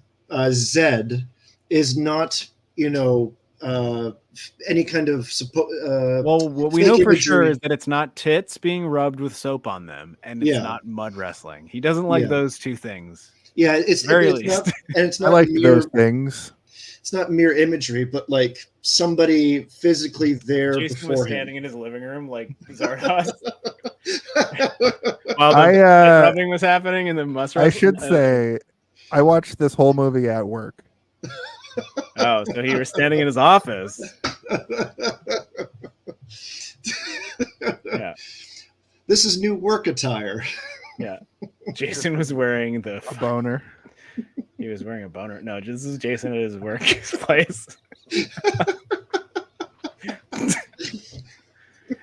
S5: Zed is not, any kind of
S2: well, what we know for sure is that it's not tits being rubbed with soap on them, and it's not mud wrestling. He doesn't like those two things.
S5: Yeah, it's
S2: least.
S5: It's not
S1: I like those things.
S5: It's not mere imagery, but like somebody physically there
S2: Jason
S5: before
S2: was
S5: him.
S2: standing in his living room like Zardoz while the rubbing was happening and the must.
S1: I should say, I watched this whole movie at work.
S2: Oh, so he was standing in his office. Yeah.
S5: This is new work attire.
S2: Yeah. Jason was wearing
S1: a boner.
S2: He was wearing a boner. No, this is Jason at his workplace.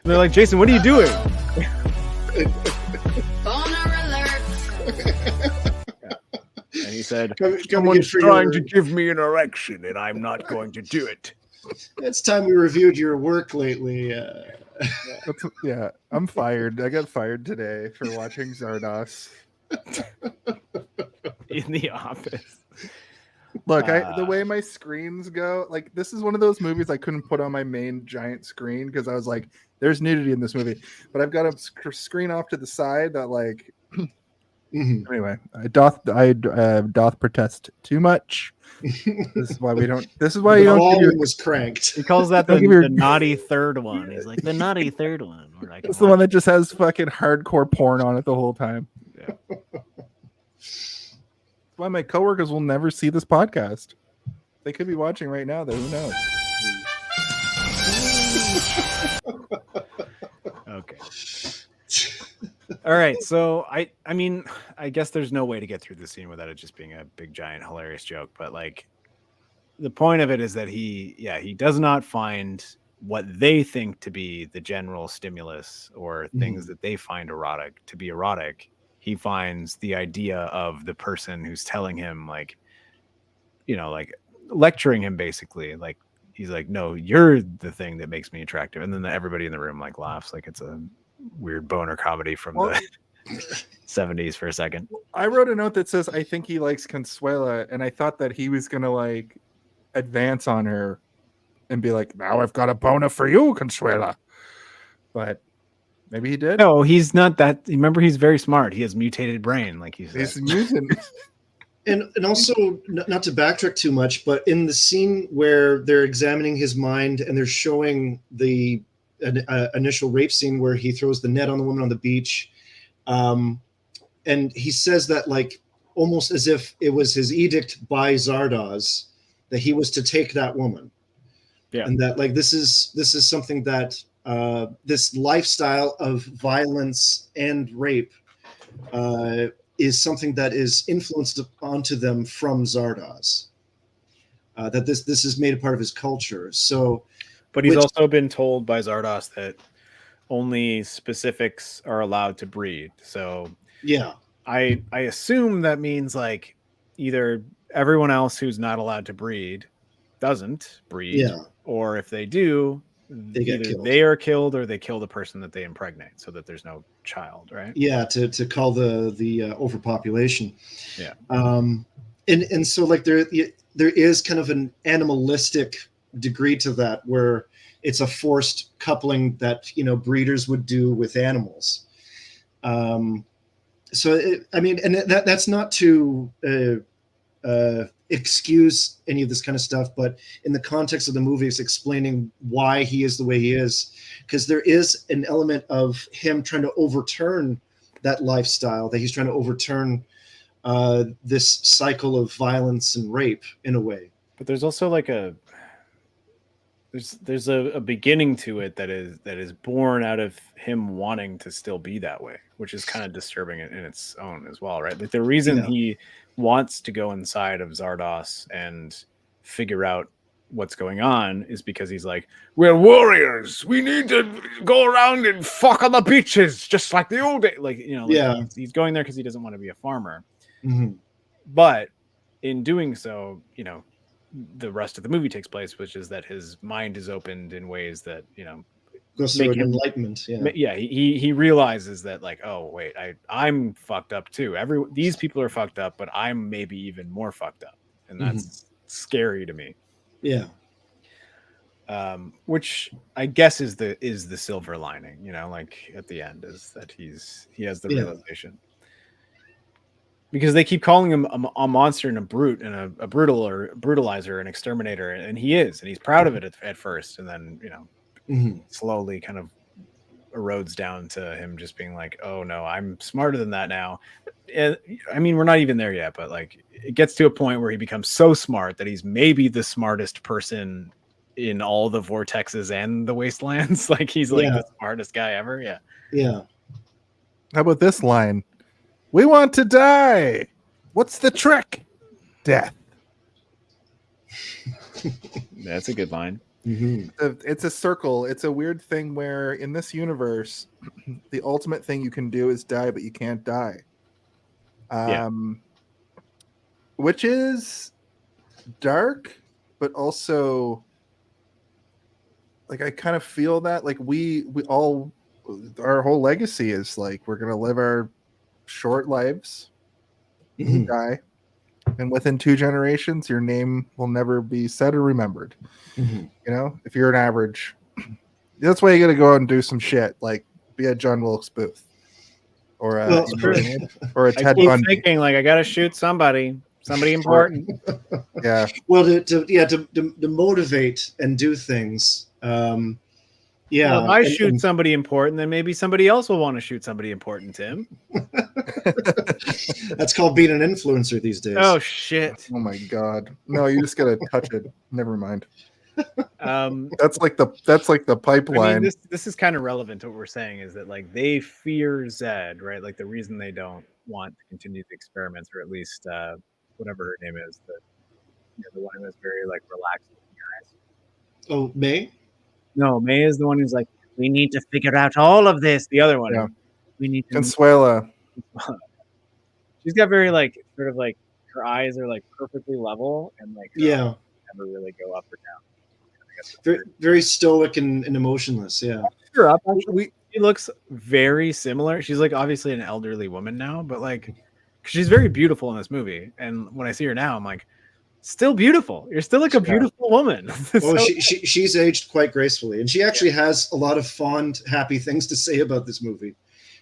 S2: They're like, Jason, what are you doing?
S7: Boner alert.
S2: And he said, someone's trying to give me an erection and I'm not going to do it.
S5: It's time we reviewed your work lately.
S1: I'm fired. I got fired today for watching Zardoz
S2: in the office.
S1: Look, the way my screens go, like this is one of those movies I couldn't put on my main giant screen because I was like, there's nudity in this movie. But I've got a screen off to the side that like anyway, I doth protest too much. This is why we don't. This is why you don't.
S5: Volume was cranked.
S2: He calls that the naughty third one. He's like the naughty third one.
S1: It's the one that just has fucking hardcore porn on it the whole time. Yeah. That's why my coworkers will never see this podcast. They could be watching right now, though. Who knows?
S2: Okay. All right, so I mean, I guess there's no way to get through the scene without it just being a big, giant, hilarious joke. But like, the point of it is that he does not find what they think to be the general stimulus or things that they find erotic to be erotic. he finds the idea of the person who's telling him, like, you know, like lecturing him basically. Like, he's like, no, you're the thing that makes me attractive. And then everybody in the room like laughs like it's a weird boner comedy from the 70s for a second.
S1: I wrote a note that says, I think he likes Consuela, and I thought that he was gonna like advance on her and be like, now I've got a boner for you, Consuela. But maybe he did.
S2: No, he's not that. Remember, he's very smart. He has mutated brain, like you said.
S1: He's mutant.
S5: And also, not to backtrack too much, but in the scene where they're examining his mind and they're showing the initial rape scene where he throws the net on the woman on the beach, and he says that like almost as if it was his edict by Zardoz that he was to take that woman, and that like this is something that this lifestyle of violence and rape is something that is influenced onto them from Zardoz. That this is made a part of his culture. So,
S2: but he's also been told by Zardoz that only specifics are allowed to breed. So
S5: yeah,
S2: I assume that means like either everyone else who's not allowed to breed doesn't breed, or if they do,
S5: they get killed.
S2: They are killed or they kill the person that they impregnate so that there's no child, right?
S5: Yeah, to call the overpopulation.
S2: Yeah.
S5: And so like there is kind of an animalistic degree to that where it's a forced coupling that, you know, breeders would do with animals. So I mean, and that's not to excuse any of this kind of stuff, but in the context of the movie, it's explaining why he is the way he is, because there is an element of him trying to overturn that lifestyle, that he's trying to overturn this cycle of violence and rape in a way.
S2: But there's also like there's a beginning to it that is born out of him wanting to still be that way, which is kind of disturbing in its own as well, right? Like the reason he wants to go inside of Zardoz and figure out what's going on is because he's like,
S8: we're warriors. We need to go around and fuck on the beaches, just like the old days.
S2: Like, you know, like he's going there because he doesn't want to be a farmer.
S5: Mm-hmm.
S2: But in doing so, you know, the rest of the movie takes place, which is that his mind is opened in ways that, you know,
S5: goes through enlightenment.
S2: He realizes that like, oh wait, I'm fucked up too. These people are fucked up, but I'm maybe even more fucked up, and that's scary to me.
S5: Yeah.
S2: Which I guess is the silver lining, you know, like at the end is that he has the realization. Because they keep calling him a monster and a brute and a brutalizer and exterminator, and he is, and he's proud of it at first, and then, you know, slowly kind of erodes down to him just being like, oh no, I'm smarter than that now. And, I mean, we're not even there yet, but like it gets to a point where he becomes so smart that he's maybe the smartest person in all the vortexes and the wastelands. Like he's like the smartest guy ever.
S5: Yeah.
S1: How about this line? We want to die. What's the trick? Death.
S2: That's a good line.
S1: It's a circle. It's a weird thing where in this universe, the ultimate thing you can do is die, but you can't die. Which is dark, but also like I kind of feel that like we all, our whole legacy is like we're gonna live our short lives, die, and within 2 generations your name will never be said or remembered. You know, if you're an average, that's why you gotta go out and do some shit, like be a John Wilkes Booth or a Ted Bundy.
S2: Thinking like I gotta shoot somebody important.
S1: Yeah.
S5: Well, to motivate and do things. Well,
S2: if I shoot somebody important, then maybe somebody else will want to shoot somebody important, Tim.
S5: That's called being an influencer these days.
S2: Oh shit!
S1: Oh my god! No, you just gotta touch it. Never mind. That's like the pipeline.
S2: I mean, this is kind of relevant to what we're saying is that like they fear Zed, right? Like the reason they don't want to continue the experiments, or at least whatever her name is, the one who is very like relaxed in your eyes.
S5: Oh, May?
S2: No, May is the one who's like, we need to figure out all of this. The other one, we need to
S1: Consuela.
S2: she's got very like sort of like her eyes are like perfectly level and like
S5: Yeah.
S2: never really go up or down. I guess
S5: Very, very stoic and emotionless. Yeah.
S2: her up. Actually, she looks very similar. She's like obviously an elderly woman now, but like she's very beautiful in this movie. And when I see her now, I'm like, still beautiful. You're still like a beautiful woman.
S5: Oh, she's aged quite gracefully, and she actually has a lot of fond, happy things to say about this movie.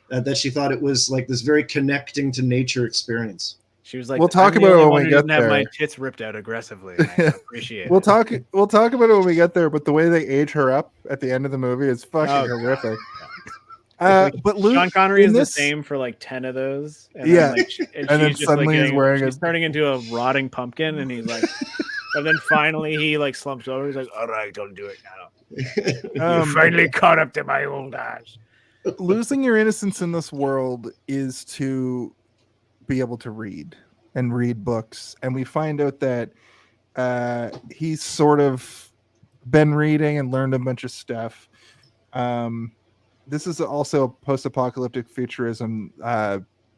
S5: That she thought it was like this very connecting to nature experience.
S2: She was like,
S1: We'll talk about it when we get
S2: have
S1: there.
S2: my tits ripped out aggressively. And I appreciate
S1: We'll
S2: it.
S1: talk about it when we get there. But the way they age her up at the end of the movie is fucking horrific. But Luke,
S2: Sean Connery is
S1: this,
S2: the same for like 10 of those. And
S1: yeah,
S2: then, like,
S1: and then suddenly he's wearing
S2: she's turning into a rotting pumpkin, and he's like, and then finally he like slumps over. He's like, "All right, don't do it now. You finally caught up to my old ass."
S1: Losing your innocence in this world is to be able to read and read books, and we find out that he's sort of been reading and learned a bunch of stuff. This is also post-apocalyptic futurism,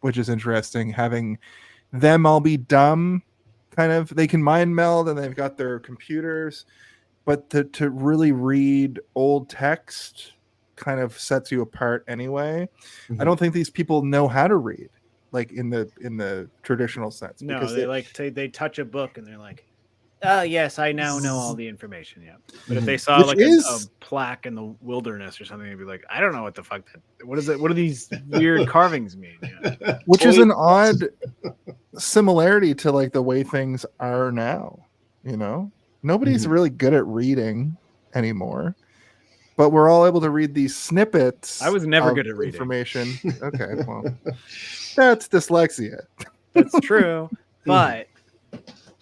S1: which is interesting, having them all be dumb, kind of. They can mind meld and they've got their computers, but to really read old text kind of sets you apart anyway.
S5: Mm-hmm.
S1: I don't think these people know how to read, like in the traditional sense.
S2: No,
S1: because
S2: they touch a book and they're like, "Oh yes, I now know all the information." Yeah, but if they saw like a plaque in the wilderness or something, they'd be like, "I don't know what the fuck what is it? What do these weird carvings mean?" Yeah.
S1: Which is an odd similarity to like the way things are now. You know, nobody's really good at reading anymore. But we're all able to read these snippets.
S2: I was never good at reading
S1: information. Okay, well, that's dyslexia.
S2: That's true, but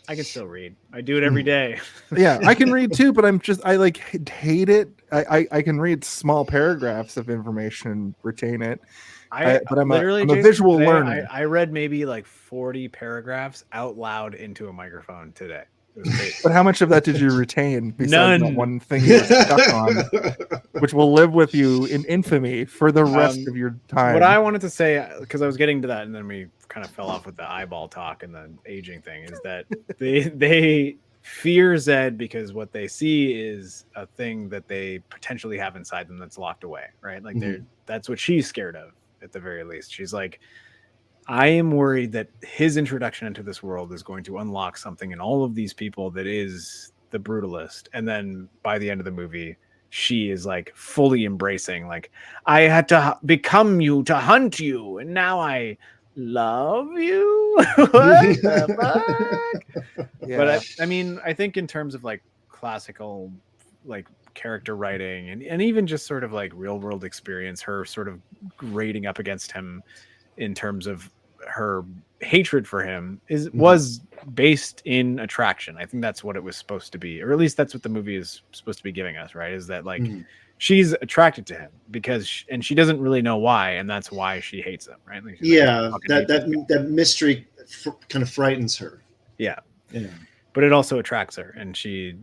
S2: I can still read. I do it every day.
S1: Yeah, I can read too, but I like hate it. I can read small paragraphs of information and retain it. But I'm a visual learner.
S2: I read maybe like 40 paragraphs out loud into a microphone today. It was great.
S1: But how much of that did you retain? Besides
S2: None.
S1: that one thing you were stuck on, which will live with you in infamy for the rest of your time.
S2: What I wanted to say, because I was getting to that, and then we kind of fell off with the eyeball talk and the aging thing, is that they fear Zed because what they see is a thing that they potentially have inside them that's locked away, right? Like that's what she's scared of, at the very least. She's like, I am worried that his introduction into this world is going to unlock something in all of these people that is the brutalist. And then by the end of the movie, she is like fully embracing, like, I had to become you to hunt you, and now I love you. What the fuck?
S1: Yeah.
S2: But I mean, I think in terms of like classical like character writing and even just sort of like real world experience, her sort of grading up against him in terms of her hatred for him was based in attraction. I think that's what it was supposed to be, or at least that's what the movie is supposed to be giving us, right? Is that like she's attracted to him because she doesn't really know why, and that's why she hates him, right? Like
S5: that mystery kind of frightens her.
S2: Yeah, but it also attracts her, and she's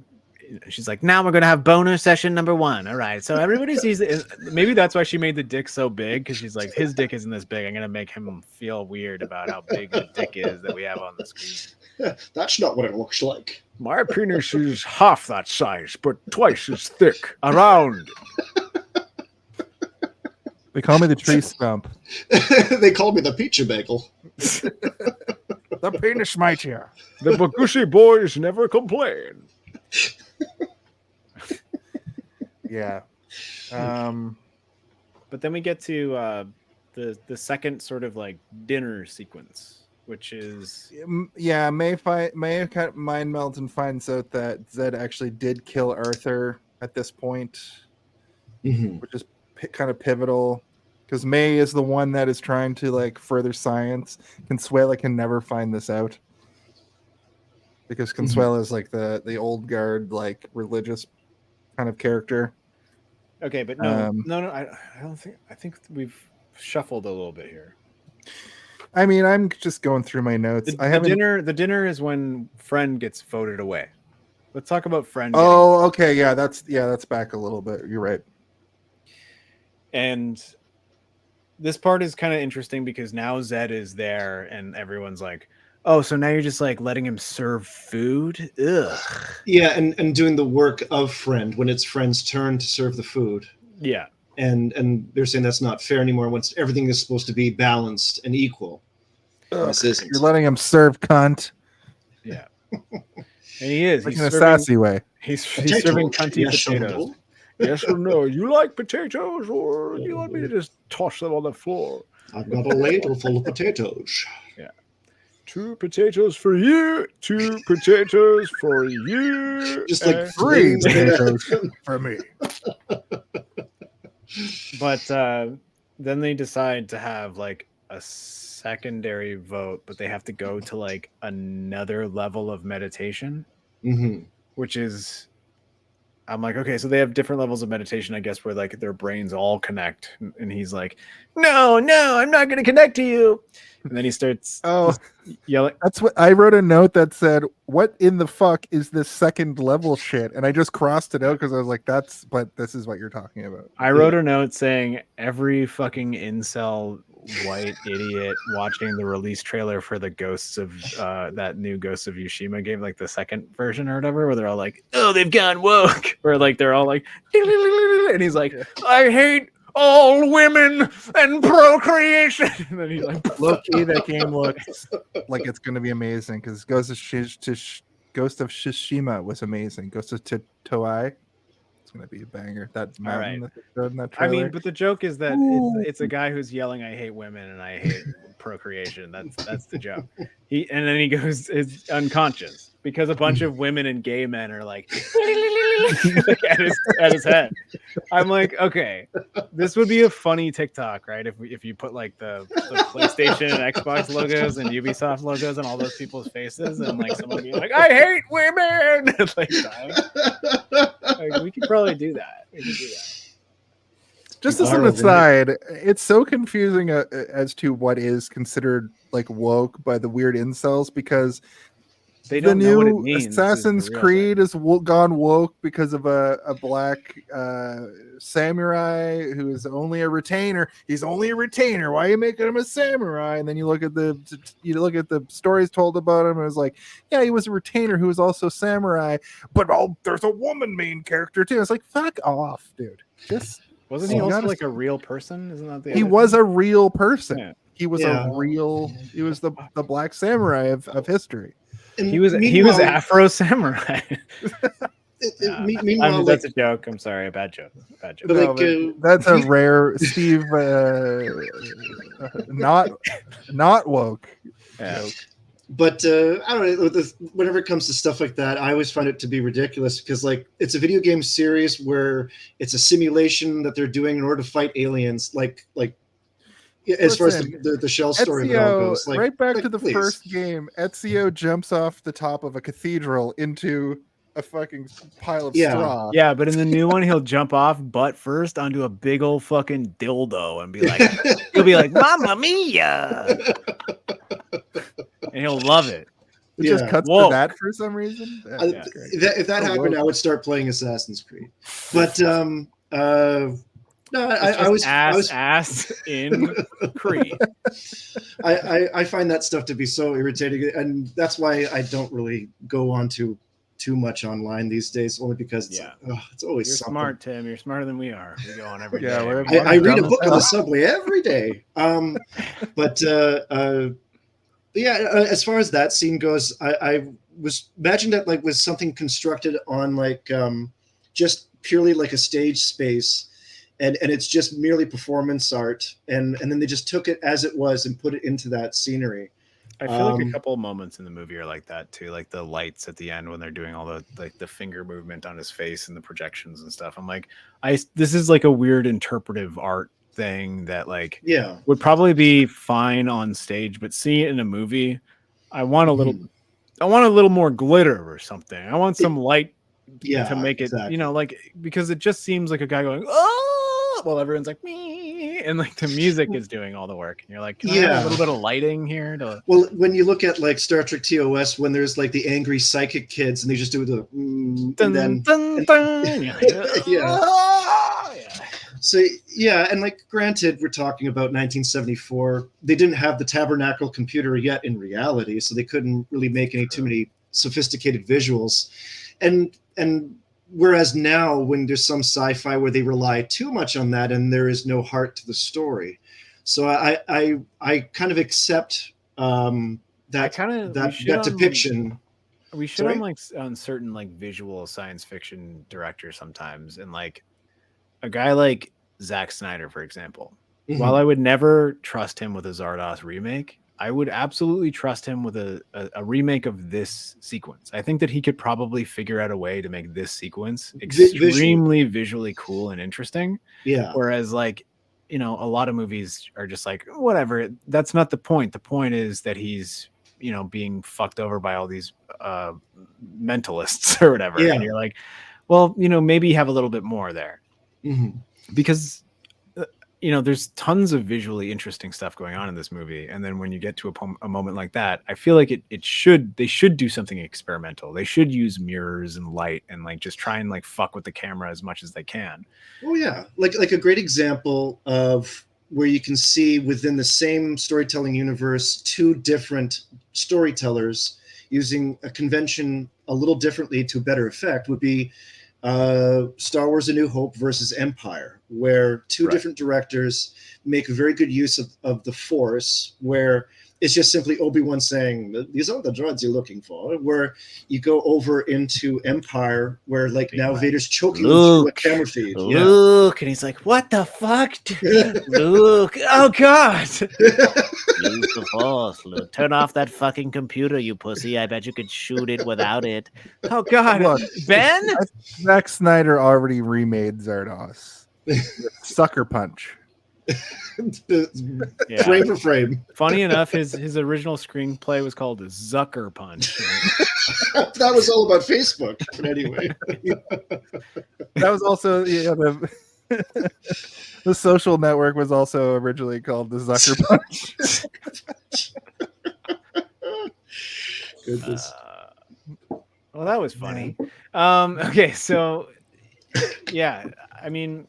S2: like, now we're gonna have boner session number 1. All right, so everybody sees it. Maybe that's why she made the dick so big, because she's like, his dick isn't this big. I'm gonna make him feel weird about how big the dick is that we have on the screen.
S5: That's not what it looks like.
S3: My penis is half that size, but twice as thick around.
S1: They call me the tree stump.
S5: They call me the pizza bagel.
S1: The penis mightier.
S3: The Bagushi boys never complain.
S1: Yeah.
S2: But then we get to the second sort of like dinner sequence, which is
S1: May kind of mind melds and finds out that Zed actually did kill Arthur at this point, which is kind of pivotal because May is the one that is trying to like further science. Consuela can never find this out because Consuela is like the old guard, like religious kind of character.
S2: Okay, but no, I don't think. I think we've shuffled a little bit here.
S1: I mean, I'm just going through my notes.
S2: The dinner is when Friend gets voted away. Let's talk about Friend.
S1: Oh, okay, that's back a little bit. You're right.
S2: And this part is kind of interesting because now Zed is there and everyone's like, oh, so now you're just like letting him serve food? Ugh.
S5: Yeah, and doing the work of friend when it's friend's turn to serve the food.
S2: Yeah.
S5: And they're saying that's not fair anymore when everything is supposed to be balanced and equal. This isn't.
S1: You're letting him serve cunt.
S2: Yeah. And he is.
S1: Like
S2: He's
S1: in a
S2: serving,
S1: sassy way.
S2: he's serving cunty
S5: Yes,
S2: potatoes.
S3: Yes or no? You like potatoes, or do you want me to just toss them on the floor?
S5: I've got a ladle full of potatoes.
S3: 2 potatoes for you. 2 potatoes for you.
S5: Just like
S3: and
S1: 3
S5: flames.
S1: potatoes for me.
S2: But then they decide to have like a secondary vote, but they have to go to like another level of meditation, which is, I'm like, okay, so they have different levels of meditation, I guess, where like their brains all connect. And he's like, no, I'm not going to connect to you. And then he starts yelling.
S1: That's what I wrote a note that said, what in the fuck is this second level shit? And I just crossed it out because I was like, but this is what you're talking about.
S2: I wrote a note saying every fucking incel white idiot watching the release trailer for the Ghosts of that new Ghosts of Tsushima game, like the second version or whatever, where they're all like, oh, they've gone woke, where like they're all like, and he's like, I hate all women and procreation. And then he's like,
S1: Low-key, that game looks like it's going to be amazing because Ghost of Tsushima was amazing. Ghost of Toei, it's going to be a banger. That mountain that they showed in that
S2: I
S1: trailer.
S2: mean, but the joke is that it's a guy who's yelling, I hate women and I hate procreation. That's the joke. And then he goes, is unconscious because a bunch of women and gay men are like, at his head. I'm like, okay, this would be a funny TikTok, right? If you put like the PlayStation and Xbox logos and Ubisoft logos and all those people's faces, and like someone being like, I hate women, like dying. Like, we could probably do that. We could do that.
S1: Just as an aside, it's so confusing as to what is considered like woke by the weird incels because
S2: they don't know what it means.
S1: Assassin's Creed is gone woke because of a black samurai who is only a retainer. He's only a retainer. Why are you making him a samurai? And then you look at the stories told about him, and it's like, yeah, he was a retainer who was also samurai, but there's a woman main character too. It's like, fuck off, dude. Just
S2: wasn't he also like a real person? Isn't that the
S1: he was a real person? Yeah. He was he was the black samurai of history.
S5: And
S2: he was Afro samurai.
S5: Meanwhile,
S2: that's a joke. I'm sorry, a bad joke. But
S1: that's a rare Steve not woke joke.
S5: But I don't know. Whenever it comes to stuff like that, I always find it to be ridiculous because, like, it's a video game series where it's a simulation that they're doing in order to fight aliens. Like as far as the shell story of it all goes,
S1: right back to the first game, Ezio jumps off the top of a cathedral into a fucking pile of straw.
S2: Yeah, but in the new one, he'll jump off butt first onto a big old fucking dildo and be like, he'll be like, "Mamma mia!" And he'll love it.
S1: It just cuts to that for some reason.
S5: If that happened, I would start playing Assassin's Creed. But no, I was
S2: ass in Creed.
S5: I find that stuff to be so irritating, and that's why I don't really go on to too much online these days, only because it's always
S2: You're
S5: something.
S2: Smart, Tim. You're smarter than we are. We go on every day.
S5: I read a book on the subway every day. As far as that scene goes, I was imagined that like was something constructed on like just purely like a stage space. And it's just merely performance art, and then they just took it as it was and put it into that scenery.
S2: I feel like a couple of moments in the movie are like that too, like the lights at the end when they're doing all the like the finger movement on his face and the projections and stuff. I'm like, this is like a weird interpretive art thing that like would probably be fine on stage, but seeing it in a movie, I want a little more glitter or something. I want some light to make it, like because it just seems like a guy going, oh. Well, everyone's like me, and like the music is doing all the work, and you're like, can I have a little bit of lighting here?
S5: Well, when you look at like Star Trek TOS, when there's like the angry psychic kids, and they just do the
S2: dun, dun, dun.
S5: So yeah, and like granted, we're talking about 1974. They didn't have the tabernacle computer yet in reality, so they couldn't really make too many sophisticated visuals. And whereas now, when there's some sci-fi where they rely too much on that, and there is no heart to the story, so I kind of accept that depiction.
S2: We should on like on certain like visual science fiction directors sometimes, and like a guy like Zack Snyder, for example.
S5: Mhm.
S2: While I would never trust him with a Zardoz remake, I would absolutely trust him with a remake of this sequence. I think that he could probably figure out a way to make this sequence extremely visually cool and interesting.
S5: Yeah.
S2: Whereas like, you know, a lot of movies are just like, whatever. That's not the point. The point is that he's, you know, being fucked over by all these mentalists or whatever.
S5: Yeah.
S2: And you're like, well, you know, maybe have a little bit more there.
S5: Mhm.
S2: Because you know, there's tons of visually interesting stuff going on in this movie, and then when you get to a moment like that, I feel like they should do something experimental. They should use mirrors and light and like just try and like fuck with the camera as much as they can.
S5: Oh yeah, like a great example of where you can see within the same storytelling universe two different storytellers using a convention a little differently to better effect would be Star Wars: A New Hope versus Empire, where two different directors make very good use of the Force, where it's just simply Obi-Wan saying, "These aren't the droids you're looking for." Where you go over into Empire, where like now Vader's choking through a camera feed.
S2: Luke, and he's like, "What the fuck, Luke? Oh God!" Use the Force, Luke. Turn off that fucking computer, you pussy. I bet you could shoot it without it. Oh God,
S1: Look,
S2: Ben.
S1: Zack Snyder already remade Zardoz. Sucker Punch.
S5: Frame for frame.
S2: Funny enough, his original screenplay was called Zucker Punch.
S5: That was all about Facebook, but anyway.
S1: That was also the Social Network was also originally called the Zucker Punch.
S5: Goodness.
S2: Well, that was funny. Okay, so yeah, I mean,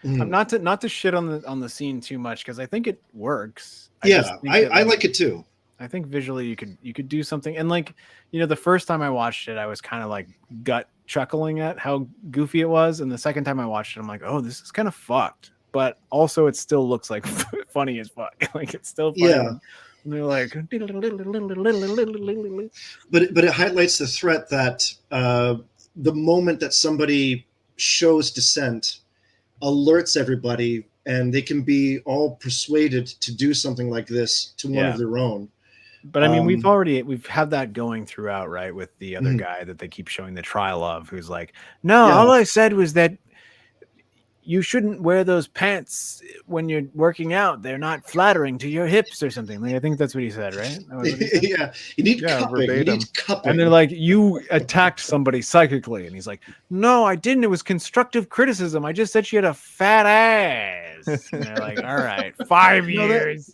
S2: I'm not to shit on the scene too much because I think it works.
S5: I like it too.
S2: I think visually you could do something, and like, you know, the first time I watched it, I was kind of like gut chuckling at how goofy it was, and the second time I watched it, I'm like, oh, this is kind of fucked, but also it still looks like funny as fuck. Like it's still funny.
S5: Yeah.
S2: And they're like,
S5: but it highlights the threat that the moment that somebody shows dissent alerts everybody, and they can be all persuaded to do something like this to one of their own.
S2: But I mean, we've had that going throughout, right? With the other guy that they keep showing the trial of, who's like, no, all I said was that you shouldn't wear those pants when you're working out. They're not flattering to your hips or something. Like, I think that's what he said, right?
S5: Yeah, you need cupping. You need cupping.
S2: And they're like, you attacked somebody psychically. And he's like, no, I didn't. It was constructive criticism. I just said she had a fat ass. And they're like, all right, 5 years.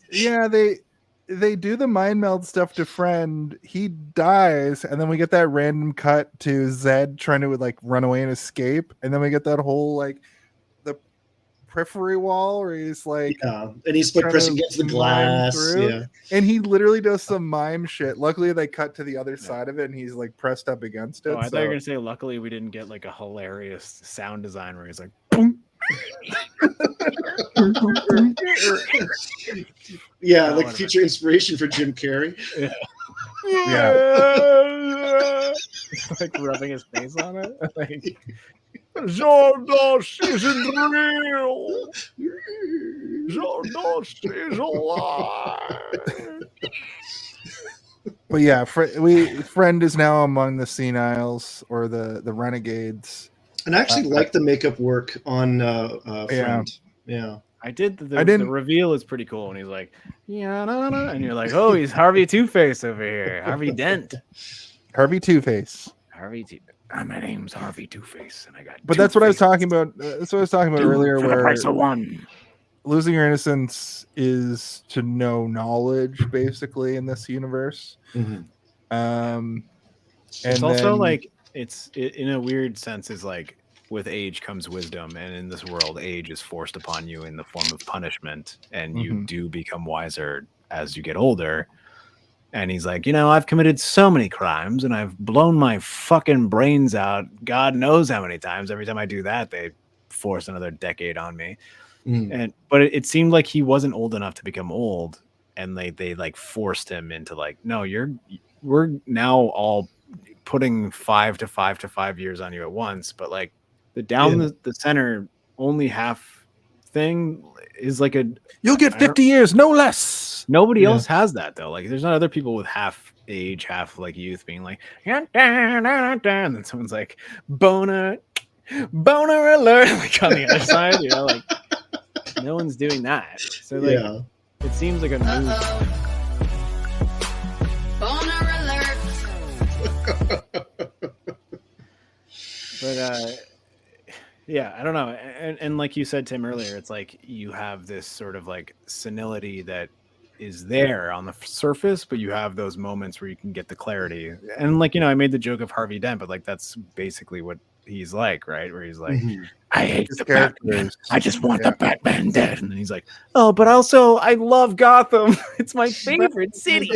S1: They do the mind meld stuff to Friend. He dies, and then we get that random cut to Zed trying to like run away and escape, and then we get that whole like the periphery wall where he's like,
S5: and he's like pressing against the glass,
S1: and he literally does some mime shit. Luckily, they cut to the other side of it, and he's like pressed up against it.
S2: I thought you were gonna say, luckily, we didn't get like a hilarious sound design where he's like, boom.
S5: Like future inspiration for Jim Carrey.
S2: Like rubbing his face on it. Like,
S3: Zardoz isn't real. Zardoz is alive.
S1: But yeah, Friend is now among the seniles or the renegades.
S5: And I actually like the makeup work on Friend.
S2: I did. The reveal is pretty cool, and he's like, and you're like, oh, he's Harvey Two-Face over here, Harvey Dent,
S1: Harvey Two-Face,
S2: my name's Harvey Two-Face, and I got.
S1: But that's what I was talking about. That's what I was talking about earlier. Where
S2: the price of one.
S1: Losing your innocence is to know knowledge, basically, in this universe.
S5: Mm-hmm.
S1: And
S2: it's also like. It's in a weird sense is like with age comes wisdom, and in this world, age is forced upon you in the form of punishment, and you do become wiser as you get older. And he's like, I've committed so many crimes, and I've blown my fucking brains out God knows how many times. Every time I do that, they force another decade on me. But it seemed like he wasn't old enough to become old, and they like forced him into like, no, we're now all putting 5 to 5 to 5 years on you at once, but like the center only half thing is like
S1: you'll get 50 years, no less.
S2: Nobody else has that though. Like there's not other people with half age, half like youth being like, and then someone's like, boner alert, like on the other side, like no one's doing that. So like it seems like a move.
S7: Boner alert.
S2: But yeah, I don't know. And like you said, Tim, earlier, it's like you have this sort of like senility that is there on the surface, but you have those moments where you can get the clarity. And like, I made the joke of Harvey Dent, but like that's basically what he's like, right? Where he's like, I hate the Batman. I just want the Batman dead. And then he's like, oh, but also I love Gotham. It's my favorite city.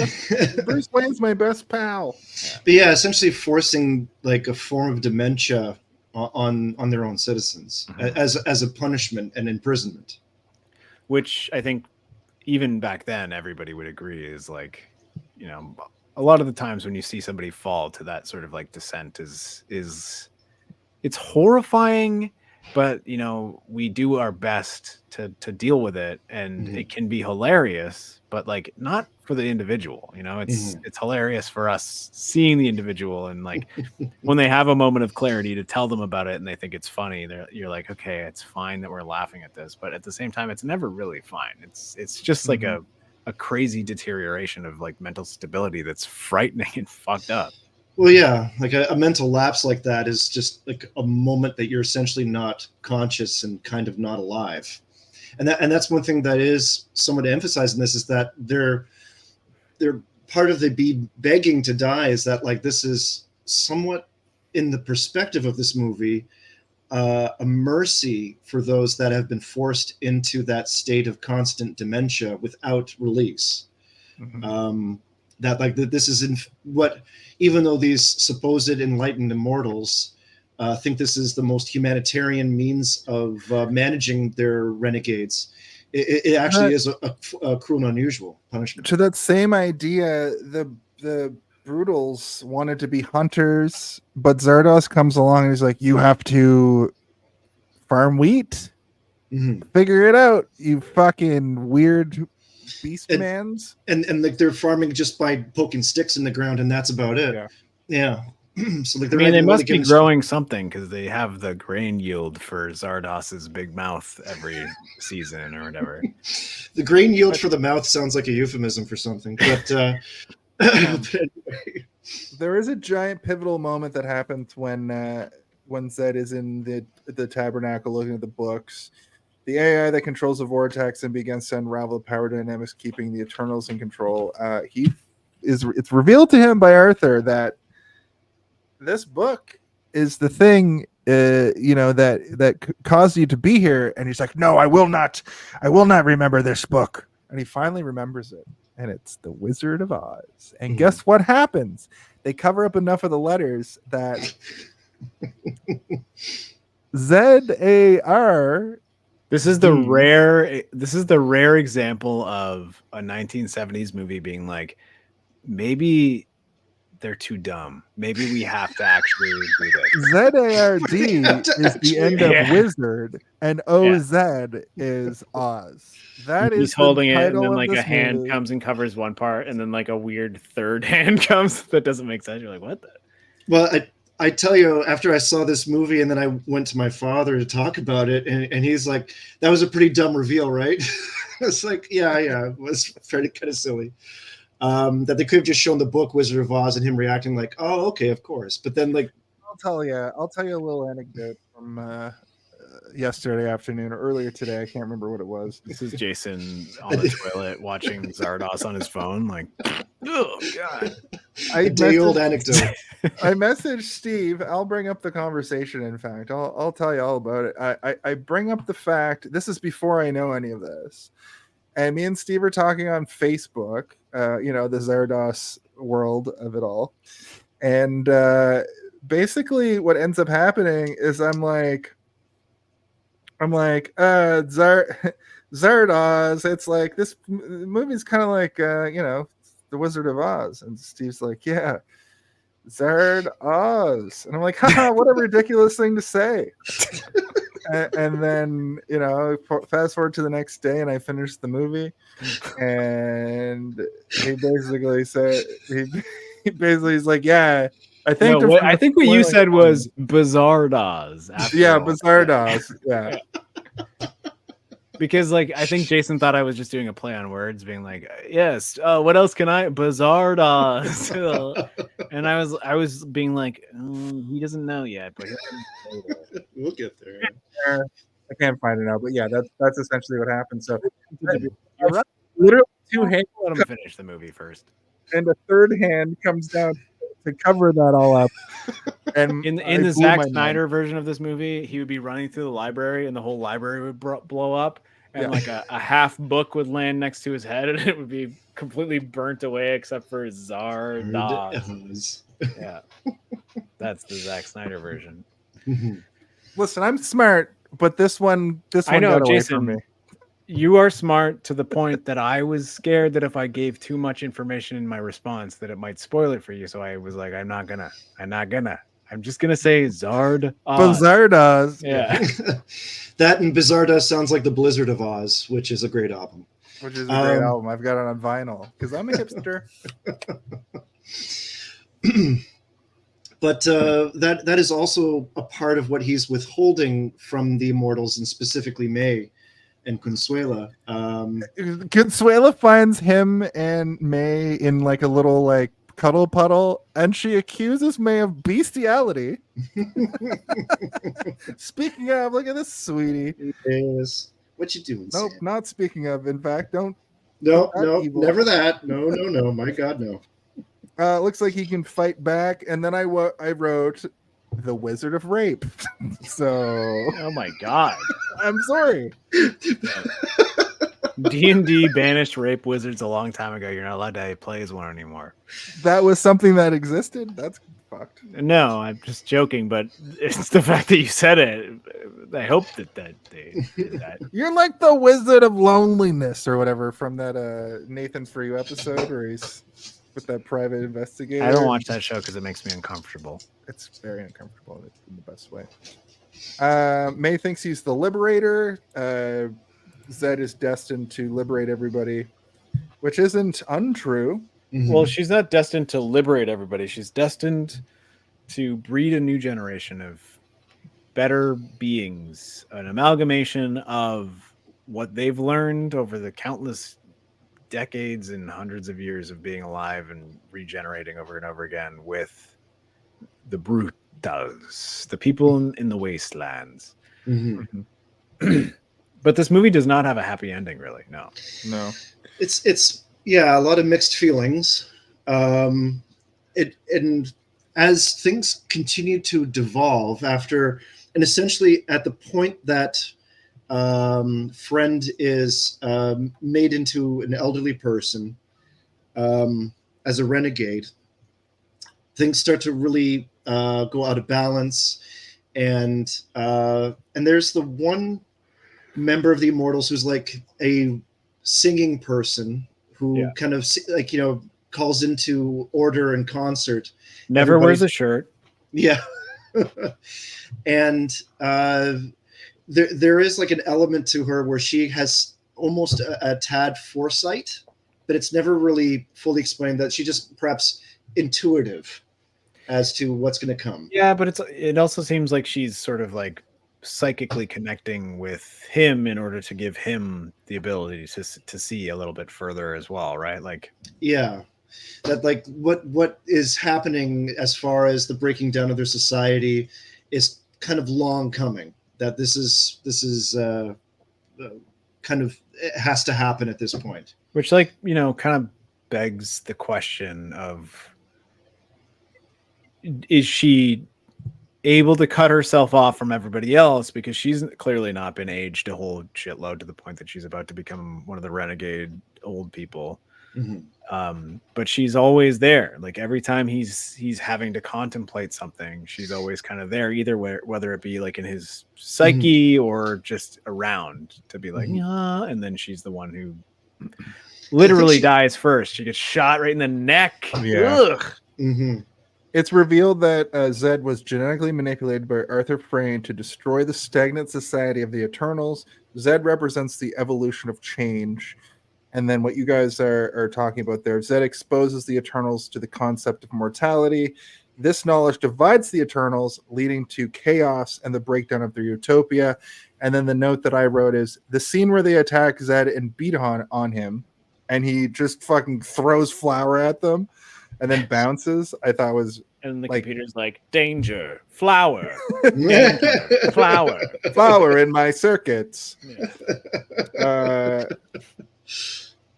S1: Bruce Wayne's my best pal.
S5: But yeah, essentially forcing like a form of dementia on their own citizens as a punishment and imprisonment.
S2: Which I think even back then everybody would agree is like, a lot of the times when you see somebody fall to that sort of like descent is it's horrifying, but we do our best to deal with it, and it can be hilarious, but like not for the individual. It's hilarious for us seeing the individual, and like when they have a moment of clarity to tell them about it and they think it's funny, you're like, okay, it's fine that we're laughing at this, but at the same time it's never really fine. It's just like a crazy deterioration of like mental stability that's frightening and fucked up.
S5: Well, yeah, like a mental lapse like that is just like a moment that you're essentially not conscious and kind of not alive. And that's one thing that is somewhat emphasized in this, is that they're part of the be begging to die is that like this is somewhat in the perspective of this movie a mercy for those that have been forced into that state of constant dementia without release. That like this is in what, even though these supposed enlightened immortals think this is the most humanitarian means of managing their renegades, it actually is a cruel and unusual punishment.
S1: To that same idea, the Brutals wanted to be hunters, but Zardoz comes along and he's like, you have to farm wheat, figure it out, you fucking weird beastmans.
S5: And like they're farming just by poking sticks in the ground, and that's about it. Yeah. So like
S2: they must be growing something, because they have the grain yield for Zardos's big mouth every season or whatever.
S5: The grain yield for the mouth sounds like a euphemism for something, but but anyway.
S1: There is a giant pivotal moment that happens when Zed is in the tabernacle looking at the books. The AI that controls the vortex and begins to unravel the power dynamics, keeping the Eternals in control. It's revealed to him by Arthur that this book is the thing, that caused you to be here. And he's like, no, I will not remember this book. And he finally remembers it. And it's The Wizard of Oz. And guess what happens? They cover up enough of the letters that ZAR.
S2: This is the rare example of a 1970s movie being like, maybe they're too dumb. Maybe we have to actually do this.
S1: ZARD is the end of wizard, and OZ is Oz.
S2: He's holding it, and then like a hand comes and covers one part, and then like a weird third hand comes that doesn't make sense. You're like, what the?
S5: Well, I tell you, after I saw this movie and then I went to my father to talk about it, and he's like, that was a pretty dumb reveal, right? It's like, yeah, it was fairly kind of silly. That they could have just shown the book Wizard of Oz and him reacting like, oh, okay, of course. But then like,
S1: I'll tell you a little anecdote from yesterday afternoon or earlier today. I can't remember what it was.
S2: This is Jason on the toilet watching Zardoz on his phone. Like, oh God.
S5: A day-old anecdote.
S1: I messaged Steve. I'll bring up the conversation. In fact, I'll tell you all about it. I bring up the fact. This is before I know any of this, and me and Steve are talking on Facebook. The Zardoz world of it all, and basically, what ends up happening is I'm like, Zardoz. It's like this movie's kind of like The Wizard of Oz, and Steve's like, yeah. Zardoz, and I'm like, haha, what a ridiculous thing to say. and then fast forward to the next day, and I finished the movie, and he basically said he basically is like, yeah, I think
S2: I think what you said was Bizardoz.
S1: Yeah, Bizardoz. Yeah.
S2: Because I think Jason thought I was just doing a play on words, being like, yes, what else can I Bizardoz? And I was being like, he doesn't know yet, but
S5: we'll get there.
S1: I can't find it now, but yeah, that's essentially what happened. So you're right. Literally two hands.
S2: Let him finish the movie first,
S1: and a third hand comes down to cover that all up. And
S2: in the Zack Snyder version of this movie, he would be running through the library, and the whole library would blow up, and a half book would land next to his head, and it would be completely burnt away except for Zardoz. Yeah, that's the Zack Snyder version.
S1: Listen, I'm smart, but this one
S2: I know,
S1: got away
S2: Jason,
S1: from me.
S2: You are smart to the point that I was scared that if I gave too much information in my response, that it might spoil it for you. So I was like, I'm just gonna say Zardoz.
S1: Bizardoz.
S2: Yeah.
S5: That and Bizardoz sounds like the Blizzard of Oz, which is a great album.
S1: Which is a great album. I've got it on vinyl because I'm a hipster.
S5: But that is also a part of what he's withholding from the Immortals, and specifically May and Consuela.
S1: Consuela finds him and May in a little cuddle puddle, and she accuses May of bestiality. Speaking of, look at this, sweetie.
S5: Yes. What you doing?
S1: Nope,
S5: Sam?
S1: not speaking of. In fact, don't.
S5: No, never that. No. My God, no.
S1: Looks like he can fight back, and then I wrote the Wizard of Rape. So,
S2: oh my God,
S1: I'm sorry.
S2: D&D banished rape wizards a long time ago. You're not allowed to play as one anymore.
S1: That was something that existed. That's fucked.
S2: No, I'm just joking, but it's the fact that you said it. I hope that they did that.
S1: You're like the Wizard of Loneliness or whatever from that Nathan For You episode where he's with that private investigator.
S2: I don't watch that show because it makes me uncomfortable.
S1: It's very uncomfortable in the best way. May thinks he's the liberator. Zed is destined to liberate everybody, which isn't untrue.
S2: Mm-hmm. Well, she's not destined to liberate everybody. She's destined to breed a new generation of better beings, an amalgamation of what they've learned over the countless decades and hundreds of years of being alive and regenerating over and over again with the Brutas, the people in the wastelands.
S5: Mm-hmm.
S2: But this movie does not have a happy ending, really. No.
S5: It's a lot of mixed feelings. And as things continue to devolve and essentially at the point that Friend is made into an elderly person as a renegade, things start to really go out of balance, and there's the one member of the Immortals who's like a singing person who kind of calls into order and concert.
S2: Never wears a shirt.
S5: Yeah. And there is like an element to her where she has almost a tad foresight, but it's never really fully explained, that she just perhaps intuitive as to what's going to come.
S2: Yeah, but it also seems like she's sort of like psychically connecting with him in order to give him the ability to see a little bit further as well, right? Like,
S5: yeah, that like what is happening as far as the breaking down of their society is kind of long coming. That this is kind of, it has to happen at this point.
S2: Which, like, kind of begs the question of is she able to cut herself off from everybody else, because she's clearly not been aged a whole shitload to the point that she's about to become one of the renegade old people. But she's always there. Like every time he's having to contemplate something, she's always kind of there, either whether it be like in his psyche or just around to be like, yeah. And then she's the one who literally dies first. She gets shot right in the neck.
S1: Yeah.
S5: Mm-hmm.
S1: It's revealed that Zed was genetically manipulated by Arthur Frayne to destroy the stagnant society of the Eternals. Zed represents the evolution of change. And then what you guys are talking about there, Zed exposes the Eternals to the concept of mortality. This knowledge divides the Eternals, leading to chaos and the breakdown of their utopia. And then the note that I wrote is the scene where they attack Zed and beat on him, and he just fucking throws flour at them and then bounces, I thought was...
S2: And the computer's like, danger, flour, danger, flour.
S1: Flour in my circuits.
S2: Yeah.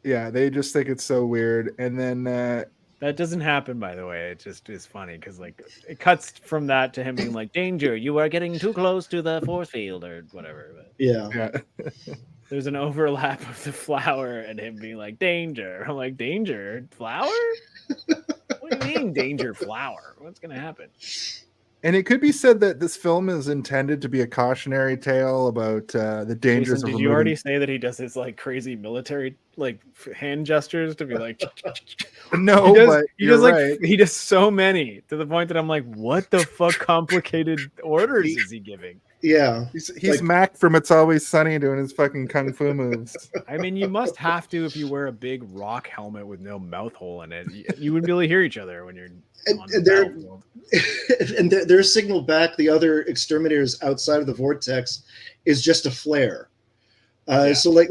S1: Yeah, they just think it's so weird. And then...
S2: that doesn't happen, by the way. It just is funny because like it cuts from that to him being like, danger, you are getting too close to the force field or whatever. But
S5: Yeah.
S2: there's an overlap of the flour and him being like, danger. I'm like, danger? Flour? What do you mean danger flour? What's going to happen?
S1: And it could be said that this film is intended to be a cautionary tale about the dangers of...
S2: Did you already say that he does his like crazy military like hand gestures to be like...
S1: No, but
S2: he does so many to the point that I'm like, what the fuck complicated orders is he giving?
S5: Yeah.
S1: He's like, Mac from It's Always Sunny doing his fucking kung fu moves.
S2: I mean, you must have to if you wear a big rock helmet with no mouth hole in it. You wouldn't be able to hear each other when you're on the battlefield.
S5: And their signal back, the other exterminators outside of the vortex, is just a flare. So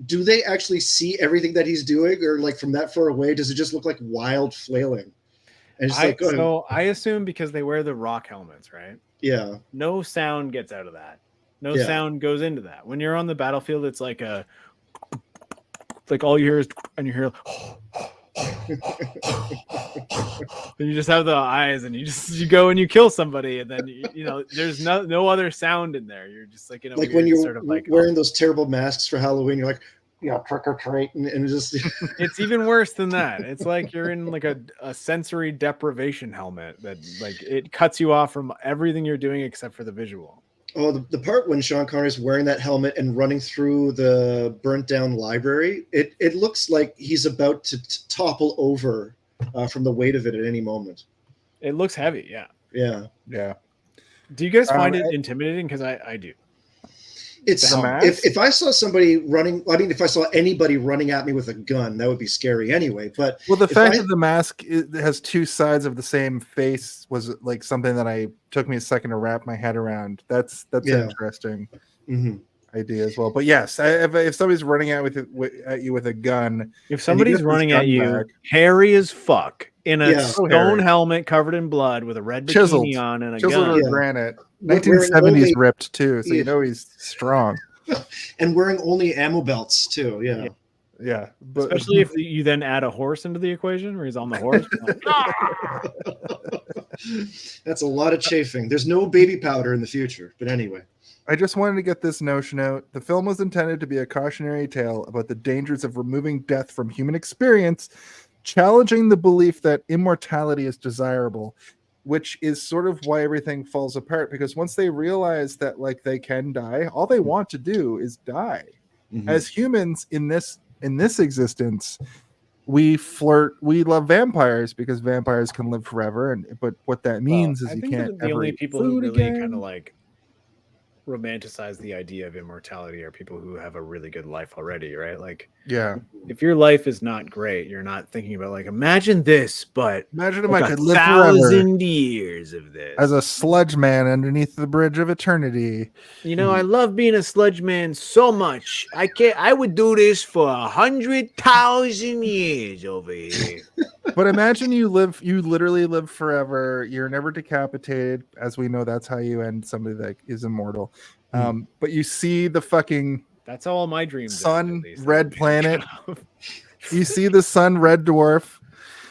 S5: do they actually see everything that he's doing, or like from that far away, does it just look like wild flailing? And
S2: I assume because they wear the rock helmets, right?
S5: Yeah.
S2: No sound gets out of that. No sound goes into that. When you're on the battlefield, it's like all you hear is, and you hear, and you just have the eyes, and you go and you kill somebody, and then you know there's no other sound in there. You're just like, you know,
S5: like when you're sort of like wearing those terrible masks for Halloween, you're like, yeah, trick or treat, and just
S2: it's even worse than that. It's like you're in like a sensory deprivation helmet that like it cuts you off from everything you're doing except for the visual.
S5: Oh, the part when Sean Connery is wearing that helmet and running through the burnt down library, it looks like he's about to topple over from the weight of it at any moment.
S2: It looks heavy, yeah.
S1: Yeah.
S2: Do you guys find it intimidating? Because I do.
S5: It's if I saw somebody running, I mean, if I saw anybody running at me with a gun, that would be scary anyway. But
S1: the fact that the mask has two sides of the same face was like something that took me a second to wrap my head around. That's an interesting idea as well. But yes, if somebody's running at you with a gun,
S2: if somebody's running at you, hairy as fuck, in a stone helmet covered in blood with a red bikini on and a gun,
S1: granite. 1970s ripped too, so you know he's strong.
S5: And wearing only ammo belts too.
S1: Yeah. But,
S2: especially if you then add a horse into the equation where he's on the horse.
S5: That's a lot of chafing. There's no baby powder in the future. But anyway.
S1: I just wanted to get this notion out. The film was intended to be a cautionary tale about the dangers of removing death from human experience, challenging the belief that immortality is desirable, which is sort of why everything falls apart, because once they realize that like they can die, all they want to do is die. As humans in this existence, we love vampires because vampires can live forever, but what that means is you can't
S2: the
S1: ever
S2: only
S1: eat
S2: people
S1: food
S2: who really
S1: again.
S2: kind of like romanticize the idea of immortality are people who have a really good life already, right? Like,
S1: yeah,
S2: if your life is not great, you're not thinking about like, imagine this, but
S1: imagine if
S2: like
S1: I could live
S2: 1,000 years of this
S1: as a sludge man underneath the bridge of eternity.
S2: You know, I love being a sludge man so much. I would do this for 100,000 years over here.
S1: But imagine you literally live forever. You're never decapitated. As we know, that's how you end somebody that is immortal. But you see the fucking
S2: that's all my dreams.
S1: Sun, red planet. You see the sun, red dwarf.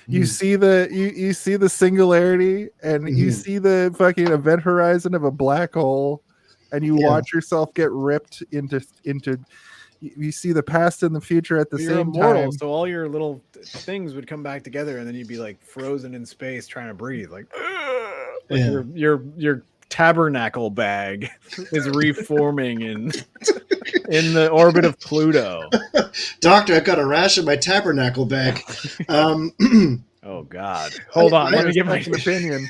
S1: You see the you see the singularity, and you
S5: Mhm.
S1: see the fucking event horizon of a black hole, and you
S5: Yeah.
S1: watch yourself get ripped into. You see the past and the future at the
S2: You're
S1: same
S2: immortal,
S1: time.
S2: so all your little things would come back together, and then you'd be like frozen in space trying to breathe, like
S5: Yeah.
S2: your tabernacle bag is reforming in the orbit of Pluto.
S5: Doctor, I've got a rash in my tabernacle bag.
S2: Oh God! Hold on, let me get my
S1: Second opinion.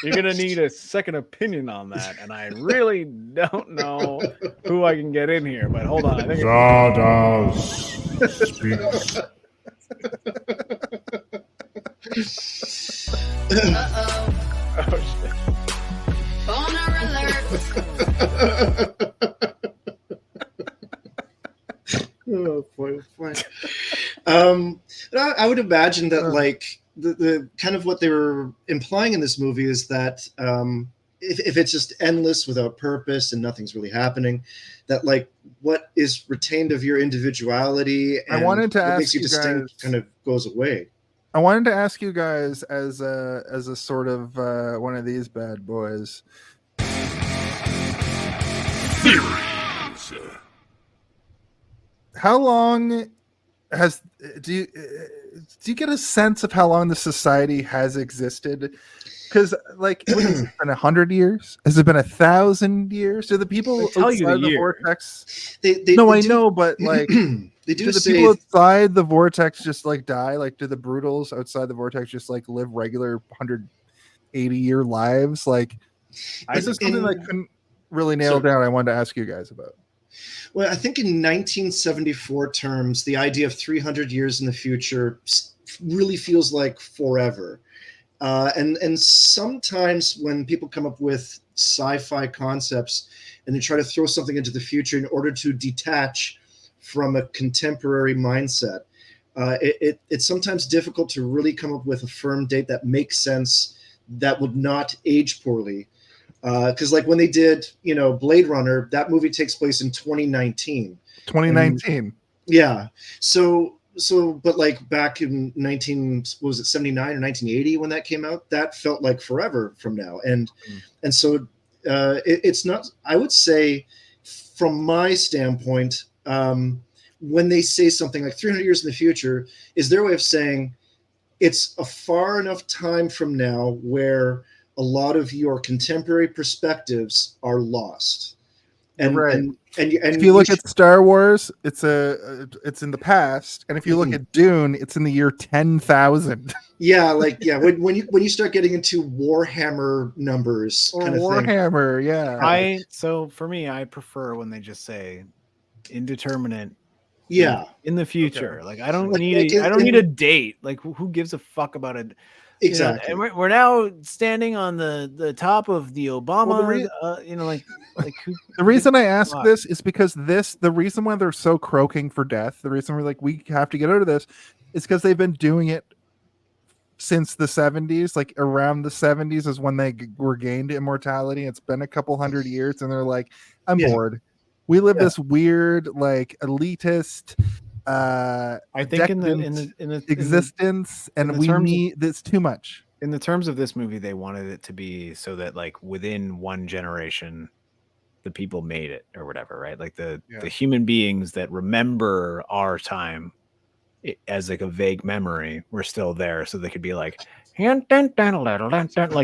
S2: You're gonna need a second opinion on that, and I really don't know who I can get in here. But hold on, I think
S6: Zardoz speaks.
S7: Uh-oh.
S2: oh, shit.
S7: Boner alert.
S5: Oh boy, boy. I would imagine that like the kind of what they were implying in this movie is that if it's just endless without purpose and nothing's really happening, that like what is retained of your individuality and
S1: I wanted to
S5: what
S1: ask
S5: makes you
S1: you
S5: distinct
S1: guys-
S5: kind of goes away.
S1: I wanted to ask you guys as a sort of one of these bad boys. How long has do you get a sense of how long the society has existed? Because like, what has it been 100 years? Has it been 1,000 years? Do the people
S2: They tell you the
S1: outside the
S2: year.
S1: vortex?
S5: They
S1: No,
S5: they
S1: I
S5: do-
S1: know, but like,
S5: they
S1: do
S5: do
S1: the
S5: say
S1: people outside the vortex just like die? Like, do the brutals outside the vortex just like live regular 180-year lives? Like, this is something I couldn't really nail down. I wanted to ask you guys about.
S5: Well, I think in 1974 terms, the idea of 300 years in the future really feels like forever. And sometimes when people come up with sci-fi concepts and they try to throw something into the future in order to detach from a contemporary mindset, it's sometimes difficult to really come up with a firm date that makes sense, that would not age poorly. Because like when they did, Blade Runner, that movie takes place in 2019.
S1: 2019.
S5: Yeah. So, but like back in 79 or 1980 when that came out, that felt like forever from now. And so it's not. I would say, from my standpoint, when they say something like 300 years in the future, is their way of saying it's a far enough time from now where a lot of your contemporary perspectives are lost. And
S1: Right.
S5: and
S1: If you look at Star Wars, it's in the past, and if you look at Dune, it's in the year 10,000.
S5: when you start getting into Warhammer numbers,
S1: Or
S5: kind of thing.
S1: Warhammer, yeah.
S2: So for me, I prefer when they just say indeterminate.
S5: Yeah.
S2: In the future, like I don't
S5: Like,
S2: need I don't need a date. Like who gives a fuck about it?
S5: Exactly.
S2: And we're now standing on the top of the Obama. Who,
S1: The reason I ask this is because the reason why they're so croaking for death, the reason we're like, we have to get out of this, is because they've been doing it since the 70s. Like around the 70s is when they were gained immortality. It's been a couple hundred years, and they're like, I'm bored. We live this weird, like elitist,
S2: I think in the
S1: existence, and we need this too much.
S2: In the terms of this movie, they wanted it to be so that like within one generation, the people made it or whatever, right? Like the human beings that remember our time as like a vague memory were still there, so they could be like like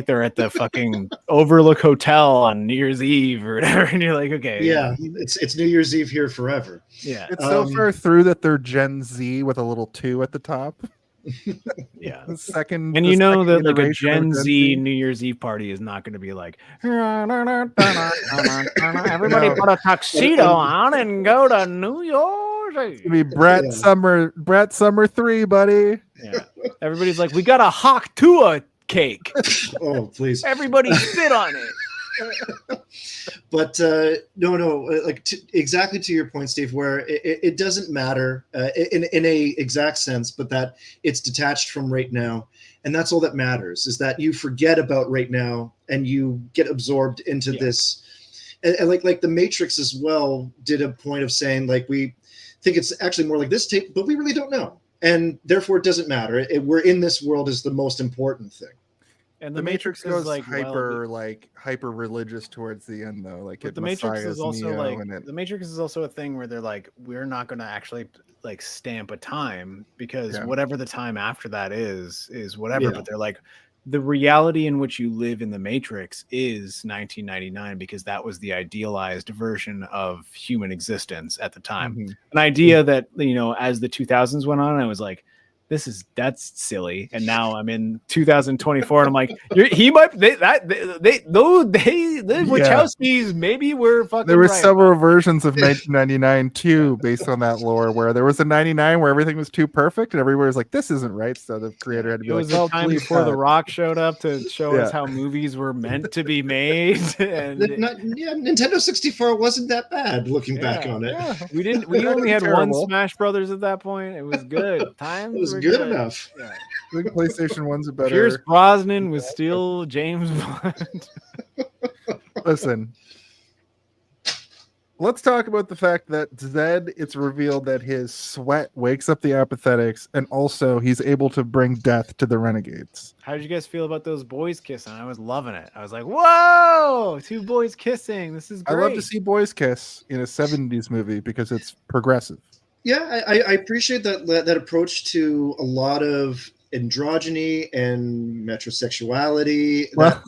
S2: they're at the fucking Overlook Hotel on New Year's Eve or whatever, and you're like, okay,
S5: it's New Year's Eve here forever.
S2: Yeah,
S1: it's so far through that they're Gen Z with a little 2 at the top.
S2: Yeah,
S1: the second,
S2: and that like a Gen Z New Year's Eve party is not going to be like everybody put a tuxedo on and go to New York.
S1: It's gonna be Brett Summer 3, buddy.
S2: Yeah, everybody's like, we got a Hawk Tua cake.
S5: Oh, please,
S2: everybody sit on it.
S5: But no, like exactly to your point, Steve, where it doesn't matter in a exact sense, but that it's detached from right now, and that's all that matters, is that you forget about right now and you get absorbed into this, and like the Matrix as well did a point of saying like we think it's actually more like this tape, but we really don't know. and therefore it doesn't matter. We're in this world is the most important thing.
S2: And
S1: The Matrix
S2: is
S1: goes
S2: like
S1: hyper religious towards the end, though. Like
S2: the Matrix is also
S1: Neo
S2: like
S1: and
S2: the Matrix is also a thing where they're like, we're not going to actually like stamp a time because whatever the time after that is whatever.
S5: Yeah.
S2: But they're like, the reality in which you live in the Matrix is 1999 because that was the idealized version of human existence at the time. An idea that, you know, as the 2000s went on, I was like, that's silly. And now I'm in 2024 and I'm like, the Wachowskis maybe were fucking
S1: There were
S2: right.
S1: several versions of 1999 too, based on that lore, where there was a 99 where everything was too perfect and everybody was like, this isn't right. So the creator had to be
S2: It
S1: like,
S2: was a time before The Rock showed up to show us
S1: Yeah.
S2: how movies were meant to be made. And
S5: Nintendo 64 wasn't that bad looking back on it.
S1: Yeah.
S2: we only had one
S1: Terrible.
S2: Smash Brothers at that point. It was good. Times
S5: It was
S2: were
S5: good enough.
S2: Yeah.
S1: I think PlayStation 1's a better.
S2: Pierce Brosnan was still James Bond.
S1: Listen, let's talk about the fact that Zed, it's revealed that his sweat wakes up the apathetics, and also he's able to bring death to the renegades.
S2: How did you guys feel about those boys kissing? I was loving it. I was like, whoa, two boys kissing. This is great.
S1: I love to see boys kiss in a 70s movie because it's progressive.
S5: Yeah, I appreciate that approach to a lot of androgyny and metrosexuality.
S1: Well,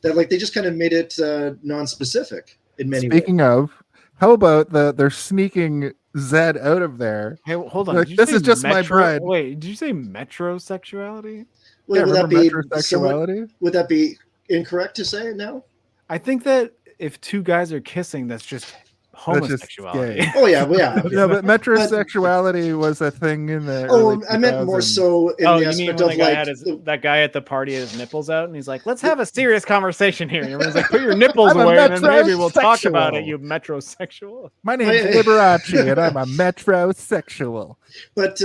S5: that like they just kind of made it non-specific in many ways.
S1: Speaking of, how about they're sneaking Zed out of there?
S2: Hey, hold on.
S1: Like,
S2: Did you
S1: this
S2: say
S1: is just my bride.
S2: Wait, did you say metrosexuality?
S5: Would that be
S1: metrosexuality?
S5: Would that be incorrect to say now?
S2: I think that if two guys are kissing, that's just homosexuality.
S1: gay.
S5: Oh yeah, well, yeah.
S1: No, but metrosexuality was a thing in the.
S5: Oh,
S1: early
S5: I meant more
S1: 2000s.
S5: so in
S2: Oh,
S5: the
S2: you mean
S5: aspect
S2: when
S5: of
S2: the guy
S5: like
S2: had that guy at the party had his nipples out, and he's like, "Let's have a serious conversation here." And everyone's like, "Put your nipples
S1: I'm a
S2: away, and then maybe we'll talk about it."
S1: metrosexual.
S2: You metrosexual.
S1: My name's Liberace, and I'm a metrosexual.
S5: But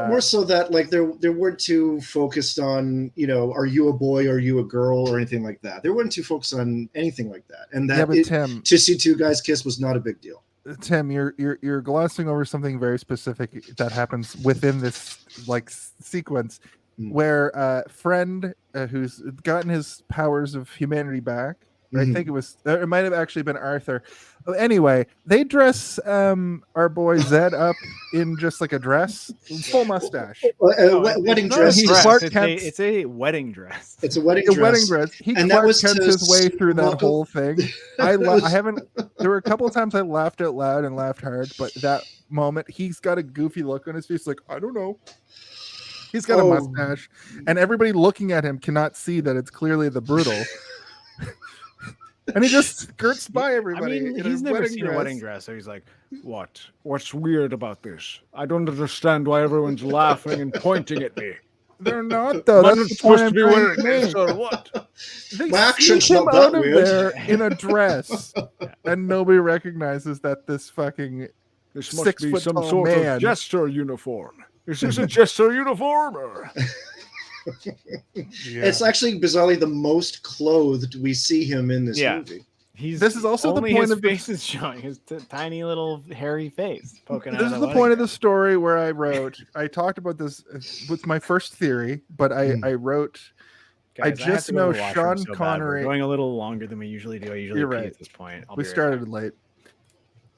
S5: more so that like they weren't too focused on, you know, are you a boy, are you a girl, or anything like that. They weren't too focused on anything like that. And that
S1: Tim,
S5: to see two guys kiss was not a big deal.
S1: Tim, you're glossing over something very specific that happens within this like sequence, where friend who's gotten his powers of humanity back. I think it might have actually been Arthur. Anyway, they dress our boy Zed up in just like a dress, full mustache.
S5: Wedding dress.
S2: It's a wedding dress.
S5: It's a wedding
S1: A
S5: dress.
S1: wedding dress. He
S5: And
S1: Clark
S5: that was
S1: Kent
S5: to
S1: his way through that
S5: welcome-
S1: whole thing. I haven't. There were a couple of times I laughed out loud and laughed hard, but that moment he's got a goofy look on his face, like I don't know. He's got a mustache, and everybody looking at him cannot see that it's clearly the brutal. And he just skirts by everybody.
S2: I mean,
S1: in
S2: he's
S1: a
S2: never
S1: wedding
S2: seen a
S1: dress.
S2: wedding dress, so he's like,
S3: What? What's weird about this? I don't understand why everyone's laughing and pointing at me.
S1: They're not though.
S3: Man,
S1: That's the
S3: it's
S1: point
S3: supposed to
S1: I'm
S3: be
S1: trying
S3: wearing
S1: to make.
S3: this or what?
S1: They
S5: My accent's
S1: sneak him
S5: not that
S1: out of
S5: weird.
S1: there in a dress, and nobody recognizes that this fucking
S3: This must be
S1: 6 foot
S3: some
S1: tall
S3: sort
S1: man.
S3: of jester uniform. Is this a jester uniform? Or?
S5: It's actually bizarrely the most clothed we see him in this movie.
S1: This is also the
S2: only
S1: point
S2: his
S1: of the-
S2: face is showing, his tiny little hairy face poking out.
S1: This is the point of the story where I talked about this with my first theory, but I wrote. I just know Sean Connery.
S2: We're going a little longer than we usually do. I usually
S1: You're
S2: pee
S1: right.
S2: at this point.
S1: We started late.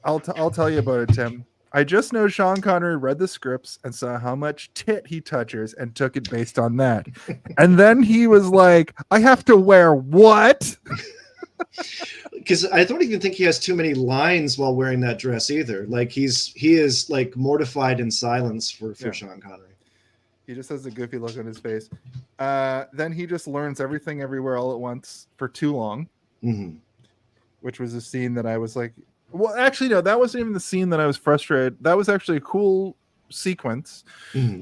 S1: I'll tell you about it, Tim. I just know Sean Connery read the scripts and saw how much tit he touches and took it based on that. And then he was like, I have to wear what?
S5: Because I don't even think he has too many lines while wearing that dress either. Like he is like mortified in silence for Sean Connery.
S1: He just has a goofy look on his face. Then he just learns everything everywhere all at once for too long, which was a scene that I was like, well, actually, no, that wasn't even the scene that I was frustrated. That was actually a cool sequence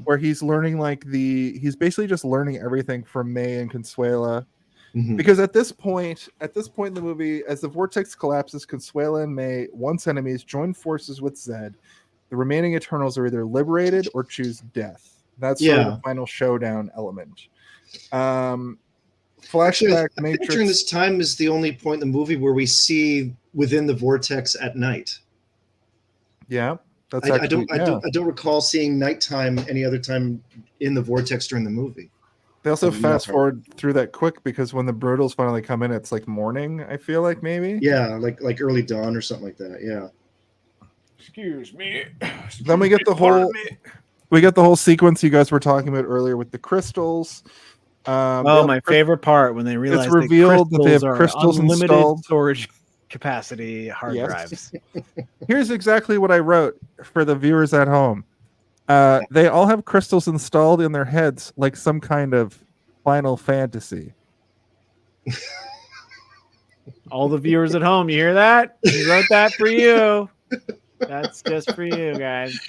S1: where he's learning he's basically just learning everything from May and Consuela. Because at this point in the movie, as the vortex collapses, Consuela and May, once enemies, join forces with Zed. The remaining Eternals are either liberated or choose death. That's sort of the final showdown element. Flashback
S5: I
S1: Matrix.
S5: think during this time is the only point in the movie where we see within the vortex at night.
S1: Yeah. That's
S5: I
S1: actually,
S5: don't recall seeing nighttime any other time in the vortex during the movie.
S1: They also
S5: I've
S1: fast
S5: never.
S1: forward through that quick because when the Brutals finally come in, it's like morning. I feel like maybe.
S5: Yeah, like early dawn or something like that. Yeah.
S2: Excuse me.
S1: Then we get the whole sequence you guys were talking about earlier with the crystals.
S2: Oh, my favorite part when they realize
S1: it's revealed that they have
S2: are
S1: crystals
S2: unlimited
S1: installed.
S2: storage capacity hard
S1: Yes.
S2: drives.
S1: Here's exactly what I wrote for the viewers at home. They all have crystals installed in their heads like some kind of Final Fantasy.
S2: All the viewers at home, you hear that? We wrote that for you. That's just for you guys.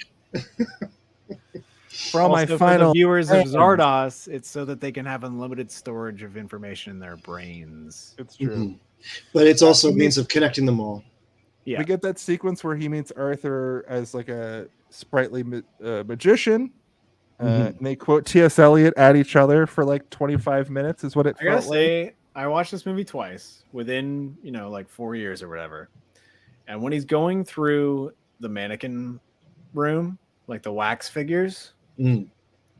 S1: For all my
S2: Also, for
S1: final
S2: the viewers of
S1: fans.
S2: Zardoz, it's so that they can have unlimited storage of information in their brains.
S1: It's true.
S5: Mhm. But it's also a means of connecting them all.
S2: Yeah.
S1: We get that sequence where he meets Arthur as like a sprightly magician. And they quote T.S. Eliot at each other for like 25 minutes is what it
S2: I gotta
S1: felt like.
S2: say, I watched this movie twice within, like 4 years or whatever. And when he's going through the mannequin room, like the wax figures,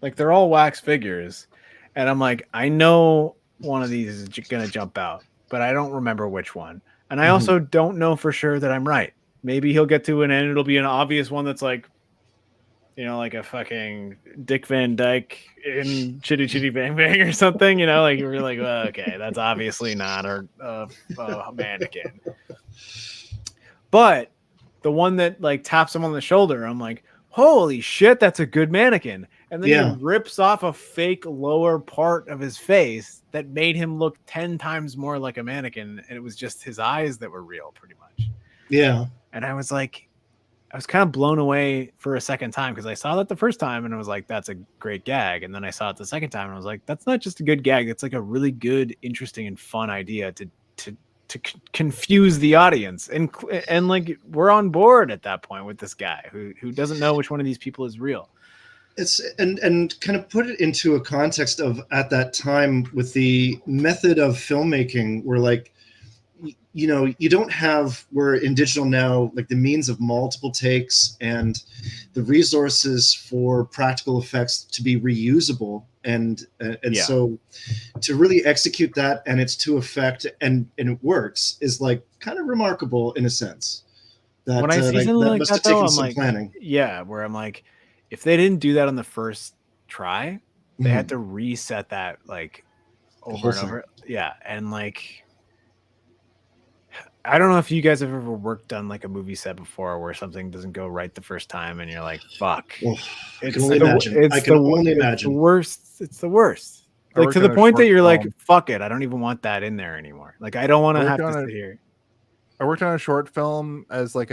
S2: like they're all wax figures. And I'm like, I know one of these is going to jump out, but I don't remember which one. And I also don't know for sure that I'm right. Maybe he'll get to an end. It'll be an obvious one that's like, like a fucking Dick Van Dyke in Chitty Chitty Bang Bang or something, like you're like, well, okay, that's obviously not a mannequin. But the one that like taps him on the shoulder, I'm like, holy shit, that's a good mannequin. And then he rips off a fake lower part of his face that made him look 10 times more like a mannequin. And it was just his eyes that were real, pretty much.
S5: Yeah.
S2: And I was kind of blown away for a second time because I saw that the first time and I was like, that's a great gag. And then I saw it the second time and I was like, that's not just a good gag. It's like a really good, interesting, and fun idea to confuse the audience. And like, we're on board at that point with this guy who doesn't know which one of these people is real.
S5: It's and kind of put it into a context of at that time with the method of filmmaking where like, you don't have, we're in digital now, like the means of multiple takes and the resources for practical effects to be reusable. And so to really execute that and it's to effect and it works is like kind of remarkable in a sense. That,
S2: when I see something like that, though, I'm like,
S5: planning.
S2: Yeah, where I'm like, if they didn't do that on the first try, they had to reset that like over and over. Yeah, and like, I don't know if you guys have ever worked on like a movie set before where something doesn't go right the first time and you're like, fuck.
S5: Well, I can only imagine.
S2: It's the worst. It's the worst. Like to the point that you're like, fuck it. I don't even want that in there anymore. Like, I don't want to have to sit here.
S1: I worked on a short film as like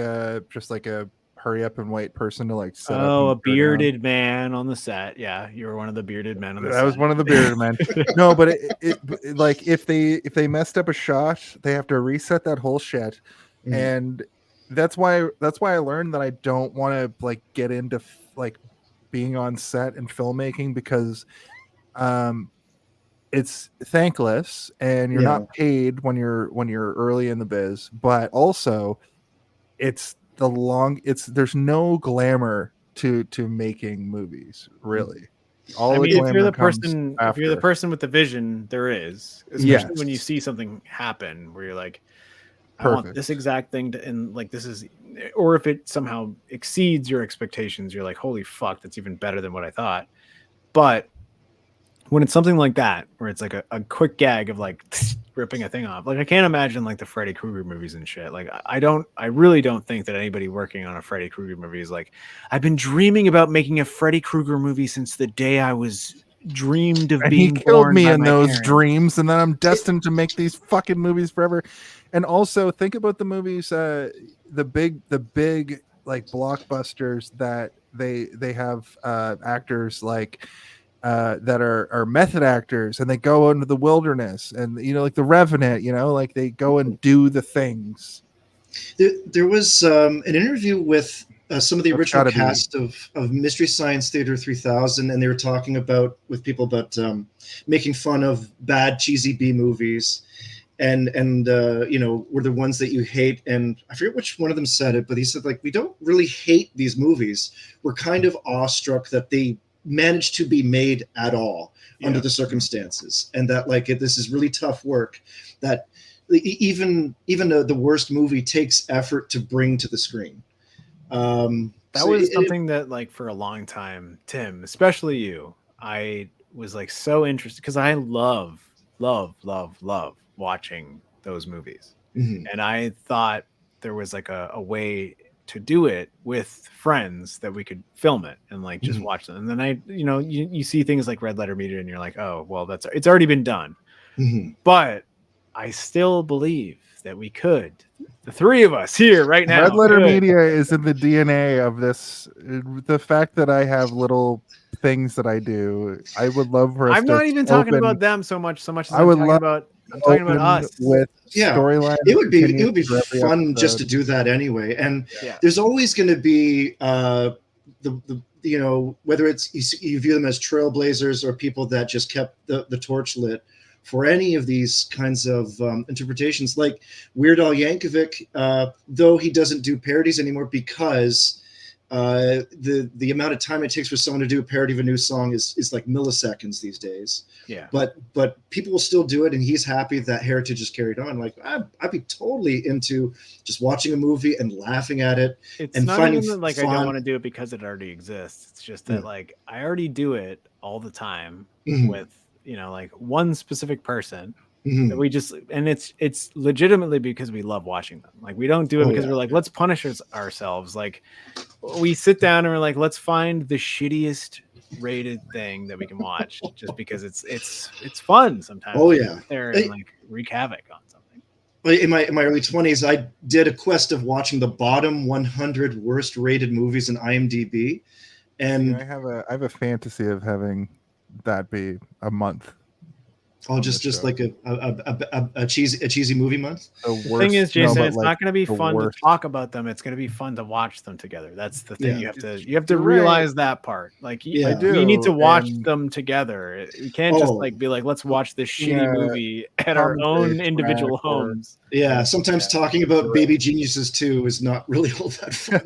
S1: just like a hurry up and wait person to like set up.
S2: Oh, a bearded man on the set. Yeah, you were one of the bearded men on the set.
S1: I was one of the bearded men. No, but it like if they messed up a shot, they have to reset that whole shit. And that's why I learned that I don't want to like get into like being on set and filmmaking because it's thankless and you're not paid when you're early in the biz, but also there's no glamour to making movies, really.
S2: If you're the person with the vision, there is, especially when you see something happen where you're like, I want this exact thing to, and like this is, or if it somehow exceeds your expectations, you're like, holy fuck, that's even better than what I thought. But when it's something like that, where it's like a quick gag of like ripping a thing off, like I can't imagine like the Freddy Krueger movies and shit. Like I really don't think that anybody working on a Freddy Krueger movie is like, I've been dreaming about making a Freddy Krueger movie since the day I was dreamed of being born.
S1: He killed me in those dreams, and then I'm destined to make these fucking movies forever. And also think about the movies, the big like blockbusters that they have actors like that are method actors, and they go into the wilderness, and like the Revenant, like they go and do the things.
S5: There was an interview with some of the original cast of Mystery Science Theater 3000, and they were talking with people about making fun of bad cheesy B movies. and were the ones that you hate. And I forget which one of them said it, but he said, like, we don't really hate these movies. We're kind of awestruck that they managed to be made at all under the circumstances, and that like this is really tough work that even the worst movie takes effort to bring to the screen.
S2: That was something that, like, for a long time, Tim, especially you, I was like so interested because I love watching those movies.
S5: Mm-hmm.
S2: And I thought there was like a way to do it with friends that we could film it and like just watch them. And then you see things like Red Letter Media and you're like, oh, well, it's already been done.
S5: Mm-hmm.
S2: But I still believe that we could. The three of us here right now.
S1: Red Letter Media is in the DNA of this. The fact that I have little things that I do, I would love for us.
S2: I'm not even talking about them so much as I'm talking about us
S1: with storyline.
S5: It would be fun just to do that anyway. And there's always going to be whether it's you view them as trailblazers or people that just kept the torch lit for any of these kinds of interpretations. Like Weird Al Yankovic, though he doesn't do parodies anymore because the amount of time it takes for someone to do a parody of a new song is like milliseconds these days.
S2: Yeah.
S5: But people will still do it, and he's happy that heritage is carried on. Like I'd be totally into just watching a movie and laughing at it.
S2: It's
S5: and
S2: not
S5: finding
S2: even like
S5: fun.
S2: I don't want to do it because it already exists. It's just that like I already do it all the time with like one specific person. That we just, and it's legitimately because we love watching them. Like we don't do it because we're like, let's punish ourselves. Like we sit down and we're like, let's find the shittiest rated thing that we can watch just because it's fun sometimes. There and like wreak havoc on something.
S5: In my early 20s, I did a quest of watching the bottom 100 worst rated movies in IMDb, and
S1: I have a fantasy of having that be a month.
S5: Oh, just like a cheesy movie month.
S2: The thing is, Jason, it's not going to be fun to talk about them. It's going to be fun to watch them together. That's the thing. You have to realize that part. Like you need to watch them together. You can't just like be like, let's watch this shitty movie at our own individual homes.
S5: Yeah, sometimes talking about Baby Geniuses too is not really all that fun.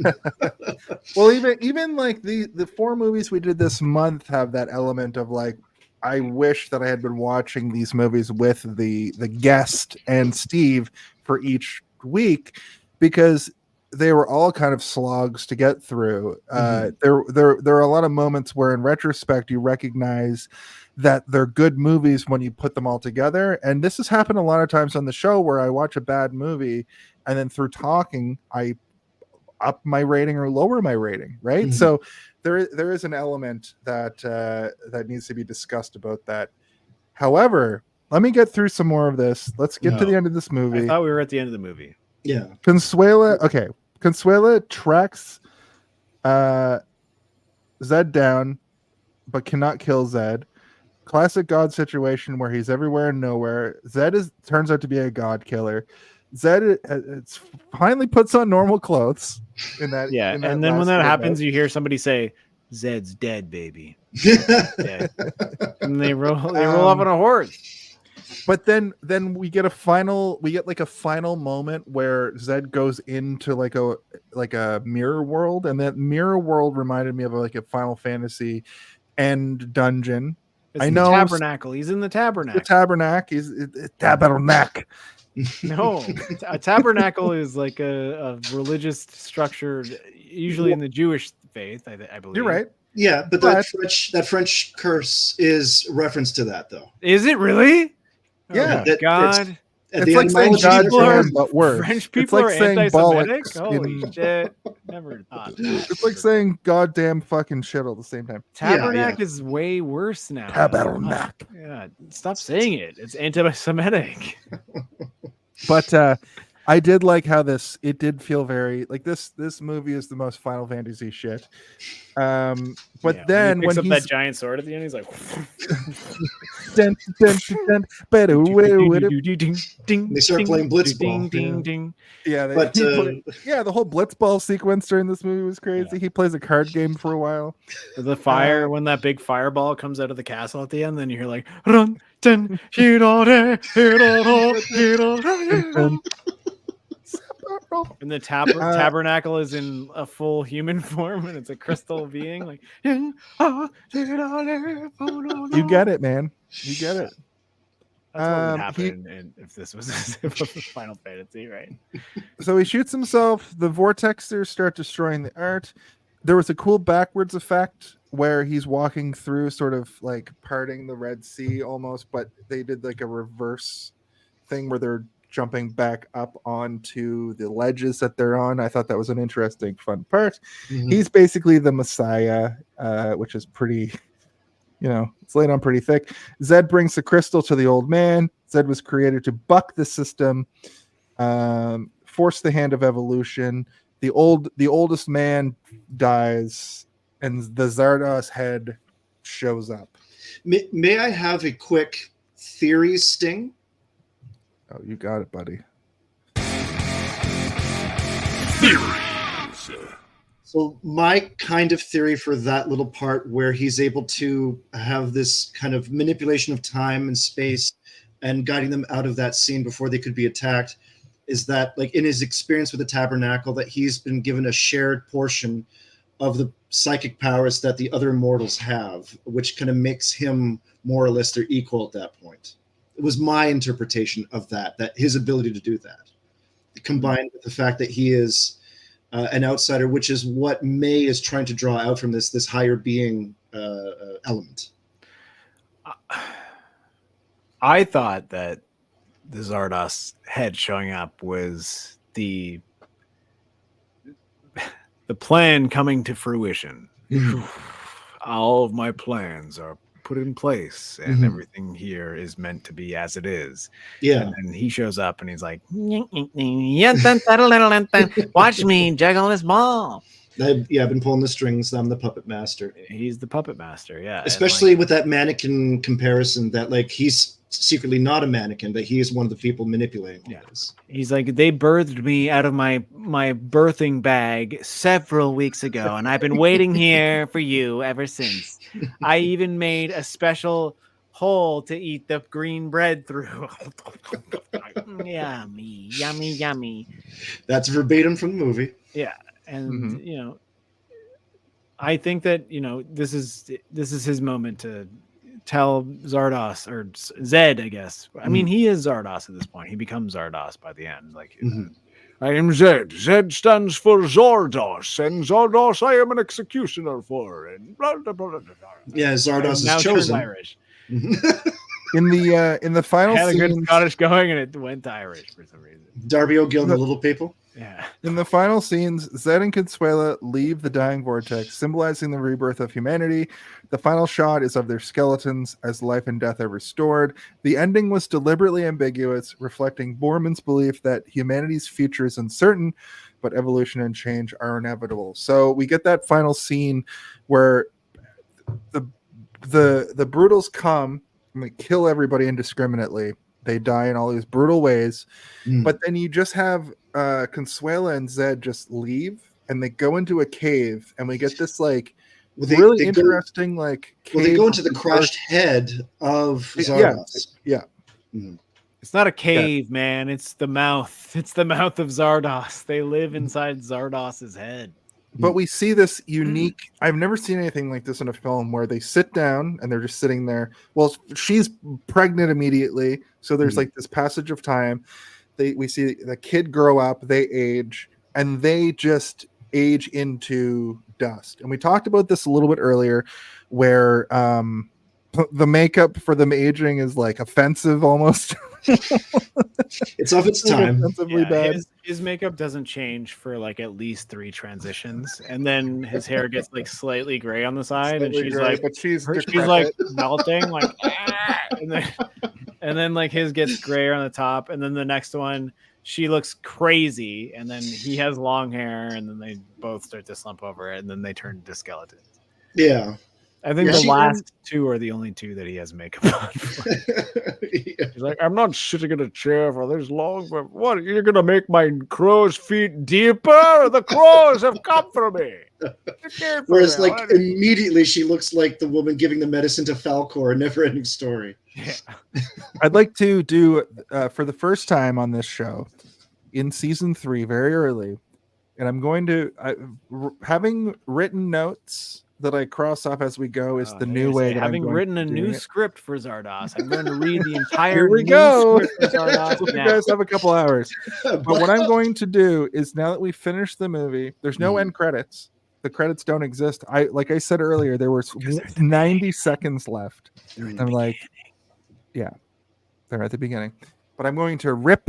S1: Well, even like the 4 movies we did this month have that element of like, I wish that I had been watching these movies with the guest and Steve for each week, because they were all kind of slogs to get through. There are a lot of moments where in retrospect you recognize that they're good movies when you put them all together. And this has happened a lot of times on the show where I watch a bad movie and then through talking, I up my rating or lower my rating. Right. So there is an element that needs to be discussed about that. However, let me get through some more of this. Let's get to the end of this movie.
S2: I thought we were at the end of the movie.
S5: Yeah.
S1: Consuela tracks Zed down, but cannot kill Zed. Classic God situation where he's everywhere and nowhere. Zed turns out to be a God killer. Zed finally puts on normal clothes.
S2: And then when that happens, you hear somebody say, "Zed's dead, baby." And they roll off on a horse.
S1: But then we get a final moment where Zed goes into like a mirror world, and that mirror world reminded me of like a Final Fantasy end dungeon.
S2: I know tabernacle. He's in the tabernacle.
S1: The tabernacle. He's tabernacle.
S2: No, a tabernacle is like a religious structure, usually in the Jewish faith. I believe
S1: you're right.
S5: Yeah, but that French curse is reference to that, though.
S2: Is it really?
S1: Yeah,
S2: oh God.
S1: It's like saying God damn, but worse.
S2: French people are anti-Semitic? Holy shit. Never thought that.
S1: It's like saying goddamn fucking shit all at the same time.
S2: Tabernacle is way worse now.
S1: Tabernacle.
S2: Yeah, stop saying it. It's anti-Semitic.
S1: But I did like how it did feel very like this movie is the most Final Fantasy shit. But
S2: Yeah,
S1: then
S2: when he picks up
S1: he's
S2: that giant sword at the end, he's like,
S1: dun, dun, dun, dun, better
S5: They start playing Blitzball.
S2: ding,
S5: Yeah.
S2: ding.
S1: Yeah,
S5: But,
S1: the whole Blitzball sequence during this movie was crazy.
S2: Yeah.
S1: He plays a card game for a while.
S2: The fire, when that big fireball comes out of the castle at the end, then you hear like, run, dun, hiro-re, hiro-ro, hiro-re. And the tabernacle is in a full human form, and it's a crystal being. Like,
S1: you get it, man. You get it.
S2: That's what would happen if this was Final Fantasy, right?
S1: So he shoots himself. The vortexers start destroying the art. There was a cool backwards effect where he's walking through, sort of like parting the Red Sea almost, but they did like a reverse thing where they're jumping back up onto the ledges that they're on. I thought that was an interesting, fun part.
S5: Mhm.
S1: He's basically the Messiah, which is pretty, it's laid on pretty thick. Zed brings the crystal to the old man. Zed was created to buck the system, force the hand of evolution. The oldest man dies, and the Zardoz head shows up.
S5: May I have a quick theory sting?
S1: Oh, you got it, buddy.
S5: So my kind of theory for that little part where he's able to have this kind of manipulation of time and space and guiding them out of that scene before they could be attacked is that, like, in his experience with the tabernacle, that he's been given a shared portion of the psychic powers that the other immortals have, which kind of makes him more or less their equal at that point. It was my interpretation of that his ability to do that, combined with the fact that he is an outsider, which is what May is trying to draw out from this higher being element.
S2: I thought that the Zardoz head showing up was the plan coming to fruition. All of my plans are put in place, and everything here is meant to be as it is.
S5: Yeah.
S2: And he shows up and he's like, watch me juggle this ball.
S5: I've been pulling the strings. I'm the puppet master.
S2: He's the puppet master, yeah.
S5: Especially with that mannequin comparison, that like he's secretly not a mannequin, but he is one of the people manipulating all this.
S2: He's like, they birthed me out of my birthing bag several weeks ago, and I've been waiting here for you ever since. I even made a special hole to eat the green bread through. Yummy, yummy, yummy.
S5: That's verbatim from the movie.
S2: Yeah. And I think that this is his moment to tell Zardoz, or Zed, I guess. I mean, he is Zardoz at this point. He becomes Zardoz by the end. Like,
S3: I am Zed. Zed stands for Zardoz, and Zardoz I am an executioner for. And blah, blah, blah, blah, blah.
S5: Yeah, Zardoz
S2: now
S5: is chosen.
S2: Irish.
S1: In the final
S2: had a good
S1: scenes,
S2: Scottish going, and it went to Irish for some reason.
S5: Darby O'Gill and the Little People.
S2: Yeah.
S1: In the final scenes, Zed and Consuela leave the dying vortex, symbolizing the rebirth of humanity. The final shot is of their skeletons as life and death are restored. The ending was deliberately ambiguous, reflecting Boorman's belief that humanity's future is uncertain, but evolution and change are inevitable. So we get that final scene where the Brutals come and they kill everybody indiscriminately. They die in all these brutal ways. But then you just have Consuela and Zed just leave, and they go into a cave, and we get this like really interesting like cave.
S5: Well, they go into the crushed head of Zardoz.
S1: Yeah.
S2: It's not a cave, man. It's the mouth. It's the mouth of Zardoz. They live inside Zardoz's head.
S1: But we see this unique, I've never seen anything like this in a film where they sit down and they're just sitting there. Well, she's pregnant immediately. So there's like this passage of time. We see the kid grow up, they age, and they just age into dust. And we talked about this a little bit earlier where the makeup for them aging is like offensive almost.
S5: It's of its time.
S1: Bad.
S2: His makeup doesn't change for like at least 3 transitions, and then his hair gets like slightly gray on the side, and she's
S1: gray,
S2: like,
S1: but she's
S2: like melting, like, and then like his gets grayer on the top, and then the next one she looks crazy, and then he has long hair, and then they both start to slump over, and then they turn into skeletons.
S5: Yeah.
S2: I think
S5: Yeah,
S2: the
S5: she-
S2: last two are the only two that he has makeup on. For.
S5: Yeah.
S3: He's like, I'm not sitting in a chair for this long, but what? You're going to make my crow's feet deeper? The crows have come for me. You cared for
S5: Whereas,
S3: me
S5: like,
S3: already.
S5: immediately she looks like the woman giving the medicine to Falcor, a never-ending story.
S2: Yeah.
S1: I'd like to do for the first time on this show in season 3, very early, and I'm going to having written notes that I cross off as we go is the new way that
S2: having
S1: I'm going
S2: written
S1: to
S2: a
S1: be
S2: new
S1: doing it.
S2: script for Zardoz. I'm going to read the entire
S1: Here we
S2: new
S1: go.
S2: script for Zardoz
S1: You
S2: now.
S1: guys have a couple hours. But what I'm going to do is, now that we finish the movie, there's no end credits. The credits don't exist. Like I said earlier, there was 90 seconds left. I'm like, yeah, they're at the beginning. But I'm going to rip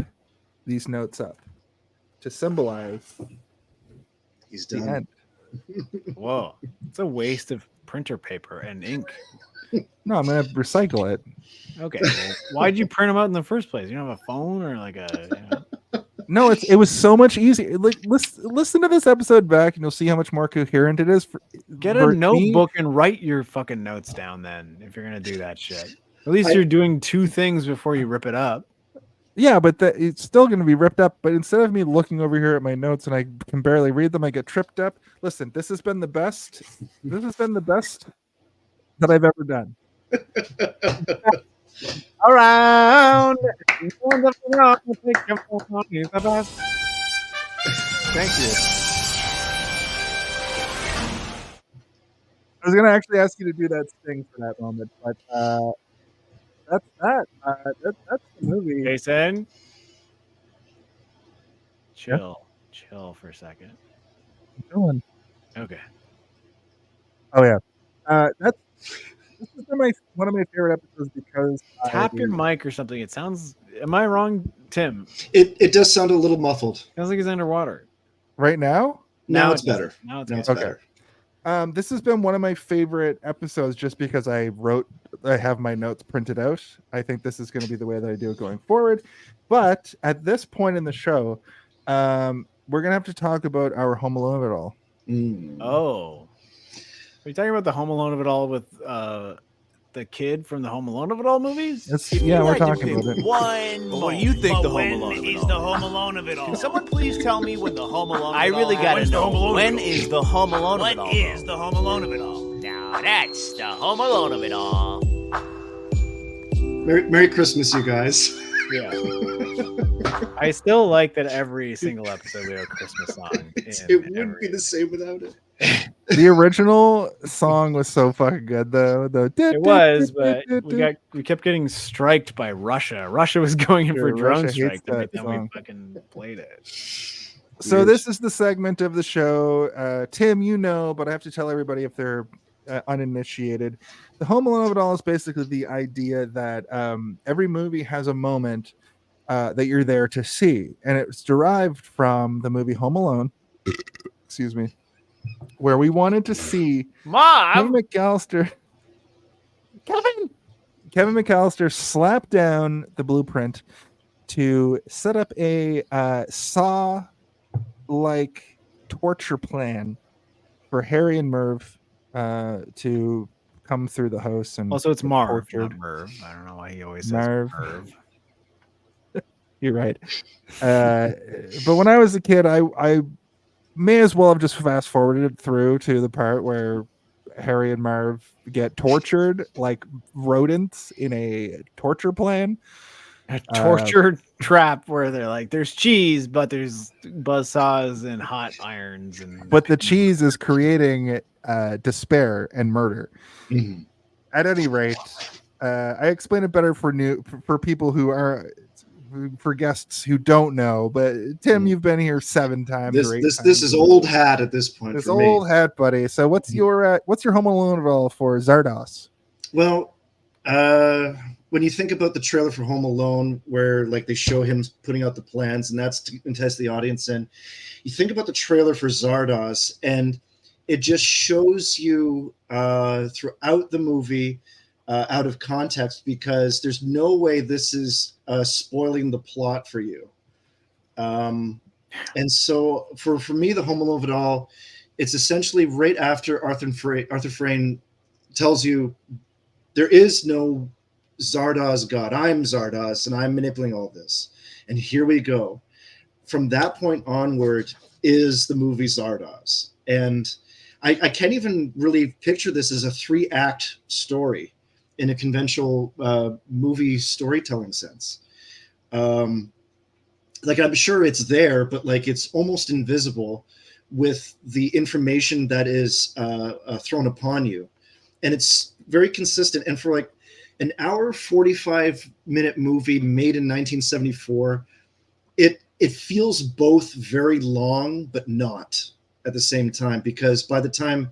S1: these notes up to symbolize
S5: He's
S1: the
S5: done.
S1: end.
S2: Whoa, it's a waste of printer paper and ink.
S1: No, I'm going to recycle it.
S2: Okay, well, why'd you print them out in the first place? You don't have a phone or like a.
S1: No, it was so much easier. Like, listen to this episode back, and you'll see how much more coherent it is.
S2: Get a notebook and write your fucking notes down. Then, if you're gonna do that shit, at least you're doing two things before you rip it up.
S1: Yeah, but it's still going to be ripped up. But instead of me looking over here at my notes and I can barely read them, I get tripped up. Listen, this has been the best. This has been the best that I've ever done.
S2: Around.
S1: Thank you. I was going to actually ask you to do that sting for that moment, but that's that. That's the movie.
S2: Jason, chill for a second.
S1: Going.
S2: Okay.
S1: Oh yeah, this has been one of my favorite episodes because
S2: Tap your mic or something. It sounds. Am I wrong, Tim?
S5: It does sound a little muffled.
S2: Sounds like he's underwater.
S1: right now.
S5: Now it's better.
S2: Now it's
S5: Now
S2: good.
S5: it's
S1: Okay.
S5: better.
S1: This has been one of my favorite episodes just because I have my notes printed out. I think this is going to be the way that I do it going forward. But at this point in the show, we're going to have to talk about our Home Alone of it all.
S5: Mm.
S2: Oh, are you talking about the Home Alone of it all with the kid from the Home Alone of it all movies?
S1: Yeah, we're talking about it.
S7: One.
S9: What do you think the Home
S7: when
S9: Alone of it
S7: is
S9: all?
S7: the Home Alone of it all?
S9: Can someone please tell me when the Home Alone?
S7: I really gotta
S9: When's the Home
S7: know.
S9: Alone
S7: When
S9: of it all?
S7: is the Home Alone of it all?
S9: What is
S7: the Home Alone of it all? Now that's the Home Alone of it all.
S5: Merry Christmas, you guys.
S2: Yeah. I still like that every single episode we have a Christmas song.
S5: It wouldn't be the same without it.
S1: The original song was so fucking good, though.
S2: It was, but we kept getting striked by Russia. Russia was going in for
S1: Sure,
S2: drone
S1: Russia hates
S2: strike every
S1: that
S2: time we
S1: song.
S2: fucking played it.
S1: So this is the segment of the show. Tim, you know, but I have to tell everybody if they're uninitiated. The Home Alone of it all is basically the idea that every movie has a moment that you're there to see, and it's derived from the movie Home Alone. Excuse me, where we wanted to see
S2: Mom,
S1: Kevin McAllister slap down the blueprint to set up a Saw-like torture plan for Harry and Merv to come through the house and
S2: also it's
S1: get
S2: Marv,
S1: tortured.
S2: not Merv. I don't know why he always says
S1: Marv.
S2: Merv.
S1: You're right. But when I was a kid, I may as well have just fast forwarded through to the part where Harry and Marv get tortured like rodents in a torture plan.
S2: A torture trap where they're like, there's cheese, but there's buzzsaws and hot irons, and
S1: But the cheese is creating despair and murder.
S5: Mm-hmm.
S1: At any rate, I explain it better for people who are for guests who don't know. But Tim, you've been here 7 times.
S5: This
S1: or 8
S5: this
S1: times.
S5: this is old hat at this point.
S1: This
S5: for
S1: old
S5: me.
S1: hat, buddy. So what's your Home Alone of it all for Zardoz?
S5: Well, when you think about the trailer for Home Alone, where like they show him putting out the plans, and that's to entice the audience in, you think about the trailer for Zardoz, and it just shows you throughout the movie out of context, because there's no way this is spoiling the plot for you. And so for me, the Home Alone of it all, it's essentially right after Arthur Frayne tells you there is no Zardoz God. I'm Zardoz, and I'm manipulating all this. And here we go. From that point onward is the movie Zardoz. And I can't even really picture this as a 3-act story in a conventional movie storytelling sense. Like, I'm sure it's there, but like it's almost invisible with the information that is thrown upon you. And it's very consistent. And for like an hour, 45-minute movie made in 1974, it feels both very long, but not at the same time, because by the time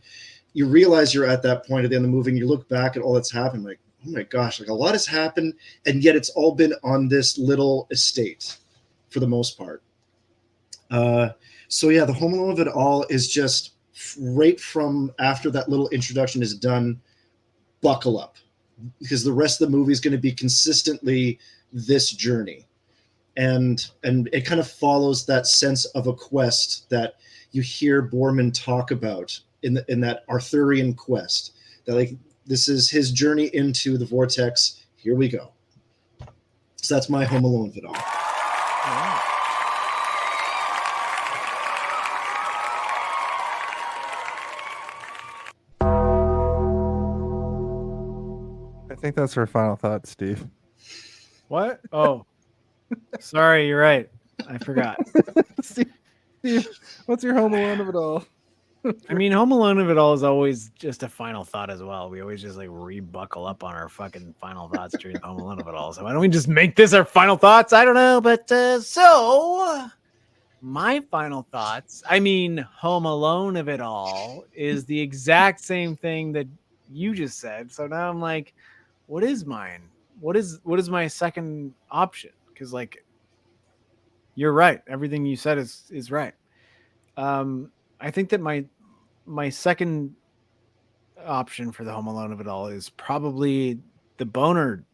S5: you realize you're at that point at the end of the movie and you look back at all that's happened, like, oh my gosh, like a lot has happened, and yet it's all been on this little estate for the most part. So yeah, the Home Alone of it all is just right from after that little introduction is done, buckle up, because the rest of the movie is going to be consistently this journey. And it kind of follows that sense of a quest that you hear Boorman talk about in that Arthurian quest. That like this is his journey into the vortex. Here we go. So that's my Home Alone of it all.
S1: I think that's her final thought, Steve.
S2: What? Oh, sorry. You're right. I forgot.
S1: Steve, what's your Home Alone of it all?
S2: I mean, Home Alone of it all is always just a final thought as well. We always just like rebuckle up on our fucking final thoughts during Home Alone of it all. So why don't we just make this our final thoughts? I don't know. But so my final thoughts, I mean, Home Alone of it all is the exact same thing that you just said. So now I'm like, what is mine? What is my second option? Because like, you're right. Everything you said is right. I think that my second option for the Home Alone of it all is probably the boner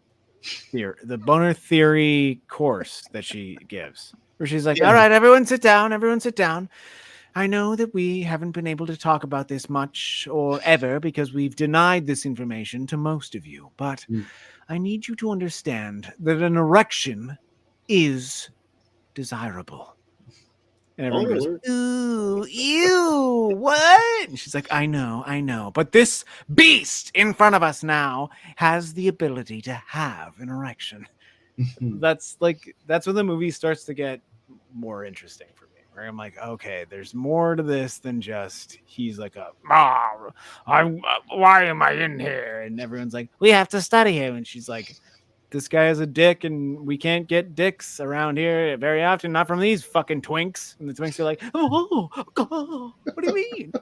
S2: theory course that she gives, where she's like, all right, everyone sit down. I know that we haven't been able to talk about this much or ever because we've denied this information to most of you, but I need you to understand that an erection is desirable. And everyone goes, ooh, ew, what? And she's like, I know. But this beast in front of us now has the ability to have an erection. That's when the movie starts to get more interesting for me. Where I'm like, okay, there's more to this than just he's like why am I in here? And everyone's like, we have to study him. And she's like, this guy is a dick and we can't get dicks around here very often, not from these fucking twinks. And the twinks are like, oh, what do you mean?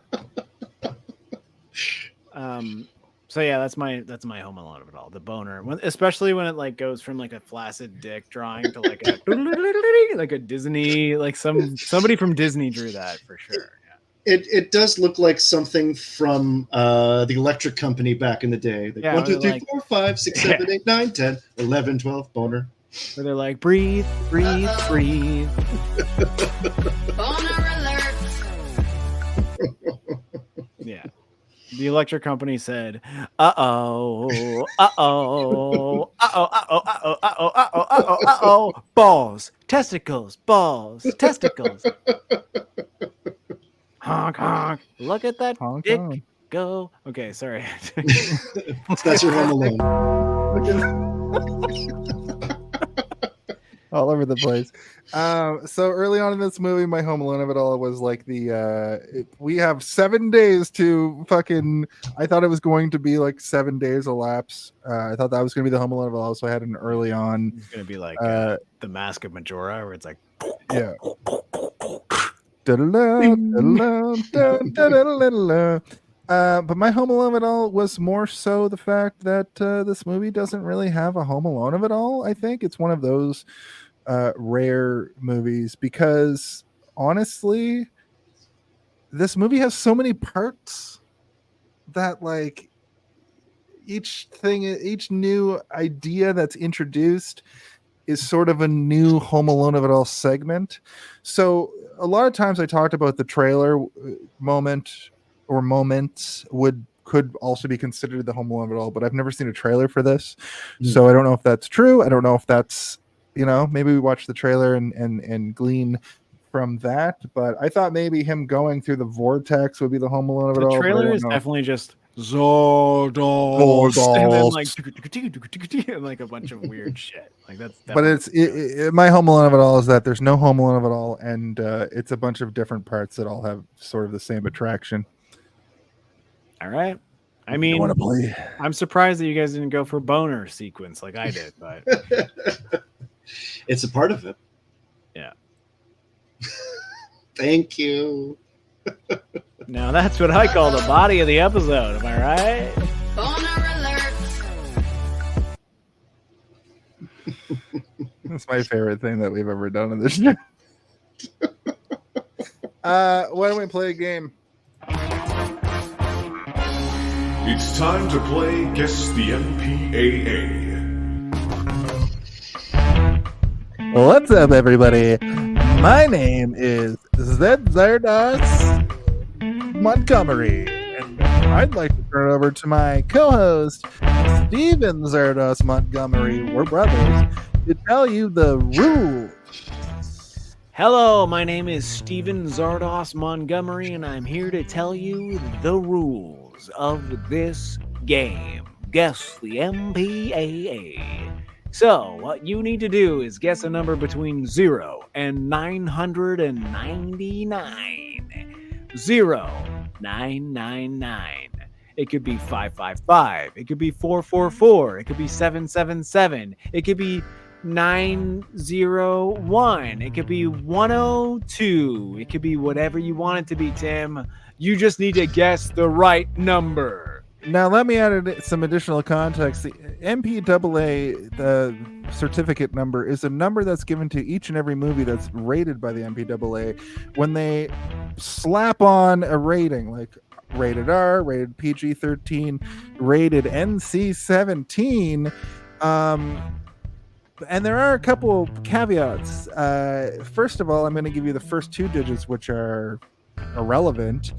S2: So yeah, that's my Home Alone of it all. The boner, especially when it like goes from like a flaccid dick drawing to like a like a Disney, like somebody from Disney drew that for sure.
S5: It does look like something from the Electric Company back in the day. Like 1, 2, 3, 4, 5, 6, 7, 8, 9, 10, 11, 12, boner.
S2: Where they're like, breathe.
S10: Boner alert.
S2: Yeah. The Electric Company said, balls, testicles. Honk, honk. Look at that
S1: Honk,
S2: dick
S1: honk.
S2: go. Okay, sorry.
S5: That's your Home Alone.
S1: All over the place. So early on in this movie, my Home Alone of it all was like we have 7 days to fucking. I thought it was going to be like 7 days elapse. I thought that was going to be the Home Alone of it all. So I had an early on.
S2: It's going to be like the Mask of Majora, where it's like,
S1: yeah. But my Home Alone of it all was more so the fact that this movie doesn't really have a Home Alone of it all. I think it's one of those rare movies because honestly, this movie has so many parts that like each new idea that's introduced is sort of a new Home Alone of It All segment. So a lot of times I talked about the trailer moment or moments could also be considered the Home Alone of It All, but I've never seen a trailer for this. So I don't know if that's true. I don't know if that's, maybe we watch the trailer and glean from that, but I thought maybe him going through the vortex would be the Home Alone of It All.
S2: The trailer is definitely just Zardoz, and then like a bunch of weird shit. Like that's.
S1: But my Home Alone of It All is that there's no Home Alone of It All, and it's a bunch of different parts that all have sort of the same attraction.
S2: All right. I mean,
S1: want to play?
S2: I'm surprised that you guys didn't go for boner sequence like I did, but
S5: it's a part of it.
S2: Yeah.
S5: Thank you.
S2: Now that's what I call the body of the episode. Am I right?
S10: Boner alert.
S1: That's my favorite thing that we've ever done in this show. Why don't we play a game?
S6: It's time to play Guess the MPAA.
S1: What's up, everybody? My name is Zardoz Montgomery, and I'd like to turn it over to my co-host, Steven Zardoz Montgomery. We're brothers. To tell you the rules.
S2: Hello, my name is Steven Zardoz Montgomery, and I'm here to tell you the rules of this game. Guess the MPAA. So, what you need to do is guess a number between 0 and 999. 0999. It could be 555. It could be 444. It could be 777. It could be 901. It could be 102. It could be whatever you want it to be, Tim. You just need to guess the right number.
S1: Now, let me add some additional context. The MPAA, the certificate number, is a number that's given to each and every movie that's rated by the MPAA. When they slap on a rating, like rated R, rated PG-13, rated NC-17, and there are a couple caveats. First of all, I'm going to give you the first two digits, which are irrelevant,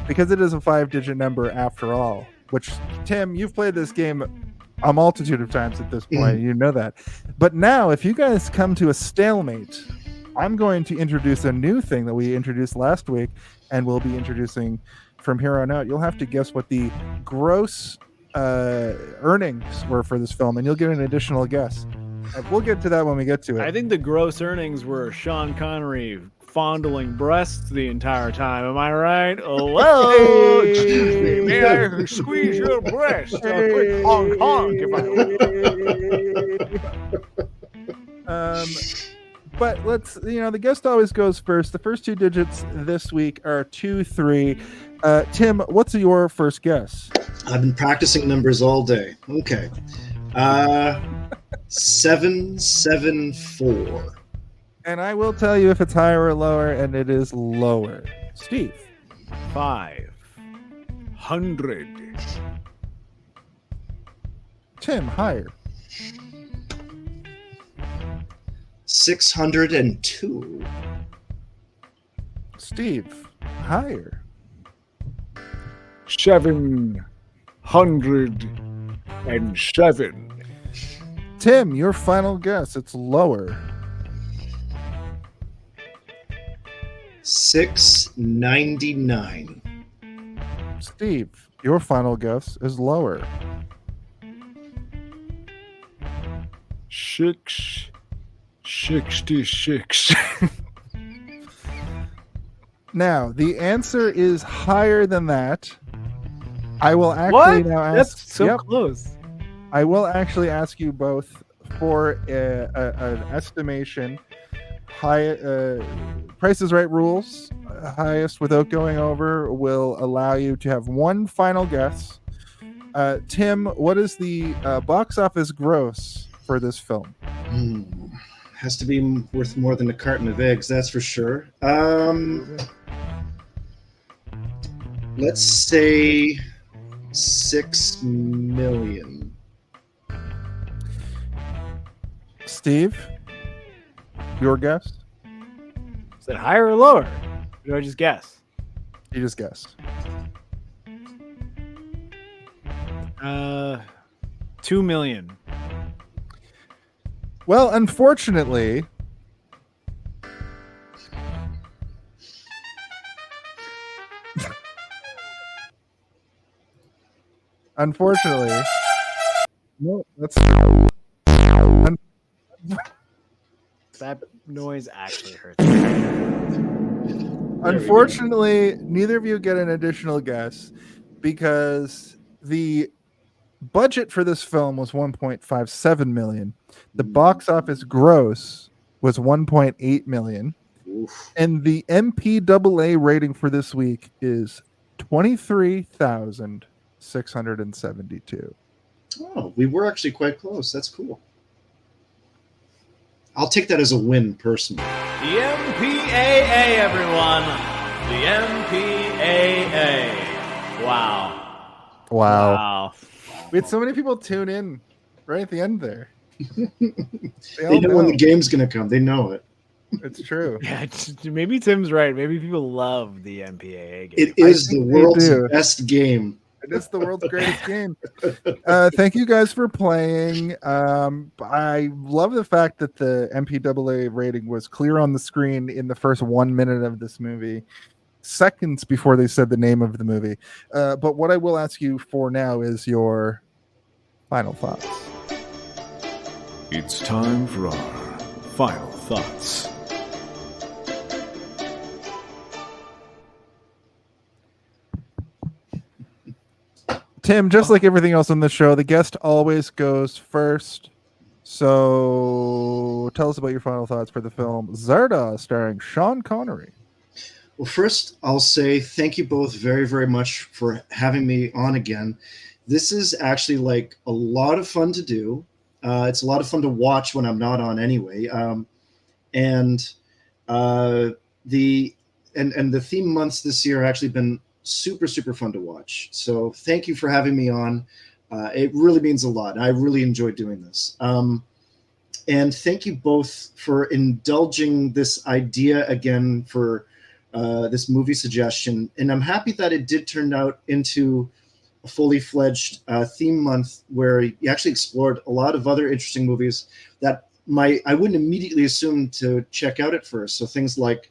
S1: because it is a 5-digit number after all. Which, Tim, you've played this game a multitude of times at this point. You know that. But now, if you guys come to a stalemate, I'm going to introduce a new thing that we introduced last week, and we'll be introducing from here on out. You'll have to guess what the gross earnings were for this film, and you'll get an additional guess. We'll get to that when we get to it.
S2: I think the gross earnings were Sean Connery fondling breasts the entire time. Am I right? Hello, excuse me. May I squeeze your breast? A quick honk honk if I
S1: But let's, the guest always goes first. The first two digits this week are 2, 3. Tim, what's your first guess?
S5: I've been practicing numbers all day. Okay. 774.
S1: And I will tell you if it's higher or lower, and it is lower. Steve.
S2: 500.
S1: Tim, higher.
S5: 602.
S1: Steve, higher.
S3: 707.
S1: Tim, your final guess. It's lower.
S5: 699.
S1: Steve, your final guess is lower.
S3: 666.
S1: Now, the answer is higher than that. I will actually now ask.
S2: That's so close.
S1: I will actually ask you both for an estimation. Price is Right rules. Highest without going over will allow you to have one final guess. Tim, what is the box office gross for this film?
S5: Has to be worth more than a carton of eggs, that's for sure. Let's say 6 million.
S1: Steve? Your guess?
S2: Is it higher or lower? Or do I just guess?
S1: You just guess.
S2: 2 million.
S1: Well, unfortunately, no, that's
S2: That noise actually hurts.
S1: unfortunately, neither of you get an additional guess because the budget for this film was 1.57 million. The box office gross was 1.8 million.
S5: Oof.
S1: And the MPAA rating for this week is 23,672.
S5: Oh, we were actually quite close. That's cool. I'll take that as a win personally.
S9: The MPAA, everyone. The MPAA. Wow.
S1: Wow. We had so many people tune in right at the end there.
S5: They know when the game's going to come. They know it.
S1: It's true.
S2: Yeah, maybe Tim's right. Maybe people love the MPAA game.
S5: It is the world's best game.
S1: It is the world's greatest game. Thank you guys for playing. I love the fact that the MPAA rating was clear on the screen in the first 1 minute of this movie, seconds before they said the name of the movie. But what I will ask you for now is your final thoughts.
S4: It's time for our final thoughts.
S1: Tim, just like everything else on the show, the guest always goes first. So tell us about your final thoughts for the film Zardoz, starring Sean Connery.
S5: Well, first, I'll say thank you both very, very much for having me on again. This is actually like a lot of fun to do. It's a lot of fun to watch when I'm not on anyway. The theme months this year have actually been super, super fun to watch. So thank you for having me on. It really means a lot. I really enjoyed doing this. And thank you both for indulging this idea again for this movie suggestion. And I'm happy that it did turn out into a fully fledged theme month where you actually explored a lot of other interesting movies that I wouldn't immediately assume to check out at first. So things like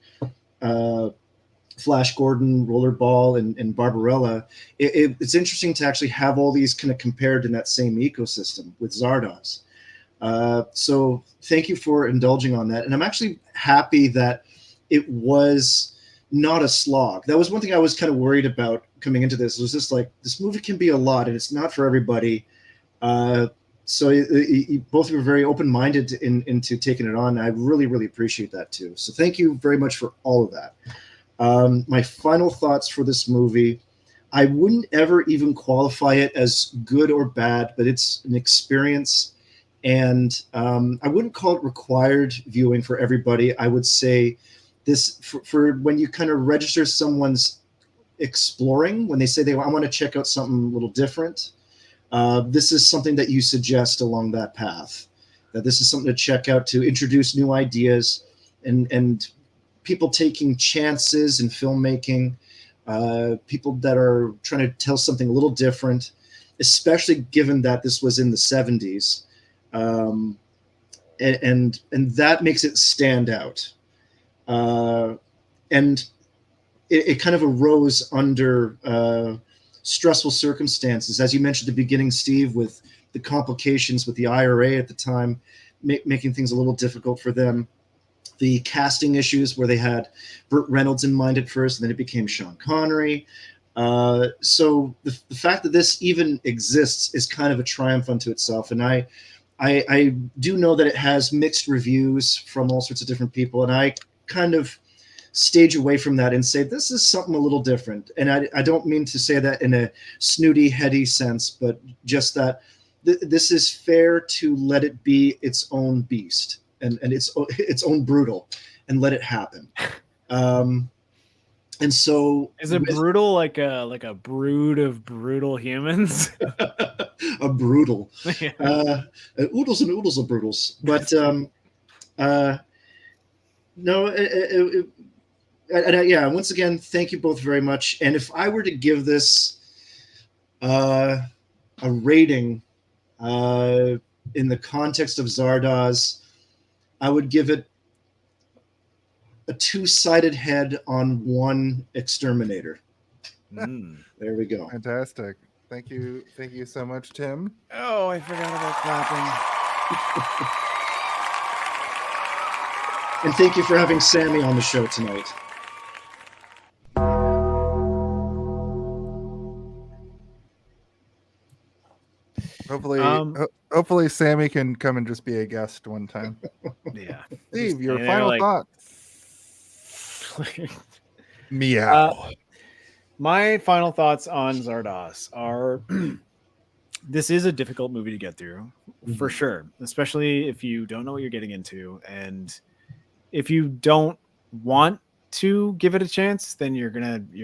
S5: Flash Gordon, Rollerball, and Barbarella. It's interesting to actually have all these kind of compared in that same ecosystem with Zardoz. So thank you for indulging on that. And I'm actually happy that it was not a slog. That was one thing I was kind of worried about coming into this. It was just like, this movie can be a lot and it's not for everybody. So you both were very open-minded into taking it on. I really, really appreciate that too. So thank you very much for all of that. My final thoughts for this movie, I wouldn't ever even qualify it as good or bad, but it's an experience. And I wouldn't call it required viewing for everybody. I would say this for when you kind of register someone's exploring, when they say I want to check out something a little different. This is something that you suggest along that path, that this is something to check out to introduce new ideas and people taking chances in filmmaking, people that are trying to tell something a little different, especially given that this was in the 70s. And that makes it stand out. And it kind of arose under stressful circumstances, as you mentioned at the beginning, Steve, with the complications with the IRA at the time, making things a little difficult for them. The casting issues where they had Burt Reynolds in mind at first, and then it became Sean Connery. So the fact that this even exists is kind of a triumph unto itself. And I do know that it has mixed reviews from all sorts of different people, and I kind of stage away from that and say this is something a little different. And I don't mean to say that in a snooty, heady sense, but just that this is fair to let it be its own beast and its own brutal, and let it happen. And so,
S2: is it brutal like a brood of brutal humans?
S5: A brutal, oodles and oodles of brutals. But No, yeah. Once again, thank you both very much. And if I were to give this a rating in the context of Zardoz, I would give it a two-sided head on one exterminator. There we go.
S1: Fantastic. Thank you so much, Tim.
S2: Oh, I forgot about clapping.
S5: And thank you for having Sammy on the show tonight.
S1: Hopefully Sammy can come and just be a guest one time.
S2: Yeah.
S1: Steve, your final thoughts. Meow.
S2: My final thoughts on Zardoz are this is a difficult movie to get through, for sure, especially if you don't know what you're getting into. And if you don't want to give it a chance, then you're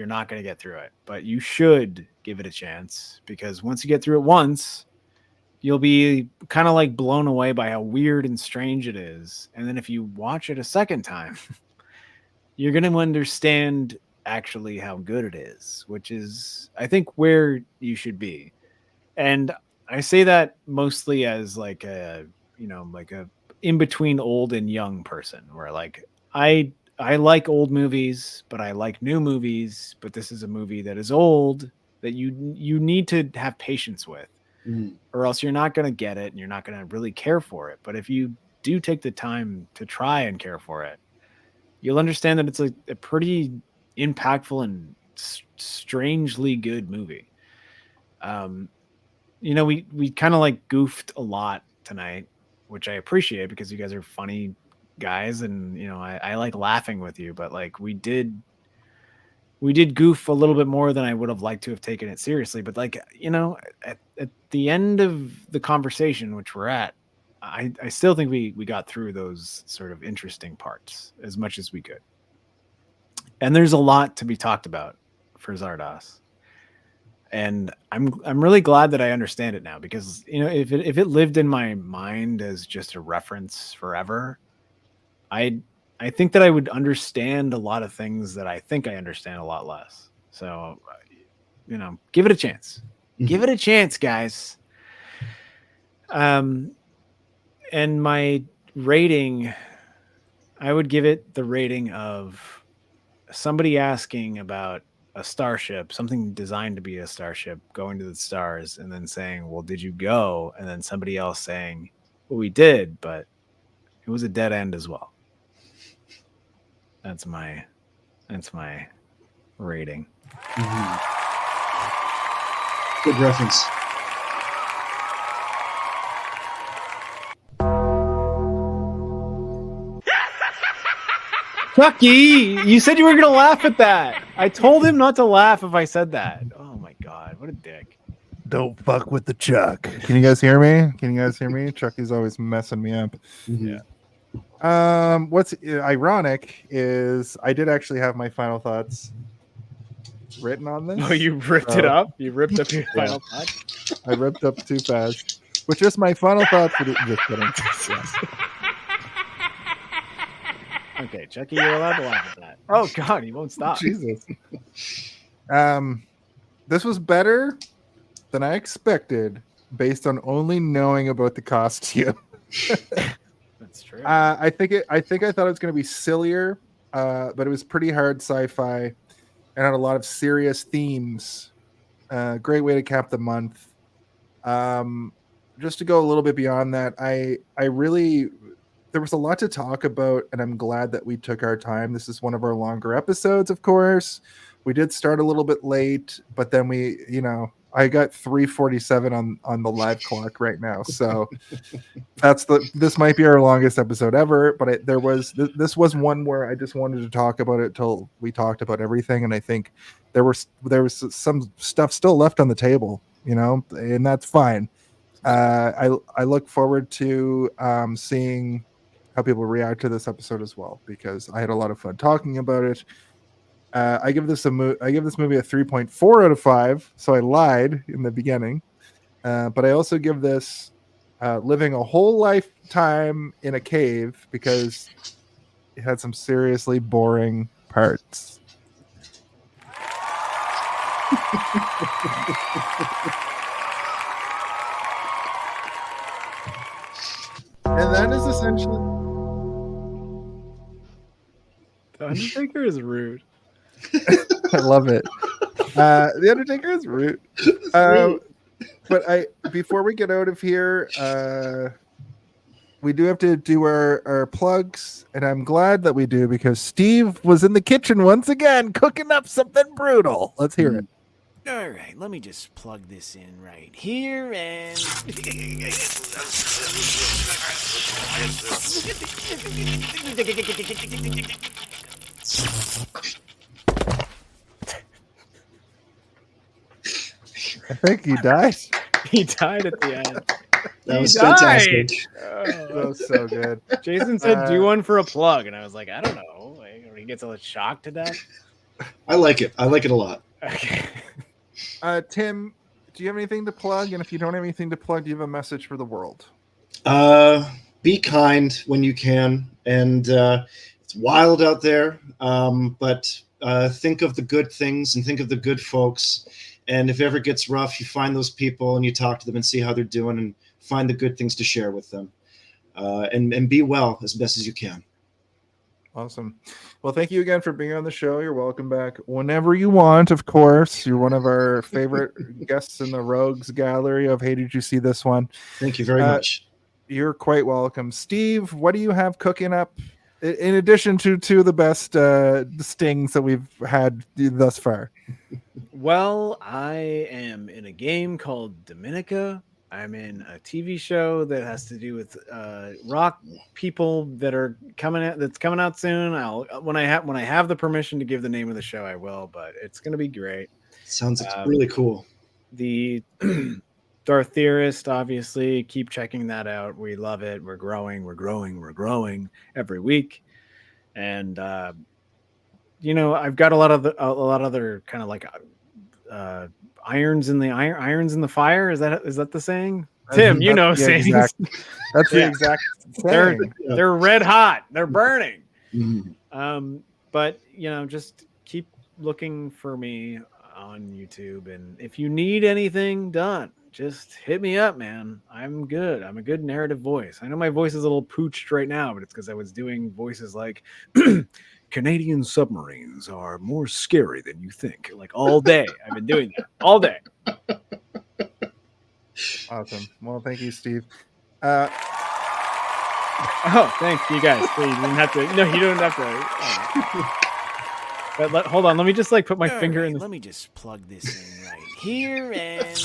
S2: not gonna get through it. But you should give it a chance, because once you get through it once, you'll be kind of like blown away by how weird and strange it is. And then if you watch it a second time, you're going to understand actually how good it is, which is, I think, where you should be. And I say that mostly as like a in between old and young person, where like, I like old movies, but I like new movies, but this is a movie that is old that you need to have patience with. Or else you're not going to get it and you're not going to really care for it. But if you do take the time to try and care for it, you'll understand that it's a pretty impactful and strangely good movie. We kind of like goofed a lot tonight, which I appreciate because you guys are funny guys and, I like laughing with you, but like we did goof a little bit more than I would have liked to have taken it seriously. But like, at the end of the conversation, which we're at, I still think we got through those sort of interesting parts as much as we could. And there's a lot to be talked about for Zardoz. And I'm really glad that I understand it now, because, if it lived in my mind as just a reference forever, I think that I would understand a lot of things that I think I understand a lot less. So, give it a chance. Give it a chance, guys. And my rating, I would give it the rating of somebody asking about a starship, something designed to be a starship, going to the stars, and then saying, well, did you go? And then somebody else saying, well, we did, but it was a dead end as well. That's my rating.
S5: Good reference.
S2: Chucky, you said you were going to laugh at that. I told him not to laugh if I said that. Oh my God, what a dick.
S1: Don't fuck with the Chuck. Can you guys hear me? Chucky's always messing me up.
S2: Yeah.
S1: What's ironic is I did actually have my final thoughts written on this.
S2: Oh, you ripped it up? You ripped up your final thoughts?
S1: I ripped up too fast. Which is my final thoughts for just kidding.
S2: Okay, Chucky, you're allowed to laugh at that. Oh God, he won't stop.
S1: Jesus. This was better than I expected based on only knowing about the costume.
S2: That's true.
S1: I thought it was going to be sillier, but it was pretty hard sci-fi and had a lot of serious themes. Great way to cap the month. Just to go a little bit beyond that, there was a lot to talk about, and I'm glad that we took our time. This is one of our longer episodes, of course. We did start a little bit late, but then I got 3:47 on the live clock right now. So this might be our longest episode ever, but this was one where I just wanted to talk about it till we talked about everything. And I think there was some stuff still left on the table, and that's fine. I look forward to seeing how people react to this episode as well, because I had a lot of fun talking about it. I give this movie a 3.4 out of 5. So I lied in the beginning, but I also give this living a whole lifetime in a cave, because it had some seriously boring parts. And that is essentially.
S2: The Undertaker is rude.
S1: I love it. The Undertaker is rude. But before we get out of here, we do have to do our plugs, and I'm glad that we do because Steve was in the kitchen once again cooking up something brutal. Let's hear it.
S7: All right, let me just plug this in right here and.
S1: I think he died.
S2: He died at the end.
S5: That was
S2: died.
S5: fantastic.
S1: That was so good.
S2: Jason said, "Do one for a plug," and I was like, "I don't know." He gets all shocked to death.
S5: I like it. I like it a lot.
S2: Okay.
S1: Tim, do you have anything to plug? And if you don't have anything to plug, do you have a message for the world?
S5: Be kind when you can, and it's wild out there. But think of the good things and think of the good folks. And if it ever gets rough, you find those people and you talk to them and see how they're doing and find the good things to share with them. And be well as best as you can.
S1: Awesome. Well, thank you again for being on the show. You're welcome back whenever you want, of course. You're one of our favorite guests in the Rogues Gallery of Hey, Did You See This One?
S5: Thank you very much.
S1: You're quite welcome. Steve, what do you have cooking up in addition to two of the best stings that we've had thus far?
S2: Well, I am in a game called Dominica. I'm in a TV show that has to do with rock people that are coming out. That's coming out soon. When I have the permission to give the name of the show, I will. But it's going to be great.
S5: Sounds really cool.
S2: The Darth Theorist, obviously, keep checking that out. We love it. We're growing every week, and I've got a lot of other kind of like irons in the fire. Is that the saying? Tim, you know sayings.
S1: That's the exact saying.
S2: They're red hot. They're burning.
S5: Mm-hmm.
S2: But just keep looking for me on YouTube, and if you need anything done, just hit me up, man. I'm good. I'm a good narrative voice. I know my voice is a little pooched right now, but it's because I was doing voices like Canadian submarines are more scary than you think. Like all day. I've been doing that all day.
S1: Awesome. Well, thank you, Steve.
S2: Oh, thanks, you guys. You didn't have to. No, you don't have to. But hold on. Let me just put my finger in.
S7: Let me just plug this in right here and.
S5: Is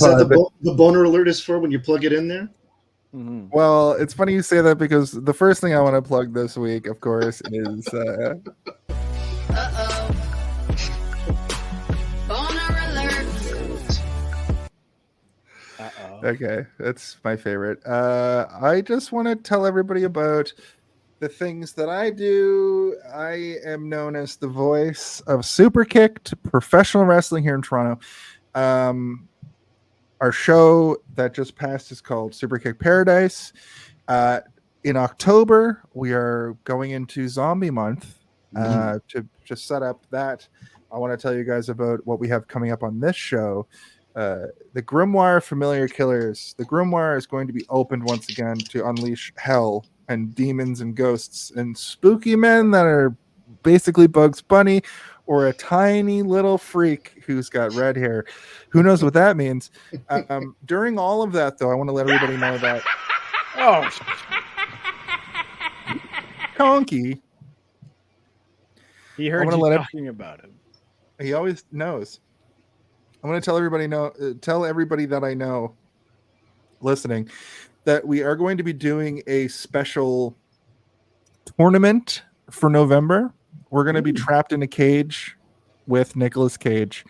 S5: that the boner alert is for when you plug it in there?
S2: Mm-hmm.
S1: Well, it's funny you say that because the first thing I want to plug this week, of course, is
S10: Boner alert.
S1: okay, that's my favorite. I just want to tell everybody about the things that I do. I am known as the voice of Super Kicked professional wrestling here in Toronto. Our show that just passed is called Super Kick Paradise. In October, we are going into Zombie Month. To just set up that, I want to tell you guys about what we have coming up on this show. The Grimoire Familiar Killers. The Grimoire is going to be opened once again to unleash hell and demons and ghosts and spooky men that are basically Bugs Bunny or a tiny little freak who's got red hair. Who knows what that means? During all of that, though, I want to let everybody know that.
S2: Oh,
S1: Conky.
S2: He heard you talking about him.
S1: He always knows. I'm going to tell everybody that I know listening that we are going to be doing a special tournament for November. We're going to be trapped in a cage with Nicolas Cage.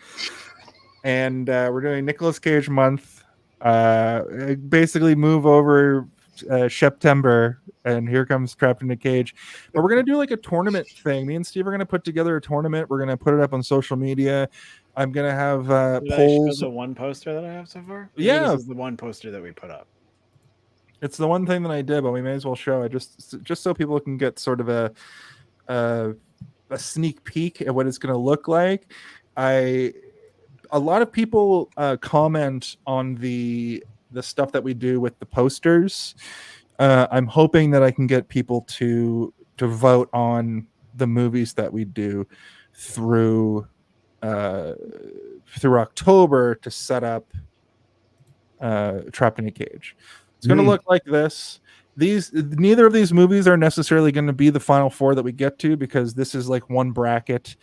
S1: And we're doing Nicolas Cage month. Basically move over September, and here comes Trapped in a Cage. But we're gonna do like a tournament thing. Me and Steve are gonna put together a tournament. We're gonna put it up on social media. I'm gonna have
S2: Did
S1: polls.
S2: I show the one poster that I have so far?
S1: Yeah,
S2: this is the one poster that we put up.
S1: It's the one thing that I did, but we may as well show it just so people can get sort of a sneak peek at what it's going to look like. A lot of people comment on the stuff that we do with the posters. I'm hoping that I can get people to vote on the movies that we do through October to set up Trapped in a Cage. It's going to look like this. Neither of these movies are necessarily going to be the final four that we get to, because this is like one bracket.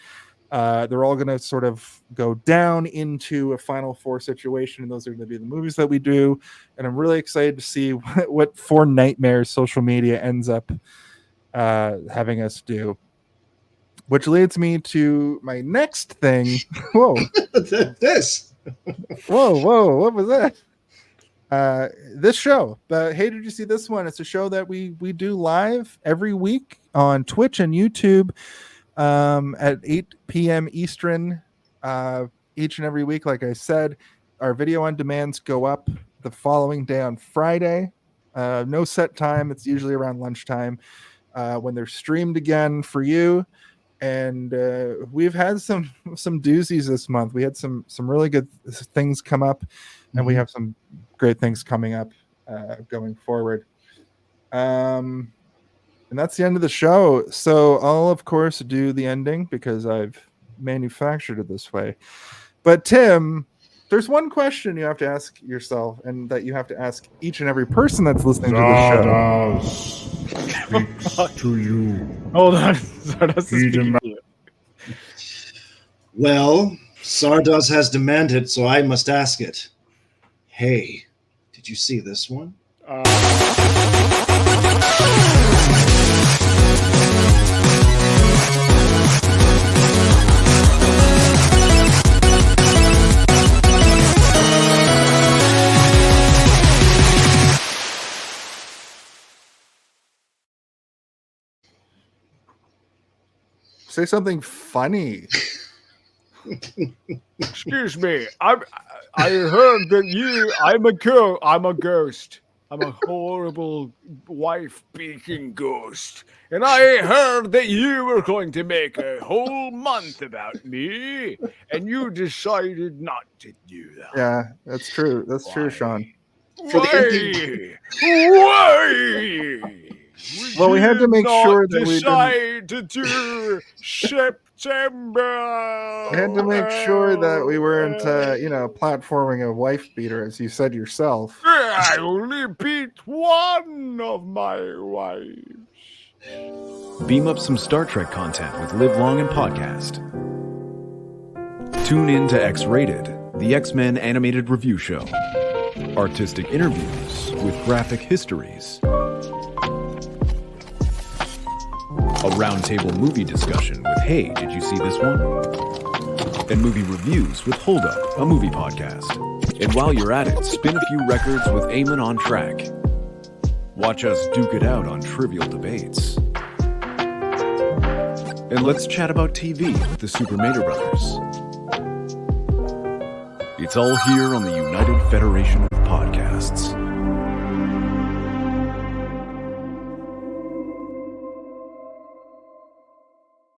S1: They're all going to sort of go down into a final four situation, and those are going to be the movies that we do. And I'm really excited to see what four nightmares social media ends up having us do. Which leads me to my next thing. Whoa.
S5: This.
S1: Whoa. What was that? This show. Hey, did you see this one? It's a show that we do live every week on Twitch and YouTube at 8 p.m. Eastern each and every week. Like I said, our video on demands go up the following day on Friday. No set time. It's usually around lunchtime when they're streamed again for you. And we've had some doozies this month. We had some really good things come up, and we have some great things coming up going forward. And that's the end of the show. So I'll, of course, do the ending because I've manufactured it this way. But Tim, there's one question you have to ask yourself, and that you have to ask each and every person that's listening to the show.
S6: Speaks to you.
S2: Hold on. Zardoz is speaking to you.
S5: Well, Zardoz has demanded, so I must ask it. Hey, did you see this one?
S1: Say something funny.
S3: Excuse me. I heard that I'm a ghost. I'm a horrible wife-beating ghost. And I heard that you were going to make a whole month about me, and you decided not to do that.
S1: Yeah, that's true. That's true, Sean.
S3: Why?
S1: Well, we had to make sure that we
S3: decide to do September.
S1: We had to make sure that we weren't, platforming a wife beater, as you said yourself.
S3: I only beat one of my wives.
S4: Beam up some Star Trek content with Live Long and Podcast. Tune in to X-Rated, the X-Men animated review show. Artistic interviews with graphic histories. A roundtable movie discussion with Hey, did you see this one? And movie reviews with Hold Up, a movie podcast. And while you're at it, spin a few records with Eamon on Track. Watch us duke it out on trivial debates. And let's chat about TV with the Super Mater Brothers. It's all here on the United Federation of Podcasts.